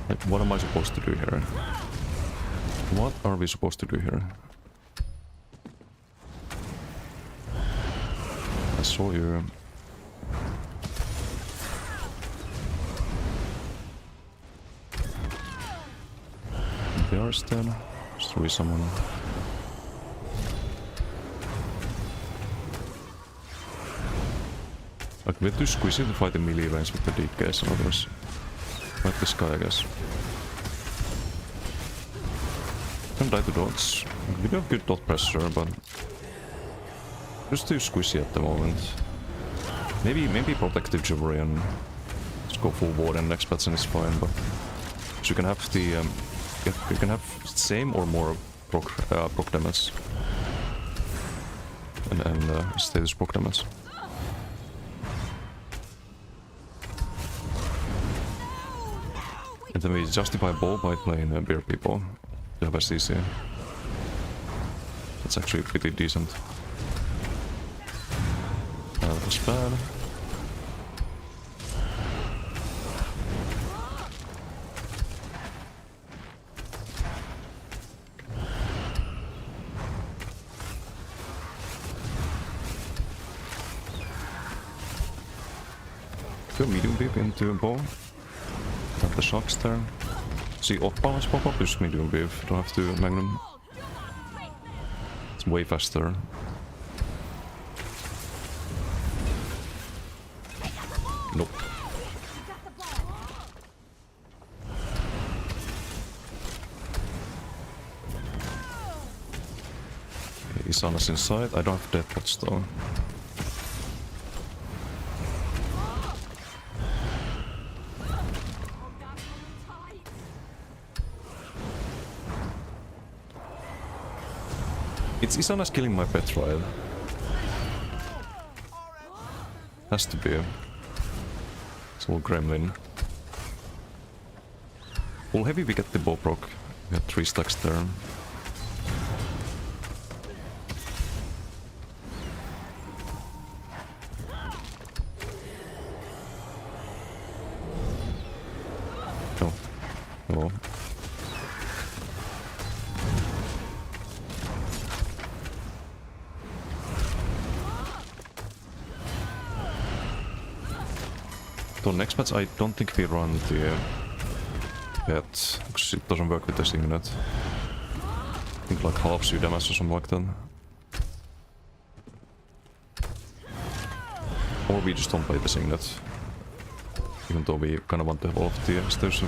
Like, what am I supposed to do here? What are we supposed to do here? I saw you. They are still. Just re-summon. Like, we're too squishy to fight in melee range with the DKs and others. Fight this guy, I guess. Can die to dots. We do have good dot pressure, but just too squishy at the moment. Maybe protective jewelry and just go full ward and next patch and it's fine, but so you can have the you can have same or more proc damage and status proc damage. And then we justify ball by playing beer people to have a CC. That's actually pretty decent. That was bad. Go medium beep into a ball. Have the shocks there. See off balance pop up, just medium beef. Don't have to magnum. It's way faster. Nope. Isana's inside. I don't have death watch though. It's Isana's killing my pet, right? Has to be. It's all gremlin. Full heavy, we get the bow proc. We had 3 stacks there. Oh. Oh. So next match I don't think we run the pet, because it doesn't work with the signet. I think like halves you damage or something like that. Or we just don't play the signet. Even though we kinda want to have all of the stairs.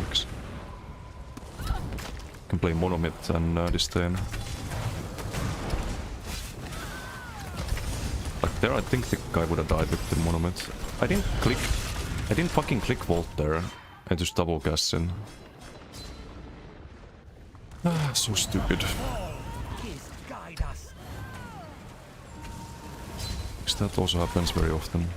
Can play monomit and disdain. Like there I think the guy would have died with the monomit. I didn't fucking click vault there. I just double cast in. Ah, so stupid. Please guide us. Because that also happens very often.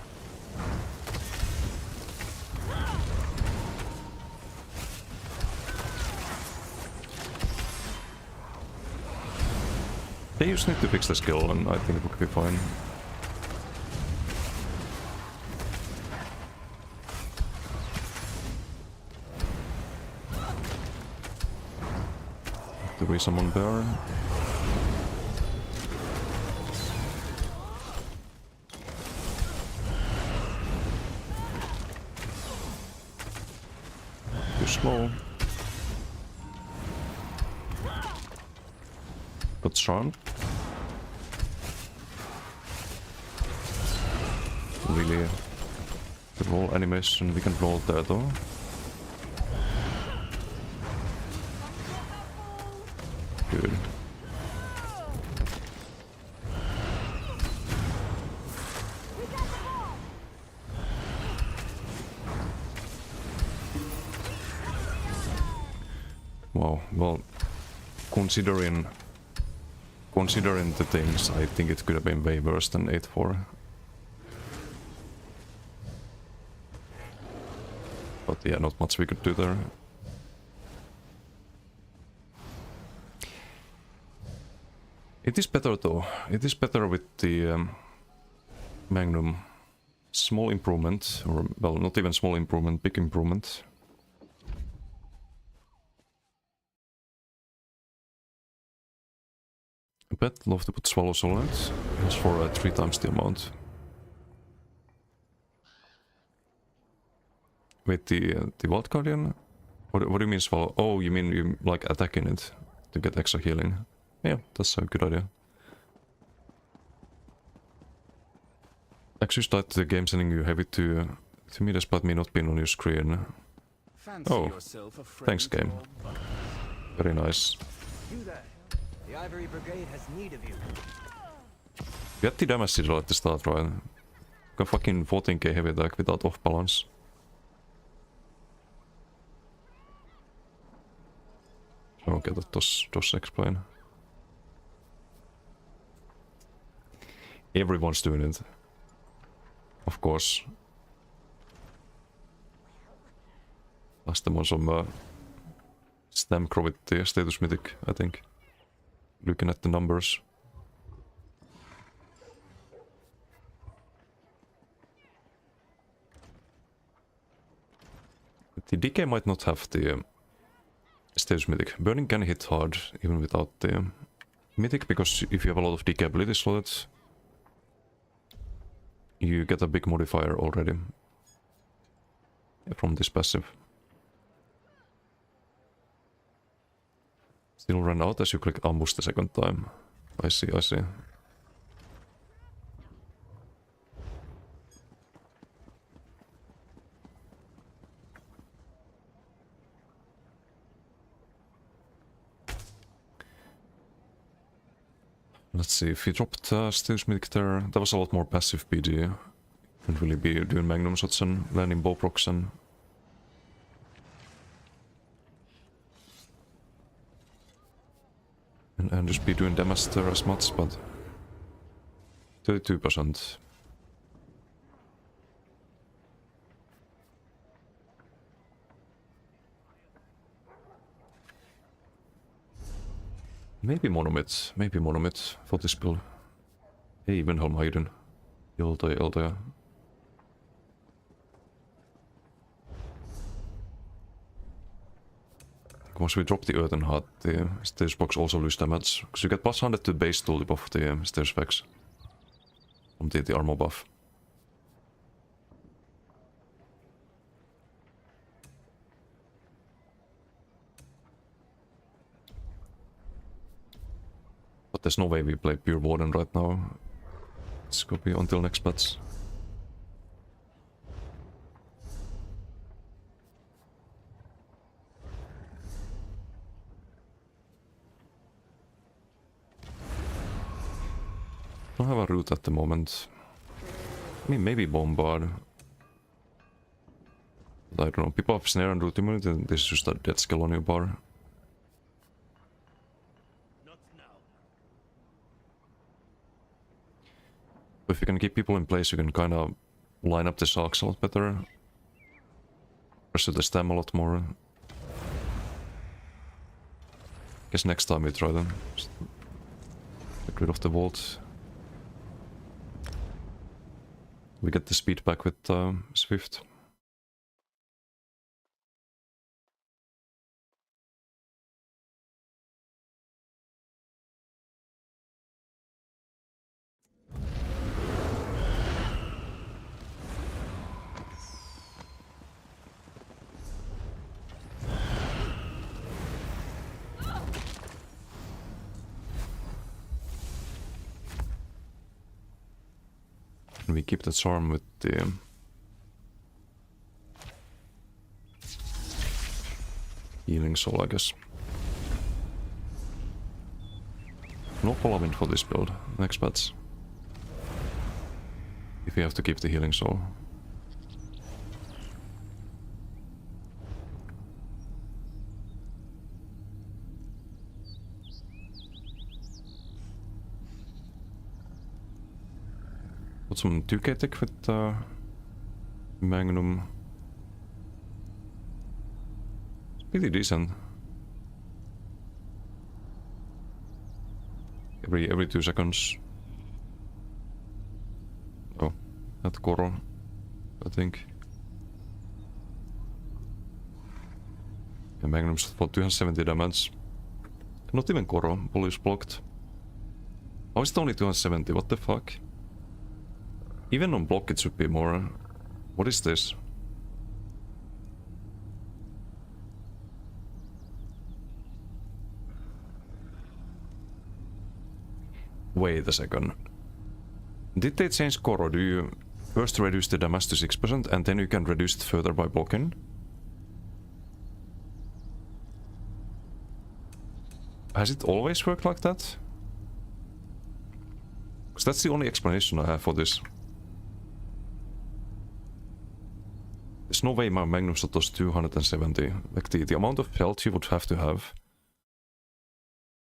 They just need to fix the skill and I think it would be fine. To resummon there. Too slow. But strong. Really the roll animation, we can roll there though. Good. Wow, well, considering the things, I think it could have been way worse than 8-4. But yeah, not much we could do there. It is better though. It is better with the Magnum. Small improvement, or well, not even small improvement, big improvement. I bet love to put Swallow Solid. It's for 3 times the amount. Wait, the Wild Guardian? What do you mean Swallow? Oh, you mean you like attacking it to get extra healing? Yeah, that's a good idea. Actually start the game sending you heavy to me despite me not being on your screen. Fancy Oh, yourself a friend thanks game. to all buggers. Very nice. You there. The Ivory Brigade has need of you. We had the damage sizzle at the start, right? Got fucking 14k heavy attack without off balance. Okay, that does explain. Everyone's doing it. Of course. Last time on some Stamcrow with the status mythic, I think. Looking at the numbers. The DK might not have the status mythic. Burning can hit hard even without the mythic, because if you have a lot of DK abilities slotted, you get a big modifier already from this passive. Still run out as you click ambush the second time. I see, I see. Let's see, if he dropped Steelsmith there, that was a lot more passive PD. Couldn't really be doing magnum shots and landing bow procs and... and just be doing damage there as much, but... 32%. Maybe monomit for this build. Ei Venholmheiden. Joltaja. Once we drop the Earthen Heart, the stairs box also lose damage, because you get plus 100 to base tulip of the stairs specs from the armor buff. But there's no way we play pure Warden right now. It's gonna be until next patch. Don't have a route at the moment. I mean, maybe Bombard. But I don't know. People have Snare and route immunity, and this is just a dead skill on your bar. If you can keep people in place, you can kind of line up the sharks a lot better. Pursue the stem a lot more. Guess next time we try them. Just get rid of the vault. We get the speed back with Swift. And we keep the charm with the healing soul, I guess. No Polawind for this build. Next patch. If we have to keep the healing soul. Put some 2k tech with Magnum. It's pretty decent. Every 2 seconds. Oh, not Koro, I think. Yeah, Magnum's for 270 damage. Not even Koro, police blocked. How is it only 270? What the fuck? Even on block it should be more. What is this? Wait a second. Did they change Koro? Do you first reduce the damage to 6% and then you can reduce it further by blocking? Has it always worked like that? Because that's the only explanation I have for this. There's no way my Magnum shot was 270. Like the amount of health you would have to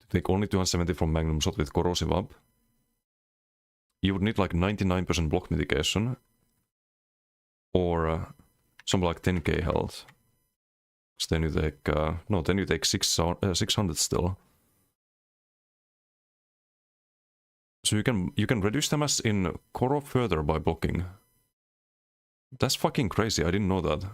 take only 270 from Magnum shot with corrosive up. You would need like 99% block mitigation. Or something like 10k health. So then you take, no, then you take 600 still. So you can reduce damage in Koro further by blocking. That's fucking crazy, I didn't know that.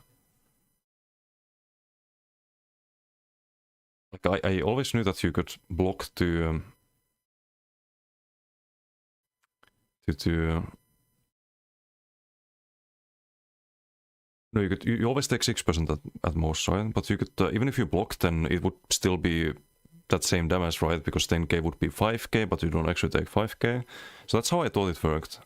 Like, I always knew that you could block to no, you always take 6% at most, right? But you could, even if you block, then it would still be that same damage, right? Because 10k would be 5k, but you don't actually take 5k. So that's how I thought it worked.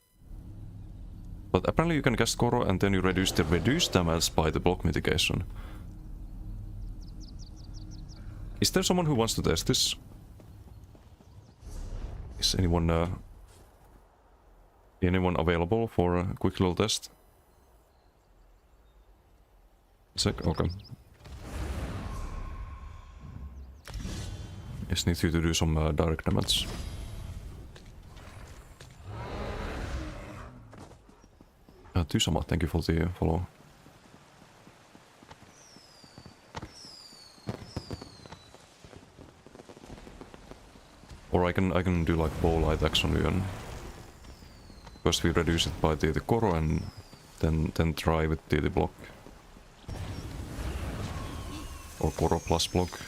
But apparently you can cast Koro and then you reduce the reduced damage by the block mitigation. Is there someone who wants to test this? Is anyone available for a quick little test? Sec, okay. Just need you to do some direct damage. Tysama, thank you for the follow. Or I can do like bow light action on you and first we reduce it by the Koro and then try with the block. Or Koro plus block.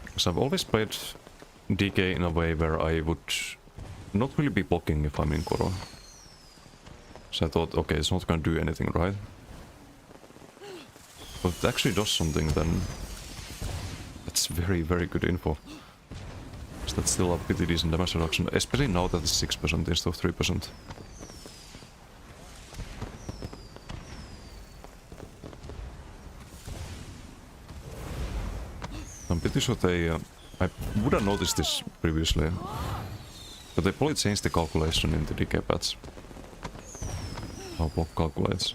Because I've always played DK in a way where I would not really be blocking if I'm in Koro. So I thought, okay, it's not gonna do anything, right? But if it actually does something, then that's very, very good info. So that's still a pretty decent damage reduction, especially now that it's 6% instead of 3%. I'm pretty sure they... I would have noticed this previously, but they probably changed the calculation in the DK pads. How block calculates.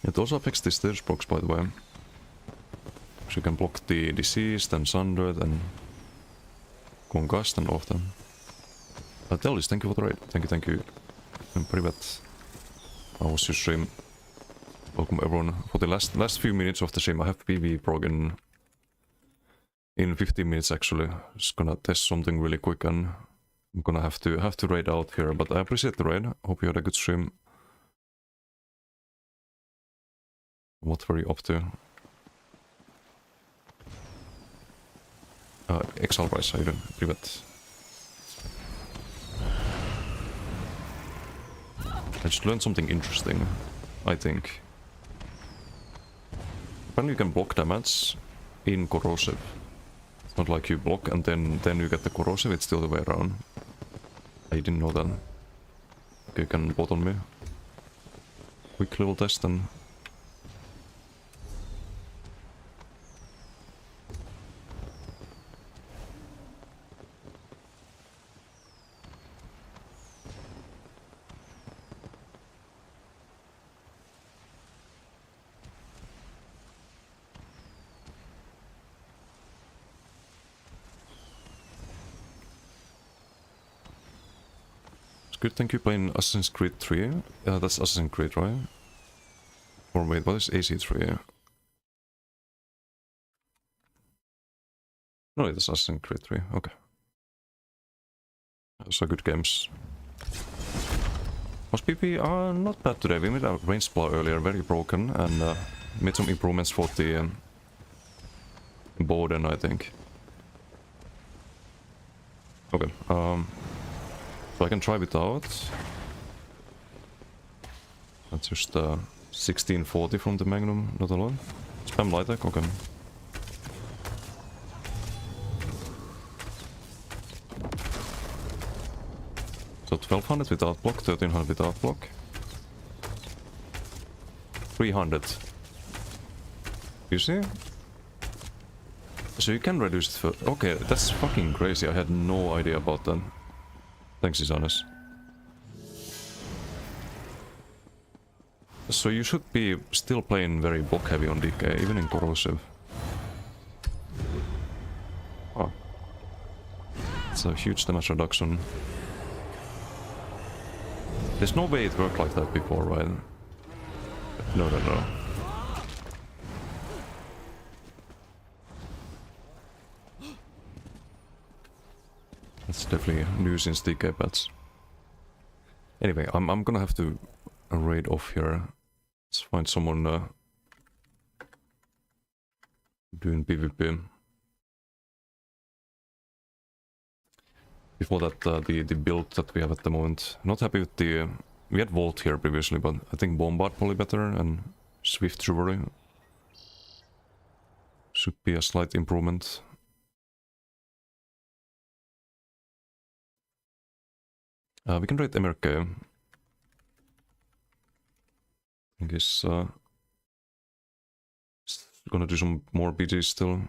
It also affects the stairs blocks, by the way. So you can block the Deceased and Sundered and Concussed and all of them. Tellis, thank you for the raid. Thank you. And Privet. How was your stream? Welcome everyone. For the last few minutes of the stream, I have PV prog in 15 minutes actually. Just gonna test something really quick and I'm gonna have to raid out here, but I appreciate the raid. Hope you had a good stream. What were you up to? Exalrise, how you doing? Privet. I just learned something interesting, I think. Apparently you can block damage in corrosive. It's not like you block and then you get the corrosive, it's still the way around. I didn't know that. Okay, you can bot on me. Quick little test and... Good, thank you playing Assassin's Creed 3. That's Assassin's Creed, right? Or wait, what is AC3? No, it's Assassin's Creed 3, okay. So good games. Was PP not bad today. We made a range splat earlier, very broken, and made some improvements for the Bowden, I think. Okay, so I can try it out. That's just 1640 from the Magnum, not a lot. Spam light deck, okay. So 1200 without block, 1300 without block. 300. You see? So you can reduce it for... Okay, that's fucking crazy. I had no idea about that. Thanks, Isanis. So you should be still playing very block heavy on DK, even in corrosive. Oh. It's a huge damage reduction. There's no way it worked like that before, right? No. That's definitely news in DK pads. Anyway, I'm gonna have to raid off here. Let's find someone doing PvP. Before that, the build that we have at the moment. Not happy with the... we had Vault here previously, but I think Bombard probably better and Swift Jewelry. Should be a slight improvement. We can rate MRK. I guess gonna do some more BGs still.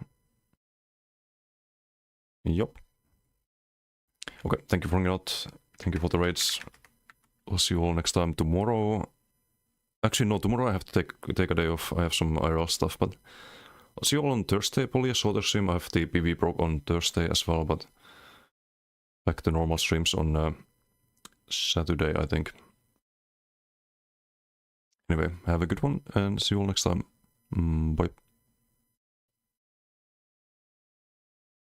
Yup. Okay, thank you for hanging out. Thank you for the raids. We'll see you all next time tomorrow. Actually, no, tomorrow I have to take a day off. I have some IRL stuff, but I'll see you all on Thursday. Probably a shorter stream. I have the PV Pro on Thursday as well, but back to normal streams on Saturday, I think. Anyway, have a good one and see you all next time. Bye.